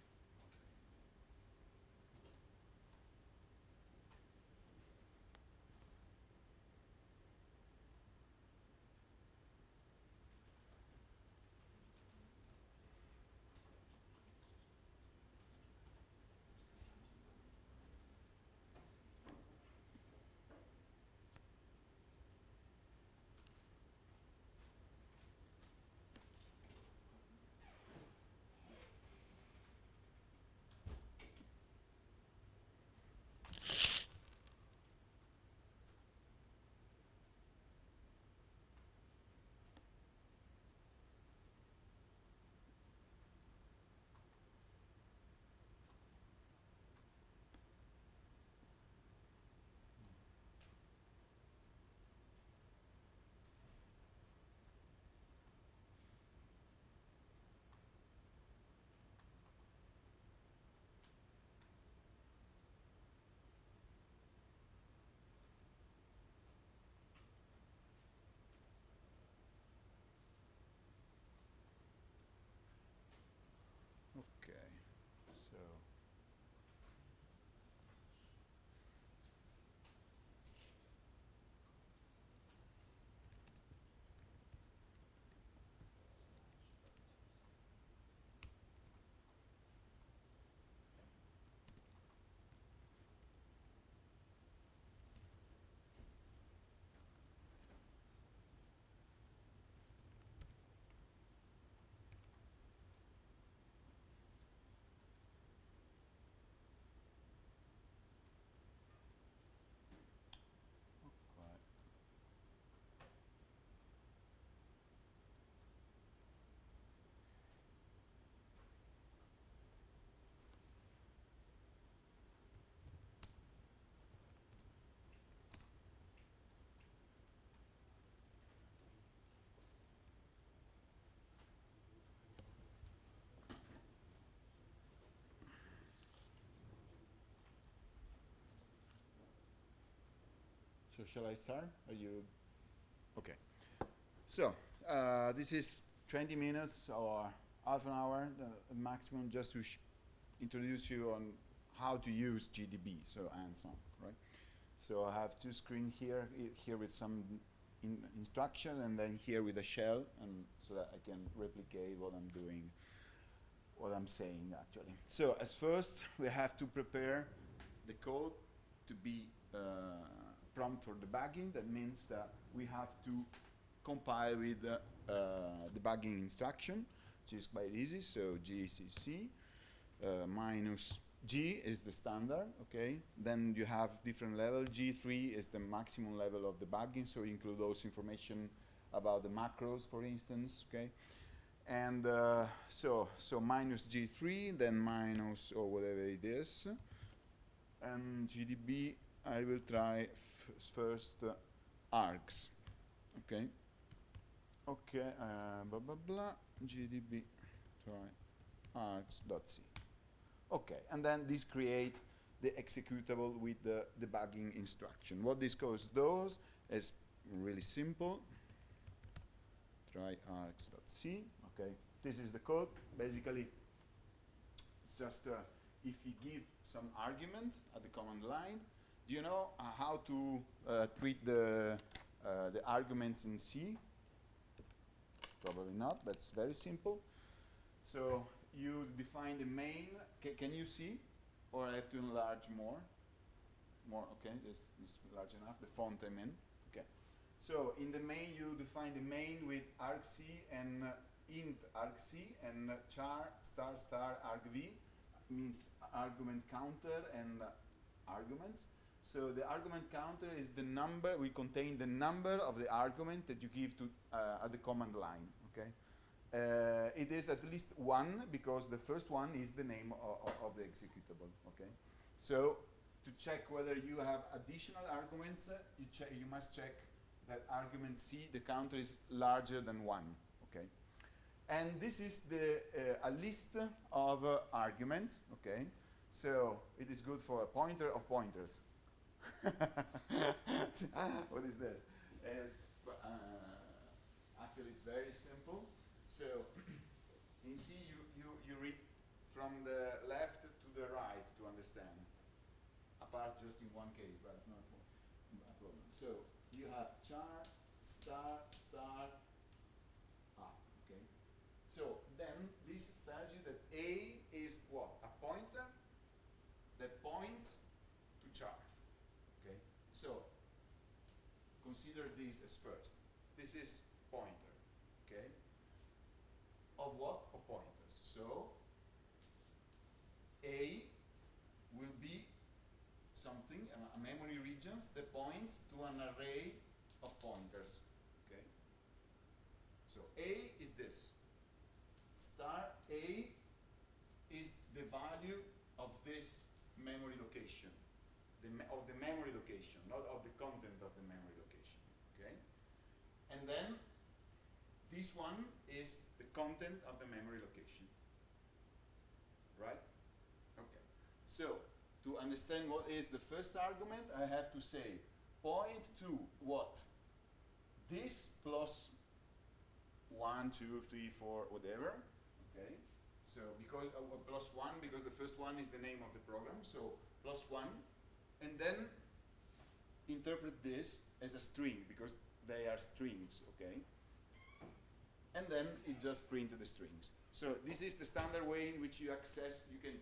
Okay, so okay. So shall I start? Are you okay? So this is 20 minutes or half an hour, the maximum, just to introduce you on how to use GDB. So hands-on, right? So I have two screens here, here with some instruction, and then here with a shell, and so that I can replicate what I'm doing, what I'm saying actually. So as first, we have to prepare the code to be prompt for debugging. That means that we have to compile with debugging instruction, which is quite easy. So GCC minus G is the standard, okay? Then you have different levels. G3 is the maximum level of debugging, so you include those information about the macros, for instance, okay? And so minus G3, then minus or whatever it is. And GDB, I will try first args, okay? Okay, blah, blah, blah, GDB, try args.c. Okay, and then this create the executable with the debugging instruction. What this code does is really simple. Try args.c, okay? This is the code. Basically, it's just if you give some argument at the command line, do you know how to treat the arguments in C? Probably not, but it's very simple. So you define the main. Can you see? Or I have to enlarge more? More, okay, this is large enough, the font I mean. Okay. So in the main, you define the main with argc and int argc and char star star argv, means argument counter and arguments. So the argument counter is the number, we contain the number of the argument that you give to at the command line, okay? it is at least one because the first one is the name of the executable. Okay, so to check whether you have additional arguments, you must check that argument C, the counter is larger than 1. Okay, and this is a list of arguments. Okay, so it is good for a pointer of pointers. What is this? Actually, it's very simple. So in C, you read from the left to the right to understand. Apart just in one case, but it's not a problem. So you have char, star, star, okay. So then this tells you that A is what? A pointer that points to char. Okay. So consider this as first. This is pointer. Okay. Of what? Of pointers. So A will be something, a memory regions that points to an array of pointers. Okay. So A is this. Star A is the value of this memory location, of the memory location, not of the content of the memory location. Okay. And then this one is the content of the memory location. Right? Okay. So, to understand what is the first argument, I have to say point to what? This plus 1, 2, 3, 4, whatever. Okay. So, because plus 1, because the first one is the name of the program. So, plus 1. And then interpret this as a string, because they are strings. Okay. And then it just printed the strings. So this is the standard way in which you can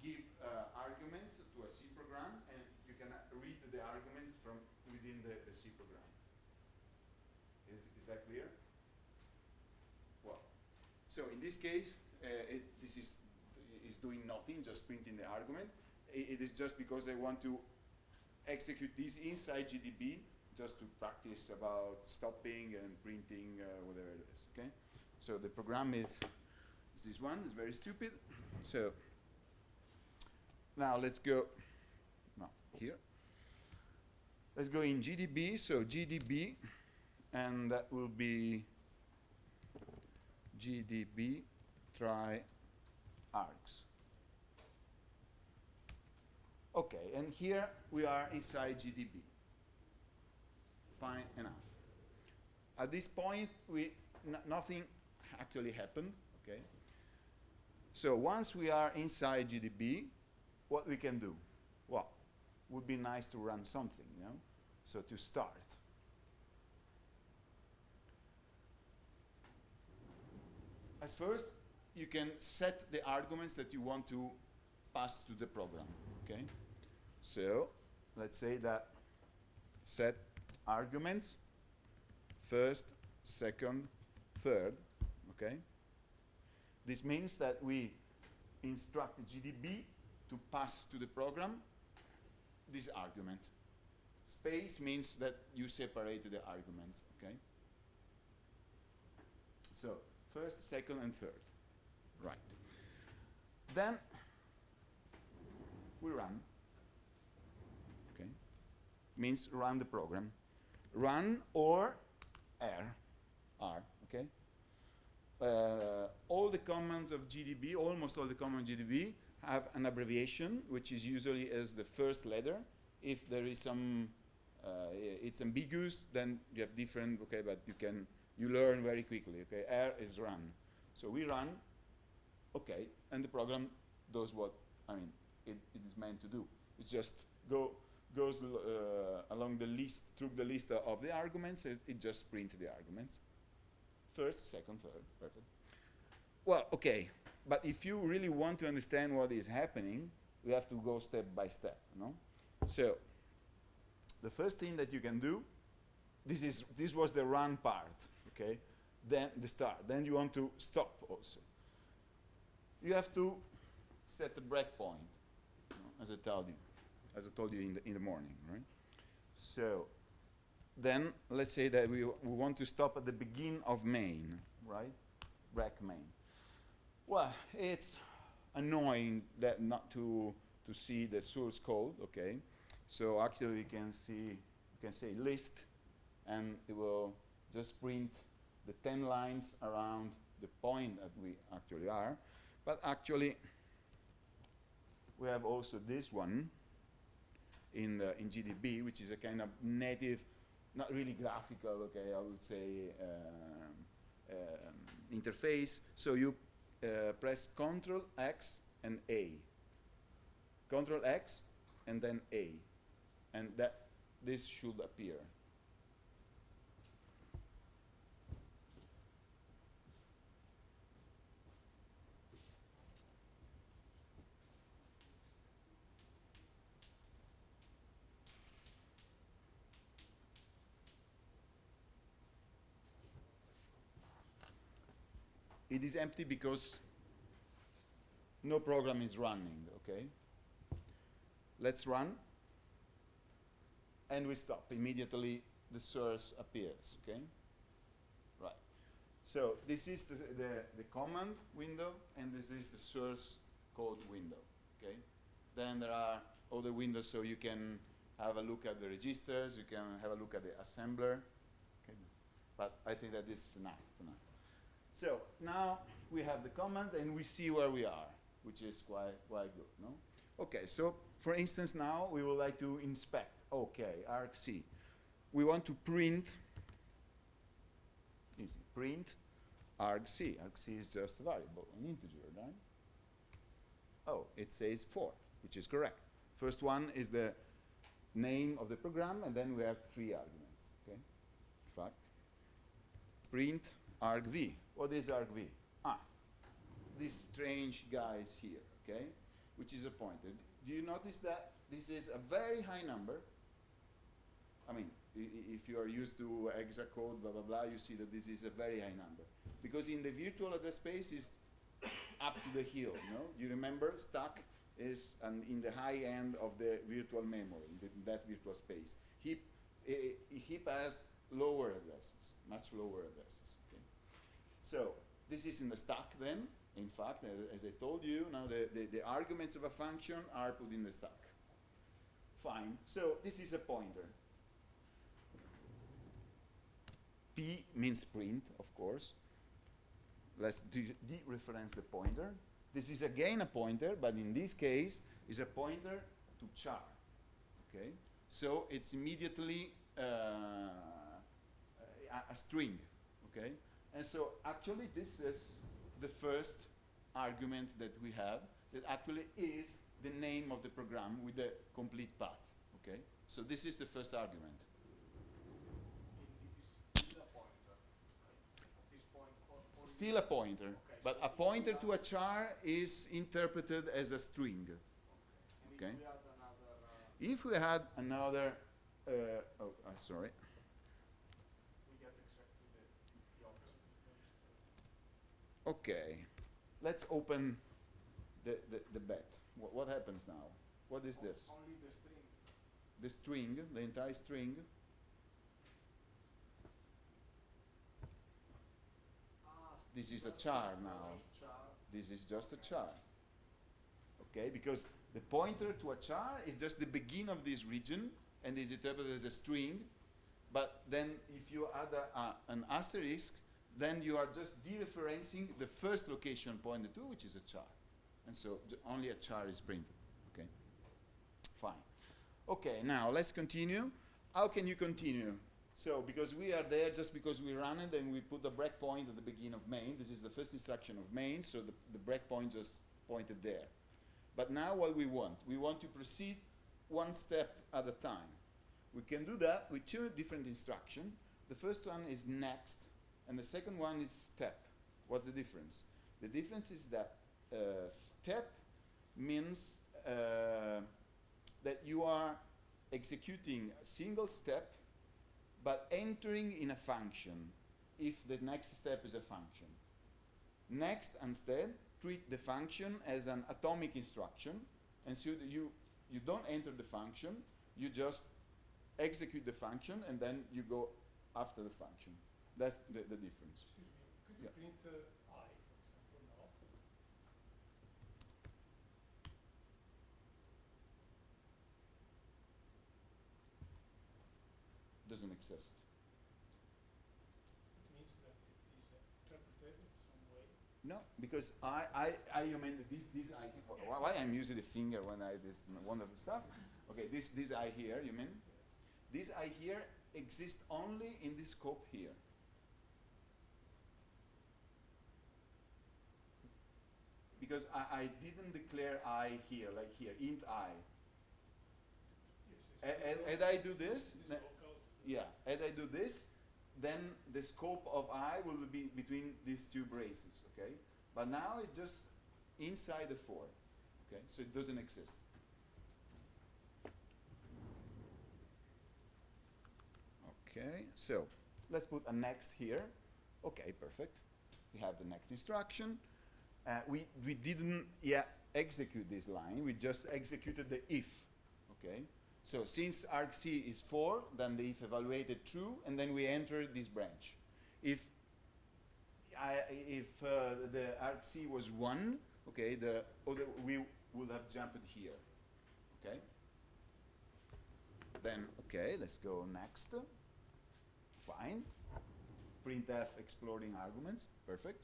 give arguments to a C program, and you can read the arguments from within the C program. Is that clear? Well, so in this case, this is doing nothing, just printing the argument. It is just because I want to execute this inside GDB, just to practice about stopping and printing whatever it is. Okay, so the program is this one. It's very stupid. So now let's go. No, here. Let's go in GDB. So GDB, and that will be GDB try args. Okay, and here we are inside GDB. Fine enough. At this point, nothing actually happened. Okay. So once we are inside GDB, what we can do? Well, would be nice to run something, you know. So to start, as first, you can set the arguments that you want to pass to the program. Okay. So let's say that set arguments first, second, third. Okay. This means that we instruct GDB to pass to the program this argument. Space means that you separate the arguments. Okay. So first, second, and third. Right. Then we run. Okay. Means run the program. Run or R. Okay. All the commands of GDB, almost all the commands of GDB, have an abbreviation, which is usually as the first letter. If there is some, it's ambiguous, then you have different. Okay, but you learn very quickly. Okay, R is run. So we run. Okay, and the program does what it is meant to do. It just goes along the list, through the list of the arguments. It just prints the arguments. First, second, third, perfect. Well, okay, but if you really want to understand what is happening, we have to go step by step, no? So, the first thing that you can do, this was the run part, okay? Then the start. Then you want to stop also. You have to set a breakpoint, as I told you in the morning, right? So then let's say that we want to stop at the begin of main, right? break main. Well, it's annoying that not to see the source code, okay? So actually we can say list, and it will just print the 10 lines around the point that we actually are. But actually we have also this one in GDB, which is a kind of native, not really graphical, okay, I would say interface. So you press Control X and A. Control X and then A. And this should appear. It is empty because no program is running, okay? Let's run, and we stop. Immediately the source appears, okay? Right. So this is the command window, and this is the source code window, okay? Then there are other windows, so you can have a look at the registers, you can have a look at the assembler, okay? But I think that this is enough for now. So now we have the commands and we see where we are, which is quite good, no? Okay, so for instance now we would like to inspect. Okay, argc. We want to print, easy, print argc. Argc is just a variable, an integer, right? Oh, it says 4, which is correct. First one is the name of the program, and then we have 3 arguments, okay? In fact, print argv. What is argv? These strange guys here, okay? Which is a pointer. Do you notice that this is a very high number? I mean, if you are used to hexacode, blah, blah, blah, you see that this is a very high number. Because in the virtual address space is up to the hill, no? You remember stack is in the high end of the virtual memory, that virtual space. Heap has lower addresses, much lower addresses. Okay? So this is in the stack then. In fact, as I told you, now the arguments of a function are put in the stack. Fine. So this is a pointer. P means print, of course. Let's dereference the pointer. This is again a pointer, but in this case is a pointer to char. Okay? So it's immediately a string. Okay? And so actually this is the first argument that we have, that actually is the name of the program with the complete path. Okay? So this is the first argument. It is still a pointer, right? At this point, or Still a pointer, okay, but so a pointer to a char is interpreted as a string. okay. And Okay. if we had another, If we had another, sorry. we get exactly the opposite. Okay, let's open the bet. What happens now? What is this? Only the string. The string, the entire string. This is a char now. This is just a char. Okay, because the pointer to a char is just the begin of this region and is interpreted as a string. But then if you add an asterisk, then you are just dereferencing the first location pointed to, which is a char. And so only a char is printed. Okay, fine. Okay, now let's continue. How can you continue? So because we are there just because we run it and we put the breakpoint at the beginning of main. This is the first instruction of main, so the breakpoint just pointed there. But now what we want to proceed one step at a time. We can do that with 2 different instructions. The first one is next, and the second one is step. What's the difference? The difference is that step means that you are executing a single step but entering in a function if the next step is a function. Next, instead, treat the function as an atomic instruction, and so you don't enter the function, you just execute the function and then you go after the function. That's the difference. Excuse me, could you Yeah. print I? doesn't exist. It means that it is interpreted in some way. No, because I mean this I why I'm using the finger when I this wonderful stuff. Okay, this I here, you mean? This I here exists only in this scope here. Because I didn't declare I here, like here, int I. And I do this, This local. yeah, and I do this, then the scope of I will be between these two braces, okay? But now it's just inside the 4, okay? So it doesn't exist. Okay, so let's put a next here. Okay, perfect. We have the next instruction. We didn't yet execute this line, we just executed the if, okay? So since argc is 4, then the if evaluated true, and then we enter this branch. If the argc was 1, okay, we would have jumped here, okay? Then, okay, let's go next. Fine. Printf exploring arguments, perfect.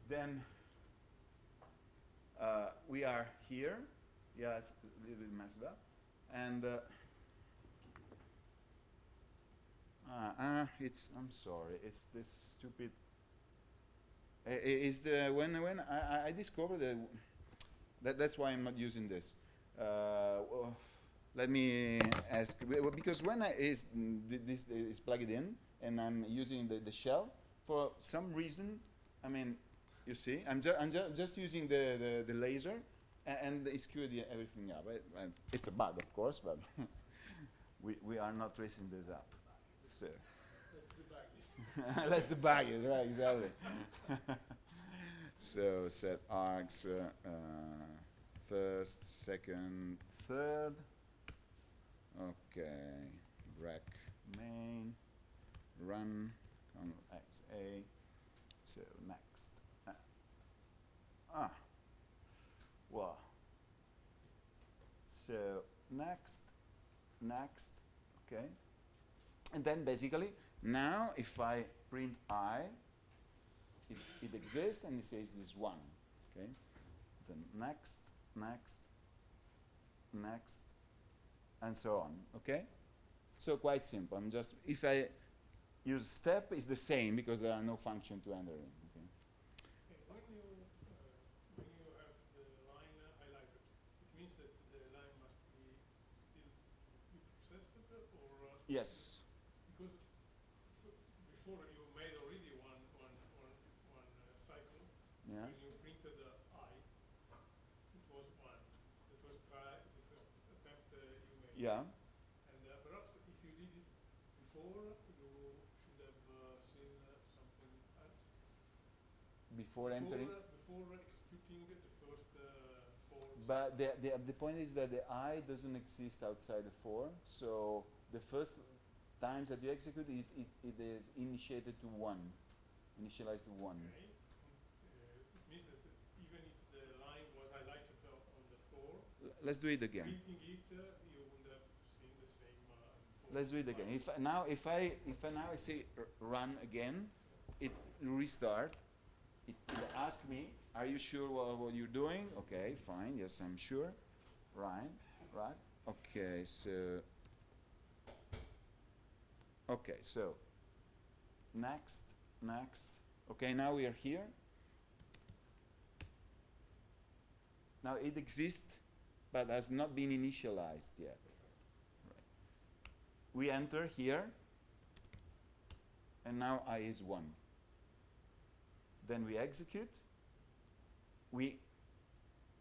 Then we are here. Yeah, it's a little bit messed up. And I'm sorry, it's this stupid. Is the when I discovered that's why I'm not using this. Let me ask, because when this is plugged in and I'm using the shell, for some reason, I mean, you see, I'm just using the laser, and it's screwed everything up. It's a bug, of course, but we are not tracing this up. So let's debug it, right? Exactly. So set args first, second, third. Okay, rec main, run, xa. So next. Well. So next, okay. And then basically, now if I print I, it exists and it says this 1, okay. Then next, and so on, okay. So quite simple. I'm just, if I use step, it's the same because there are no function to enter in, okay. Okay, when you have the line highlighted, it means that the line must be still be processed, or Yes. because before you made already one cycle. Yeah. When you printed I, it was 1. The first attempt you made. Yeah. And perhaps if you did it before, you should have seen something else. Before entering. Before executing the first 4. But the point is that the I doesn't exist outside the 4. So the first times that you execute it is initiated to 1, initialized to 1. Okay. It means that even if the line was highlighted on the 4, Let's do it again. printing it, you would have seen the same. Let's do it again. If I now say run again, it restart. It asks me, are you sure what you're doing? Okay, fine. Yes, I'm sure. Right. Okay, so. Okay, so next. Okay, now we are here. Now it exists, but has not been initialized yet. Right. We enter here, and now I is 1. Then we execute. We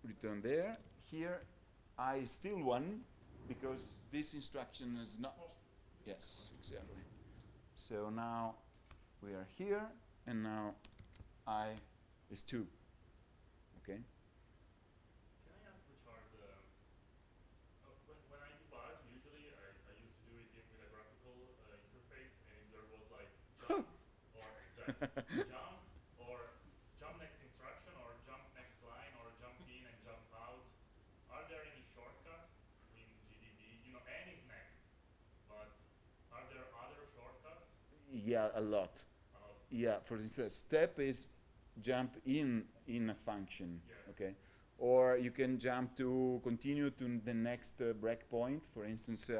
return there. Here, I is still 1 because this instruction is not. Yes, exactly. So now we are here, and now I is 2. Okay. Can I ask which are the when I debug, usually I used to do it with a graphical interface, and there was like jump or jump next instruction, or jump next line, or jump in and jump out. Are there any shortcut in GDB? You know, N is next, but are there Yeah, a lot. Yeah, for instance, step is jump in a function. Yeah. Okay, or you can jump to continue to the next breakpoint. For instance,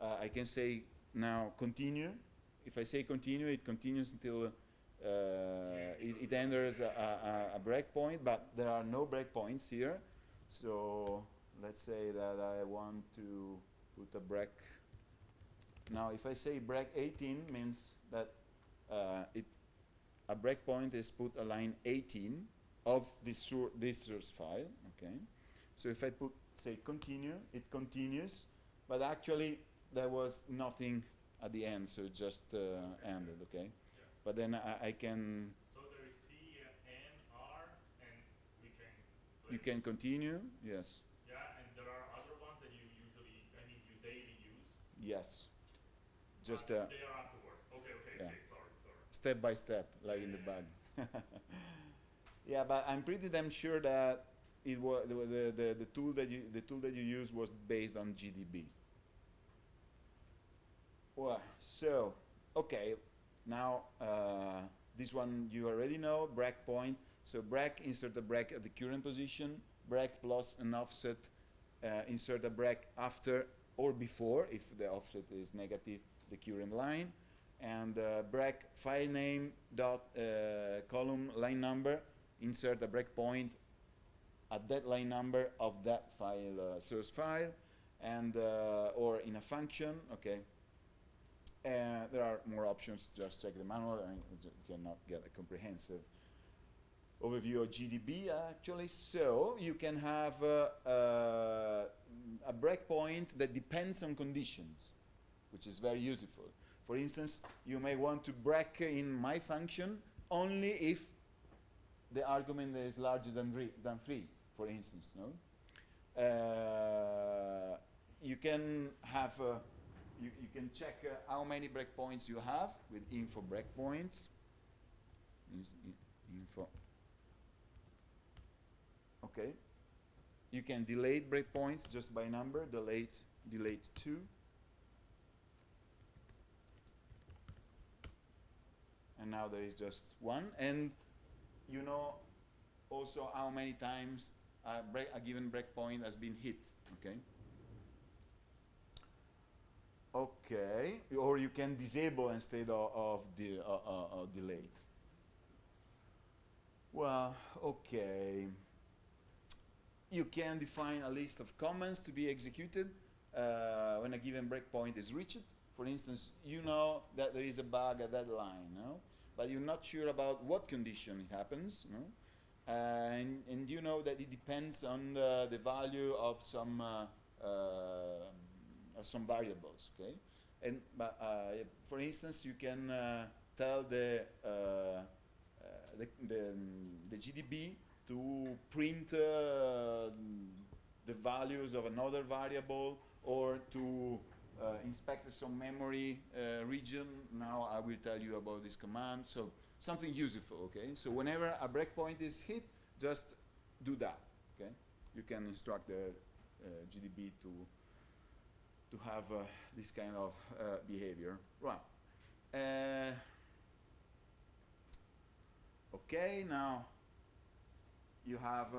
I can say now continue. If I say continue, it continues until it enters a breakpoint, but there are no breakpoints here. So let's say that I want to put a break. Now, if I say break 18, means that a breakpoint is put a line 18 of this source file. Okay, so if I put say continue, it continues, but actually there was nothing at the end, so it just ended. Okay, Yeah. but then I can So there is C, N, R, and we can. you can continue. Yes, Yeah, and there are other ones that you usually, I mean, you daily use. yes, just They are afterwards. Okay, yeah. okay, sorry. Step by step, like in the Yeah. bug. Yeah, but I'm pretty damn sure that it was the tool that you used was based on GDB. Well, so okay, now this one you already know, breakpoint. So break, insert a break at the current position. Break plus an offset, insert a break after or before if the offset is negative, the current line. And break file name dot column line number, insert a breakpoint at that line number of that file source file, and or in a function. Okay, there are more options. Just check the manual, and you cannot get a comprehensive overview of GDB actually. So you can have a breakpoint that depends on conditions, which is very useful. For instance, you may want to break in my function only if the argument is larger than 3, for instance. No, you can have you can check how many breakpoints you have with info breakpoints. Info. Okay. You can delete breakpoints just by number. Delete 2. And now there is just 1, and you know also how many times a given breakpoint has been hit. Okay. Okay, or you can disable instead of delete. Well, okay. You can define a list of commands to be executed when a given breakpoint is reached. For instance, you know that there is a bug at that line, no? But you're not sure about what condition it happens, no? And you know that it depends on the value of some variables, okay? And for instance, you can tell the GDB to print the values of another variable, or to inspect some memory region. Now I will tell you about this command. So something useful, okay? So whenever a breakpoint is hit, just do that, okay? You can instruct the GDB to have this kind of behavior. Right. Okay, now you have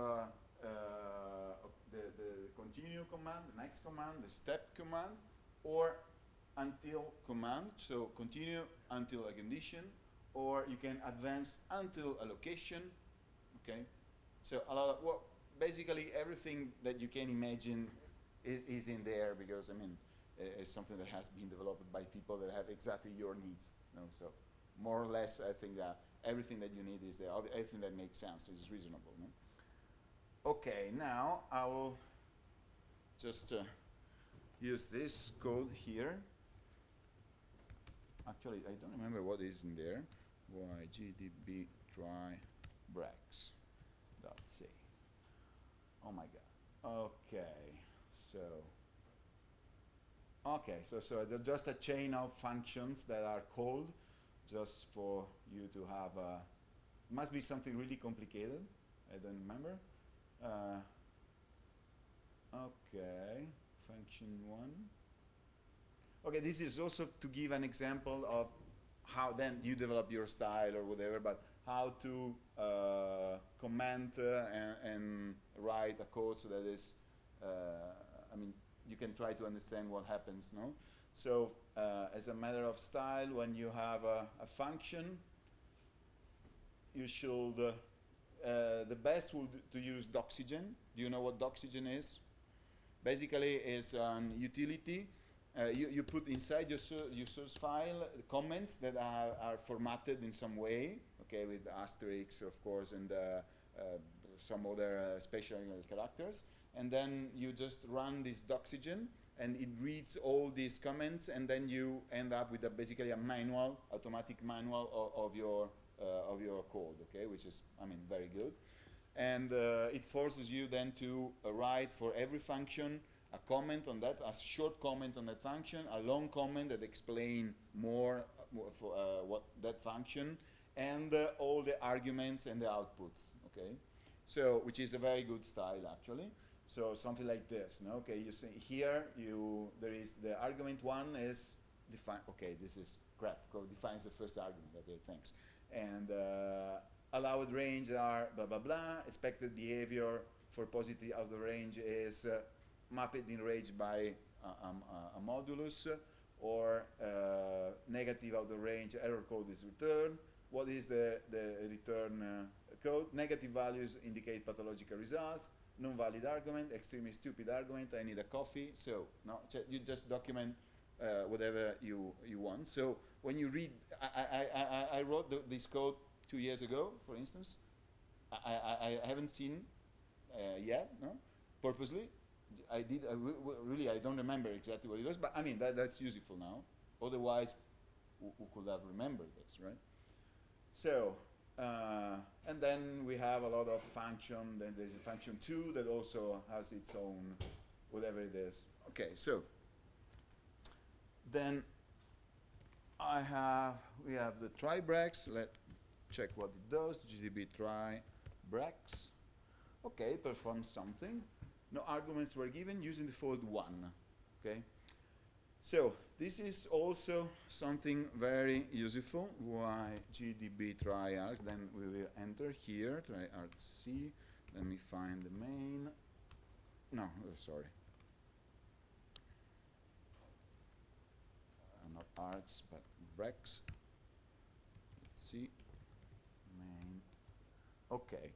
the continue command, the next command, the step command, or until command. So continue until a condition, or you can advance until a location. Okay, so a lot of, well, basically everything that you can imagine is in there, because I mean it's something that has been developed by people that have exactly your needs. You know? So more or less, I think that everything that you need is there. Everything that makes sense is reasonable. No? Okay, now I will just use this code here. Actually, I don't remember what is in there. ygdb try breaks. Let's see. Oh my God. Okay, so there's just a chain of functions that are called just for you to have must be something really complicated. I don't remember. Okay, function 1. Okay, this is also to give an example of how then you develop your style or whatever, but how to comment and write a code so that is, I mean, you can try to understand what happens, no? So as a matter of style, when you have a function, you should, the best would to use Doxygen. Do you know what Doxygen is? Basically, it's an utility. You put inside your source file comments that are formatted in some way, okay, with asterisks, of course, and some other special characters. And then you just run this Doxygen, and it reads all these comments, and then you end up with basically a manual, automatic manual of your code, okay, which is, I mean, very good. And it forces you then to write for every function a comment on that, a short comment on that function, a long comment that explain more for what that function, and all the arguments and the outputs, okay? So, which is a very good style actually. So something like this, no? Okay, you see here, there is the argument one is define. Okay, this is crap. Code defines the first argument. Okay, thanks. And allowed range are blah blah blah. Expected behavior for positive out of range is mapped in range by a modulus, or negative out of range error code is returned. What is the return code? Negative values indicate pathological result. Non-valid argument, extremely stupid argument, I need a coffee. So no, you just document whatever you want. So when you read, I wrote this code 2 years ago, for instance. I haven't seen yet, no, purposely. I did, really, I don't remember exactly what it was, but I mean, that's useful now. Otherwise, who could have remembered this, right? So, and then we have a lot of function. Then there's a function 2 that also has its own, whatever it is. Okay, so then we have the try breaks. Let's check what it does. GDB try breaks. Okay, performs something. No arguments were given using default 1. Okay. So this is also something very useful. Why GDB try args? Then we will enter here try arg C. Let me find the main. No, sorry. Not args, but breaks. Let's see. Main. Okay.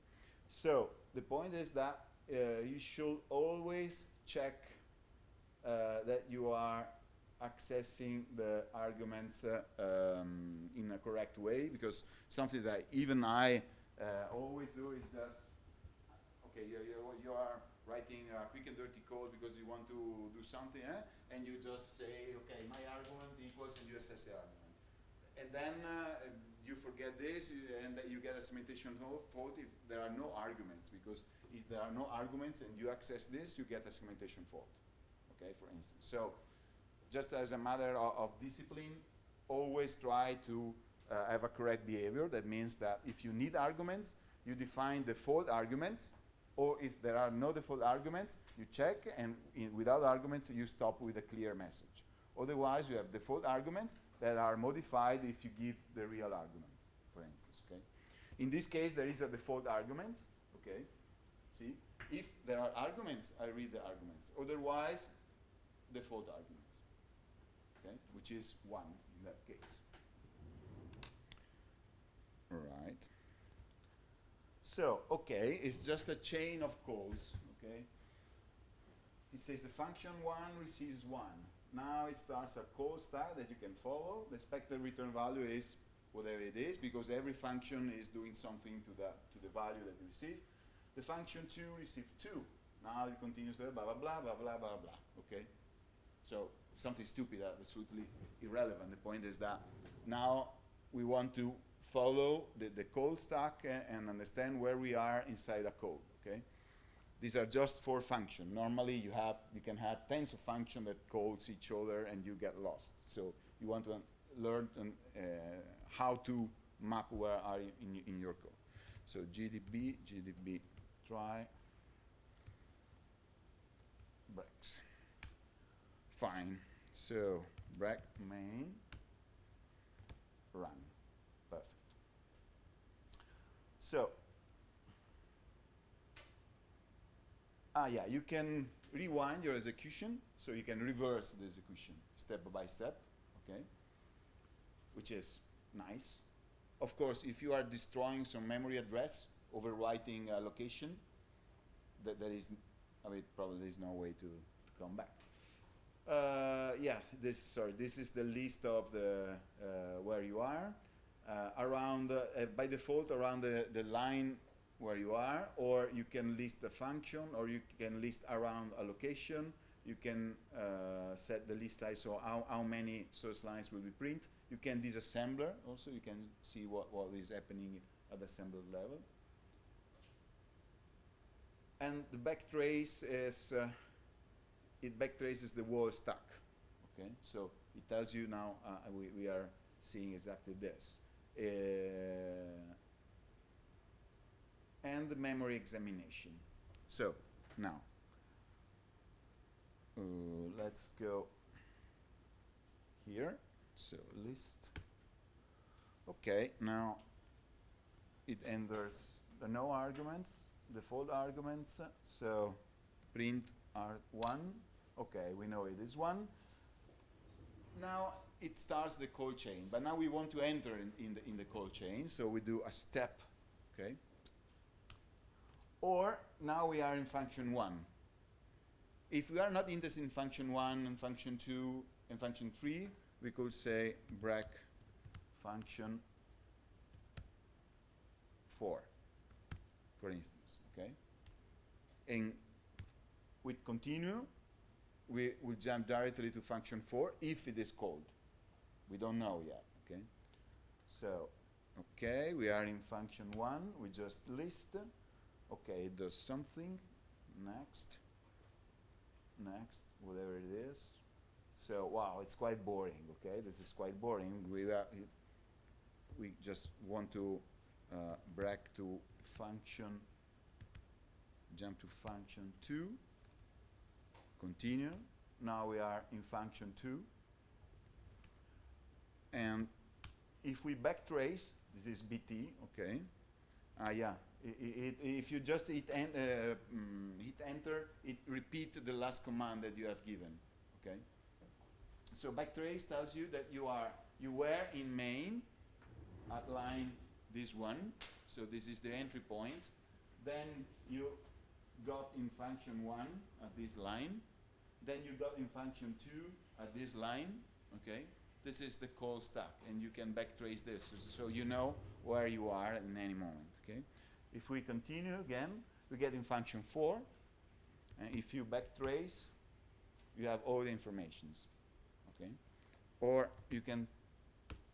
So the point is that you should always check that you are accessing the arguments in a correct way, because something that even I always do is just, okay, you are writing a quick and dirty code because you want to do something, and you just say, okay, my argument equals, and you assess the argument. And then you forget this, and you get a segmentation fault if there are no arguments, because if there are no arguments and you access this, you get a segmentation fault, okay, for instance. So just as a matter of discipline, always try to have a correct behavior. That means that if you need arguments, you define default arguments, or if there are no default arguments, you check, and without arguments, you stop with a clear message. Otherwise, you have default arguments that are modified if you give the real arguments, for instance, okay? In this case, there is a default argument, okay? See, if there are arguments, I read the arguments. Otherwise, default arguments, okay? Which is 1 in that case. All right. So, okay, it's just a chain of calls, okay? It says the function 1 receives 1. Now it starts a call stack that you can follow. The expected return value is whatever it is, because every function is doing something to the value that you receive. The function 2 receives 2. Now it continues to blah, blah, blah, blah, blah, blah, blah, okay? So something stupid, absolutely irrelevant. The point is that now we want to follow the call stack and understand where we are inside a code, okay? These are just 4 functions. Normally you can have tens of functions that calls each other and you get lost. So you want to learn how to map where are you in your code. So GDB try breaks. Fine. So break main. run. Perfect. So, yeah, you can rewind your execution, so you can reverse the execution step by step, okay, which is nice. Of course, if you are destroying some memory address, overwriting a location, there is, I mean, probably there's no way to come back. Yeah, this is the list of the where you are. Around, by default, around the line where you are, or you can list a function, or you can list around a location. You can set the list size, so how many source lines will be print. You can disassembler also, you can see what is happening at the assembler level. And the backtrace is, it backtraces the whole stack, okay? So it tells you now, we are seeing exactly this. And the memory examination. So now, let's go here. So list. Okay, now it enters the no arguments, default arguments. So print R1. Okay, we know it is 1. Now it starts the call chain, but now we want to enter in the call chain, so we do a step, okay? Or now we are in function 1. If we are not interested in function 1 and function 2 and function 3, we could say break function 4, for instance, okay? And with continue, we will jump directly to function 4 if it is called. We don't know yet, okay? So, okay, we are in function 1, we just list. Okay, it does something. Next, whatever it is. So, wow, it's quite boring, okay? This is quite boring. We just want to break to function, jump to function 2, continue. Now we are in function 2. And if we backtrace, this is BT, okay? Yeah, if you just hit enter, it repeats the last command that you have given, okay? So backtrace tells you that you were in main at line this one, so this is the entry point. Then you got in function 1 at this line. Then you got in function 2 at this line, okay? This is the call stack, and you can backtrace this, so you know where you are in any moment, okay? If we continue again, we get in function 4, and if you backtrace, you have all the informations, okay? Or you can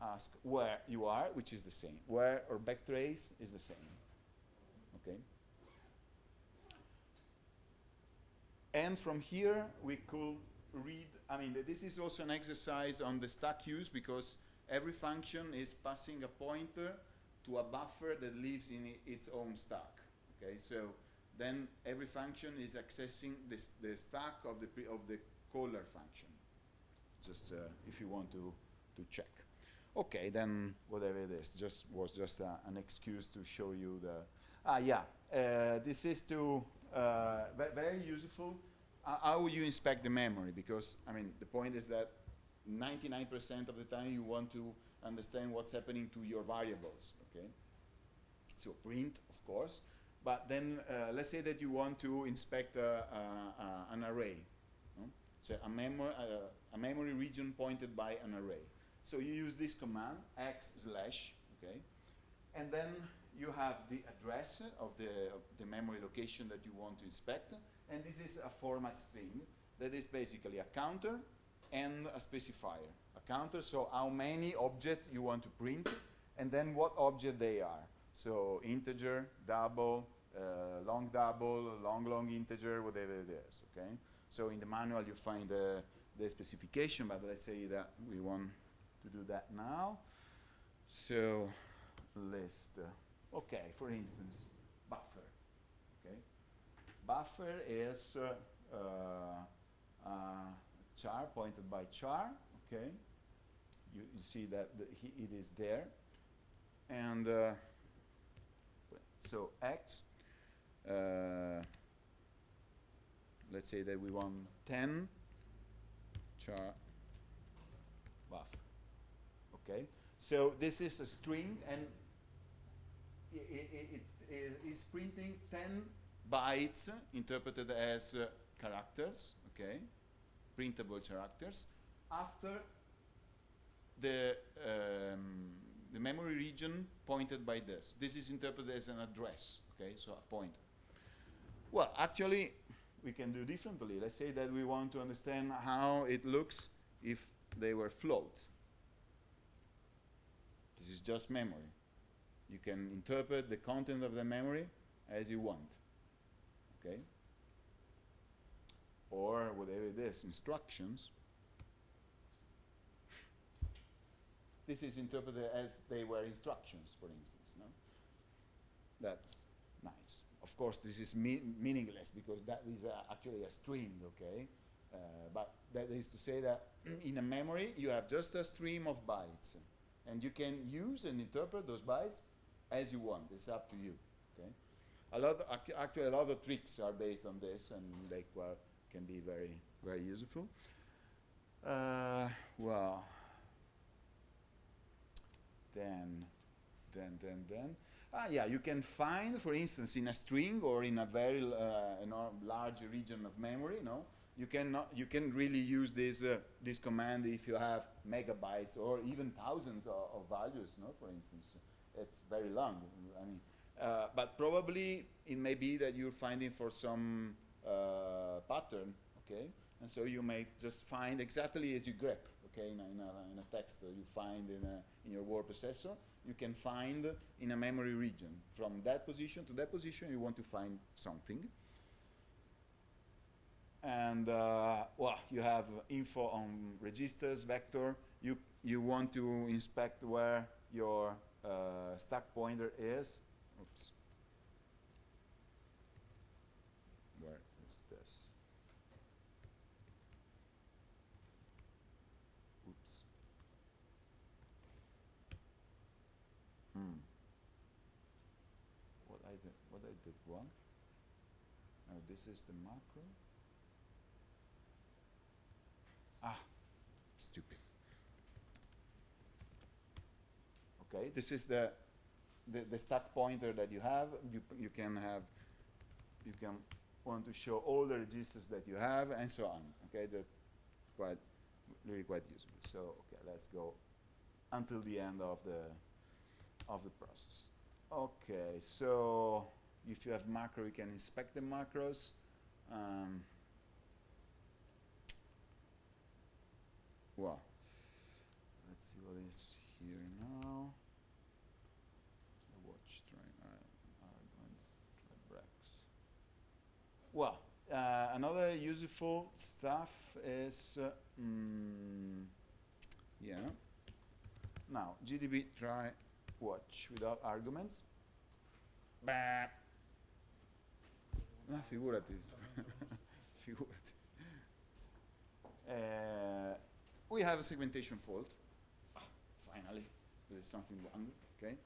ask where you are, which is the same. Where or backtrace is the same, okay? And from here, we could read, I mean, this is also an exercise on the stack use, because every function is passing a pointer to a buffer that lives in its own stack, okay? So then every function is accessing the stack of the caller function, just if you want to check. Okay, then whatever it is, was just an excuse to show you the, this is to, very useful. How would you inspect the memory? Because, I mean, the point is that 99% of the time you want to understand what's happening to your variables, okay? So print, of course, but then let's say that you want to inspect an array. No? So a memory region pointed by an array. So you use this command, x/, okay? And then you have the address of the memory location that you want to inspect, and this is a format string that is basically a counter and a specifier. A counter, so how many objects you want to print, and then what object they are. So integer, double, long double, long integer, whatever it is, okay? So in the manual you find the specification, but let's say that we want to do that now. So list, okay, for instance, buffer, okay? Buffer is char pointed by char, okay? you see that it is there. And so X, let's say that we want 10 char buff. Okay, so this is a string, and it's printing 10 bytes interpreted as characters, okay, printable characters, after the memory region pointed by this. This is interpreted as an address, okay, so a pointer. Well, actually, we can do differently. Let's say that we want to understand how it looks if they were floats. This is just memory. You can interpret the content of the memory as you want, okay? Or whatever it is, instructions. This is interpreted as they were instructions, for instance, no? That's nice. Of course, this is meaningless because that is actually a string, okay? But that is to say that in a memory, you have just a stream of bytes. And you can use and interpret those bytes as you want. It's up to you, okay? Actually, a lot of tricks are based on this, and they can be very, very useful. Well, then. Yeah, you can find, for instance, in a string or in a very large region of memory, no? You can really use this command if you have megabytes or even thousands of values, no? For instance, it's very long. I mean, but probably it may be that you're finding for some pattern, okay? And so you may just find exactly as you grep, okay, in a text that you find in your word processor. You can find in a memory region. From that position to that position, you want to find something. And well, you have info on registers, vector. You want to inspect where your stack pointer is. Oops. Where is this? Oops. What I did wrong? No, this is the macro. Ah, stupid. Okay, this is the stack pointer that you have. You can want to show all the registers that you have and so on. Okay, that's really quite useful. So okay, let's go until the end of the process. Okay, so if you have macro, you can inspect the macros. Well, let's see what is here now. Watch, try arguments, try breaks. Well, another useful stuff is, yeah. Now, GDB try watch without arguments. Bah. Ah, figurati. Figurati. We have a segmentation fault. Finally, there's something wrong. Okay,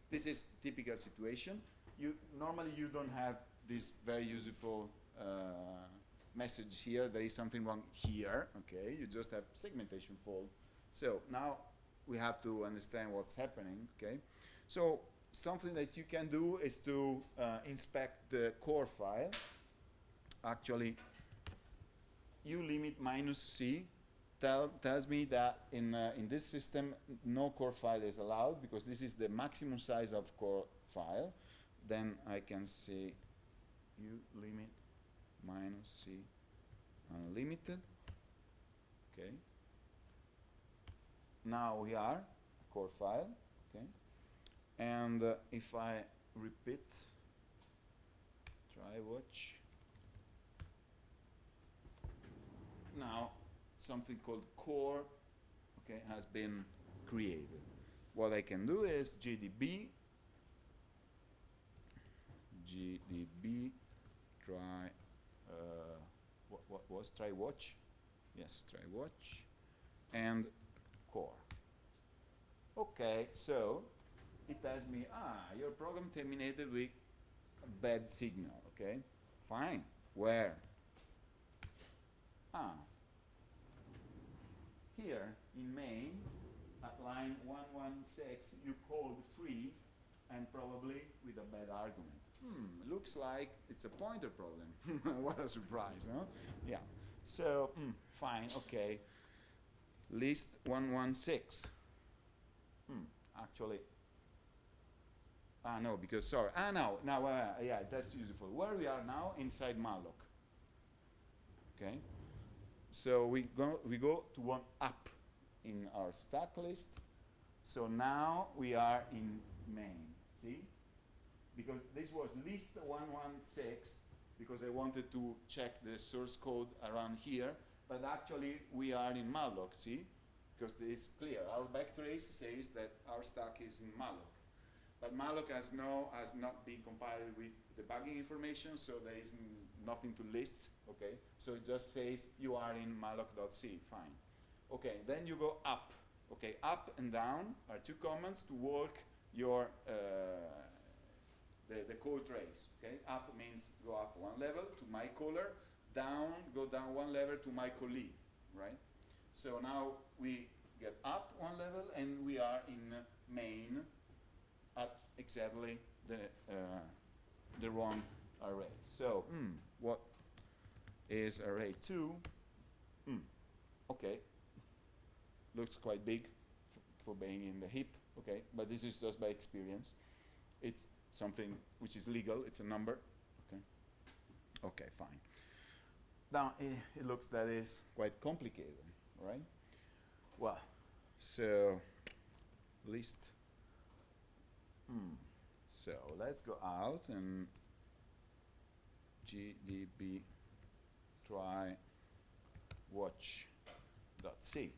this is typical situation. Normally you don't have this very useful message here. There is something wrong here. Okay, you just have segmentation fault. So now we have to understand what's happening. Okay, so something that you can do is to inspect the core file. Actually, ulimit -c tells me that in this system no core file is allowed because this is the maximum size of core file. Then I can say ulimit -c unlimited. Okay. Now we are a core file. Okay. And if I repeat, try watch. Now something called core, okay, has been created. What I can do is gdb try what was try watch? Yes, try watch and core. Okay, so it tells me, your program terminated with a bad signal, okay? Fine, where? Here in main, at line 116, you called free and probably with a bad argument. Looks like it's a pointer problem. What a surprise, no? Yeah. So, fine, okay. List 116. Actually, no, because sorry. No, now, yeah, that's useful. Where we are now, inside malloc. Okay. So we go to one up in our stack list. So now we are in main. See? Because this was list 116 because I wanted to check the source code around here, but actually we are in malloc. See? Because it's clear. Our backtrace says that our stack is in malloc. But malloc has not been compiled with debugging information, so there is nothing to list, okay? So it just says you are in malloc.c, fine. Okay, then you go up, okay? Up and down are two commands to walk your, the call trace, okay? Up means go up one level to my caller, down, go down one level to my callee, right? So now we get up one level and we are in main at exactly the wrong array. So, what is array 2? Okay, looks quite big for being in the heap, okay, but this is just by experience. It's something which is legal, it's a number, okay. Okay, fine. Now, it looks that is quite complicated, right? Well, so, list. So let's go out and gdb try watch.c.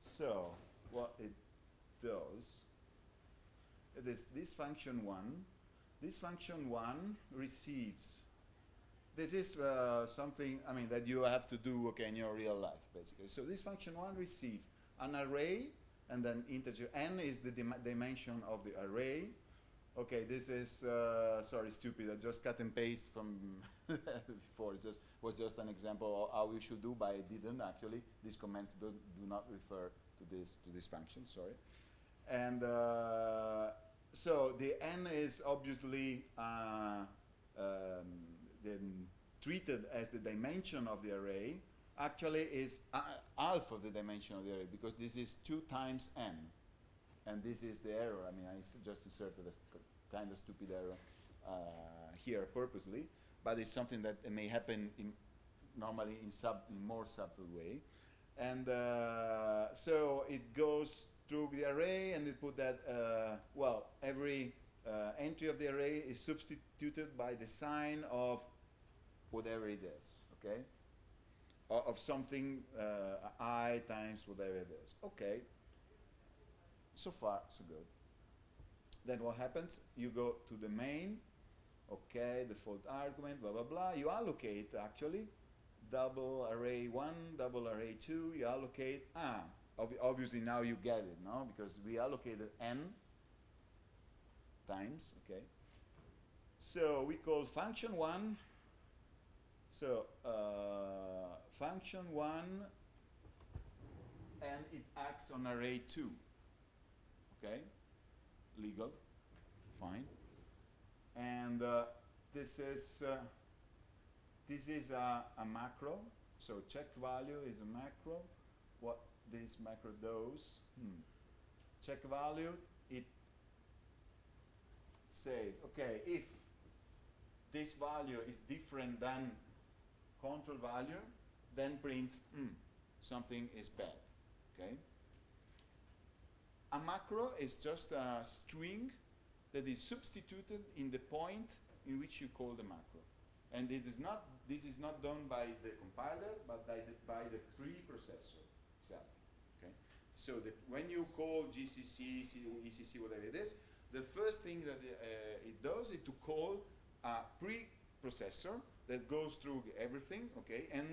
So what it does, it is this function 1. This function 1 receives, this is something, I mean, that you have to do, okay, in your real life, basically. So this function 1 receives an array and then integer n is the dimension of the array. Okay, this is, sorry, stupid, I just cut and paste from before. It was just an example of how you should do, but I didn't actually. These comments do not refer to this function, sorry. And so the n is obviously then treated as the dimension of the array. Actually is half of the dimension of the array, because this is 2 times n. And this is the error. I mean, I just inserted a kind of stupid error here purposely, but it's something that may happen normally in more subtle way. And so it goes through the array and it put that, well, every entry of the array is substituted by the sign of whatever it is, okay? Of something I times whatever it is. Okay. So far, so good. Then what happens? You go to the main, okay, default argument, blah, blah, blah. You allocate, actually, double array 1, double array 2, you allocate, obviously now you get it, no? Because we allocated n times, okay? So we call function 1, so function 1, and it acts on array 2. Okay, legal, fine. And this is a macro. So check value is a macro. What this macro does? Check value. It says, okay, if this value is different than control value, then print something is bad. Okay. A macro is just a string that is substituted in the point in which you call the macro. And this is not done by the compiler, but by the tree processor itself. Okay? So when you call GCC, ECC, whatever it is, the first thing that it does is to call a pre-processor that goes through everything, okay? And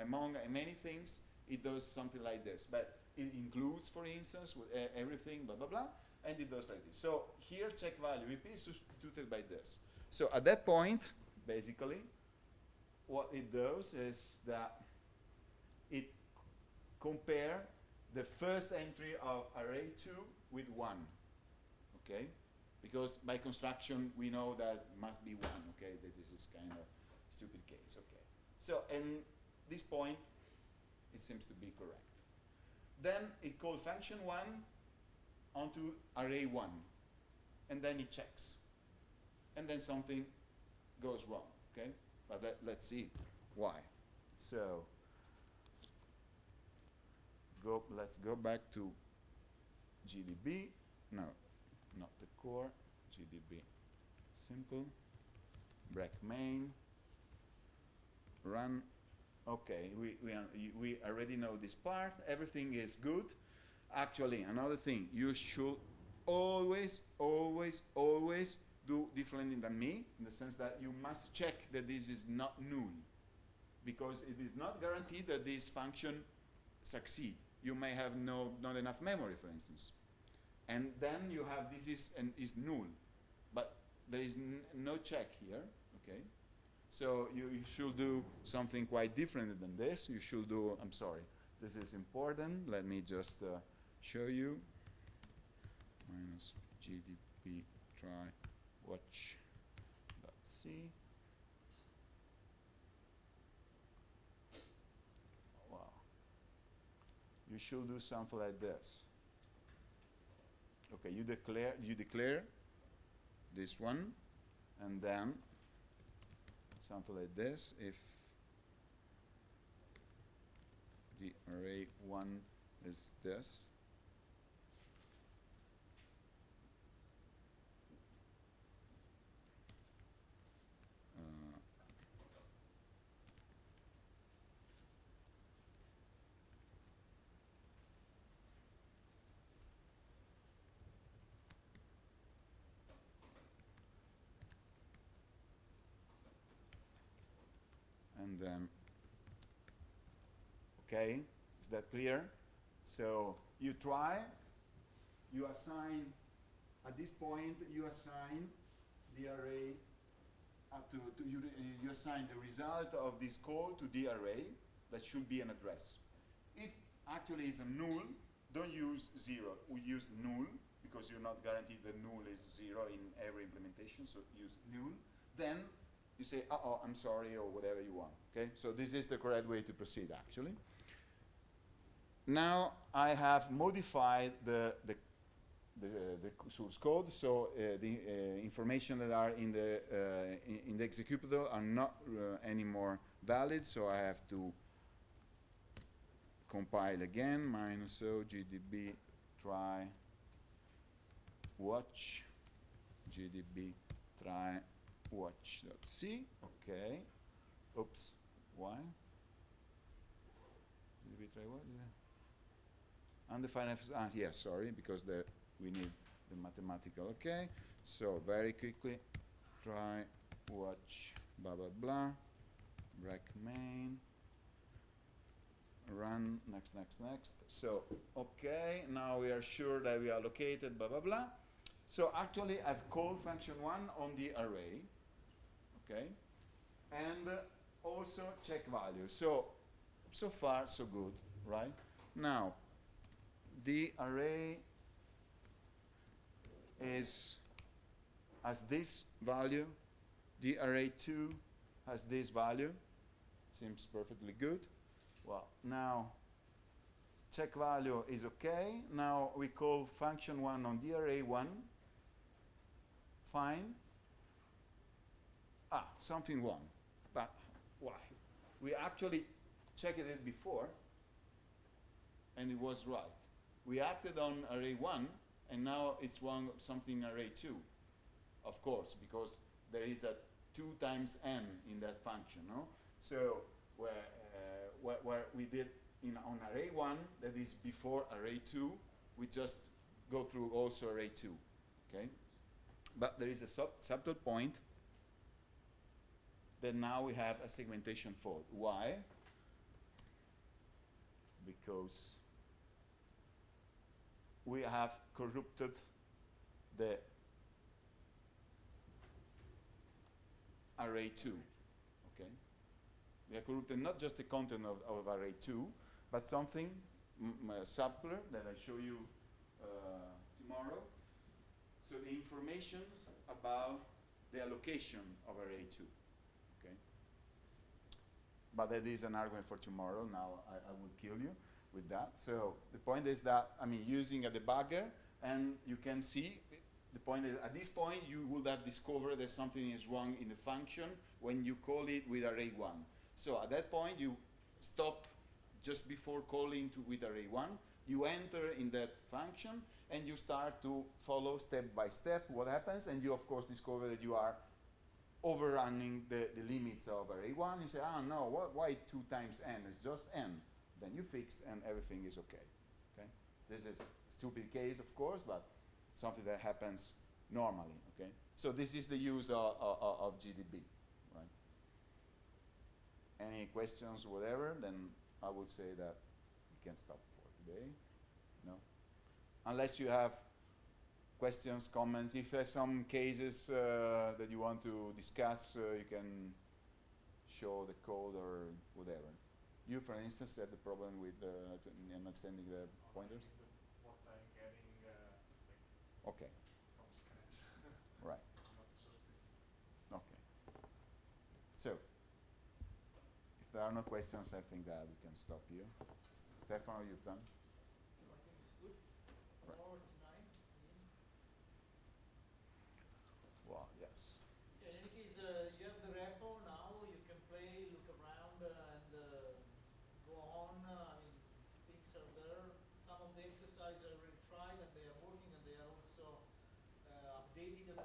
among many things, it does something like this. But it includes, for instance, with everything, blah, blah, blah, and it does like this. So here, check value VP is substituted by this. So at that point, basically, what it does is that it compare the first entry of array 2 with 1, okay? Because by construction, we know that must be 1, okay? That this is kind of stupid case, okay? So, and this point, it seems to be correct. Then it calls function 1 onto array 1, and then it checks. And then something goes wrong, okay? But let's see why. So, let's go back to GDB. No, not the core. GDB simple. Break main. Run. Okay, we already know this part. Everything is good. Actually, another thing, you should always, always, always do differently than me, in the sense that you must check that this is not null, because it is not guaranteed that this function succeed. You may have not enough memory, for instance, and then you have this is null, but there is no check here. Okay, so you should do something quite different than this. You should do. I'm sorry, this is important. Let me just show you. Minus GDB try watch .c. Wow. You should do something like this. Okay, you declare this one, and then something like this. If the array 1 is this, and then, okay, is that clear? So you try, you assign, at this point, you assign the array you assign the result of this call to the array that should be an address. If actually it's a null, don't use 0. We use null because you're not guaranteed that null is 0 in every implementation, so use null. Then you say, uh-oh, I'm sorry, or whatever you want, okay? So this is the correct way to proceed, actually. Now I have modified the source code, so the information that are in the executable are not anymore valid, so I have to compile again, -o gdb try watch gdb try watch.c. Okay. Oops. Why? gdb try what? Undefined yes, sorry, because we need the mathematical. Okay. So very quickly, try watch blah blah blah. Break main. Run next. So okay, now we are sure that we are located blah blah blah. So actually I've called function 1 on the array, okay, and also check value. So far so good, right? Now the array has this value, the array 2 has this value, seems perfectly good. Well, now check value is okay. Now we call function 1 on the array 1. Fine. Something wrong. But why? We actually checked it before, and it was right. We acted on array 1, and now it's wrong something array 2. Of course, because there is a 2 times n in that function, no? So where we did on array 1, that is before array 2, we just go through also array 2, okay? But there is a subtle point that now we have a segmentation fault. Why? Because we have corrupted the array 2. Okay? We have corrupted not just the content of array 2, but something subtler that I show you tomorrow. So the information about the allocation of array 2. Okay? But that is an argument for tomorrow. Now I will kill you with that. So the point is that, I mean, using a debugger, and you can see, the point is, at this point, you would have discovered that something is wrong in the function when you call it with array 1. So at that point, you stop just before calling with array 1. You enter in that function, and you start to follow step by step what happens, and you, of course, discover that you are overrunning the limits of array 1. You say, oh no, why 2 times n? It's just n. Then you fix, and everything is okay. Okay? This is a stupid case, of course, but something that happens normally. Okay? So this is the use of GDB. Right? Any questions, whatever, then I would say that we can stop for today. No? Unless you have questions, comments. If there's some cases that you want to discuss, you can show the code or whatever. You, for instance, had the problem with understanding the pointers? What I'm getting Okay. from scratch. Right. It's not so specific. Okay. So, if there are no questions, I think that we can stop here. Stefano, you've done? I think it's good. Right. More tonight. Well, yes. In any case, you have the repo now. You can play, look around, and go on. I mean, things are there. Some of the exercises I already tried, and they are working, and they are also updated for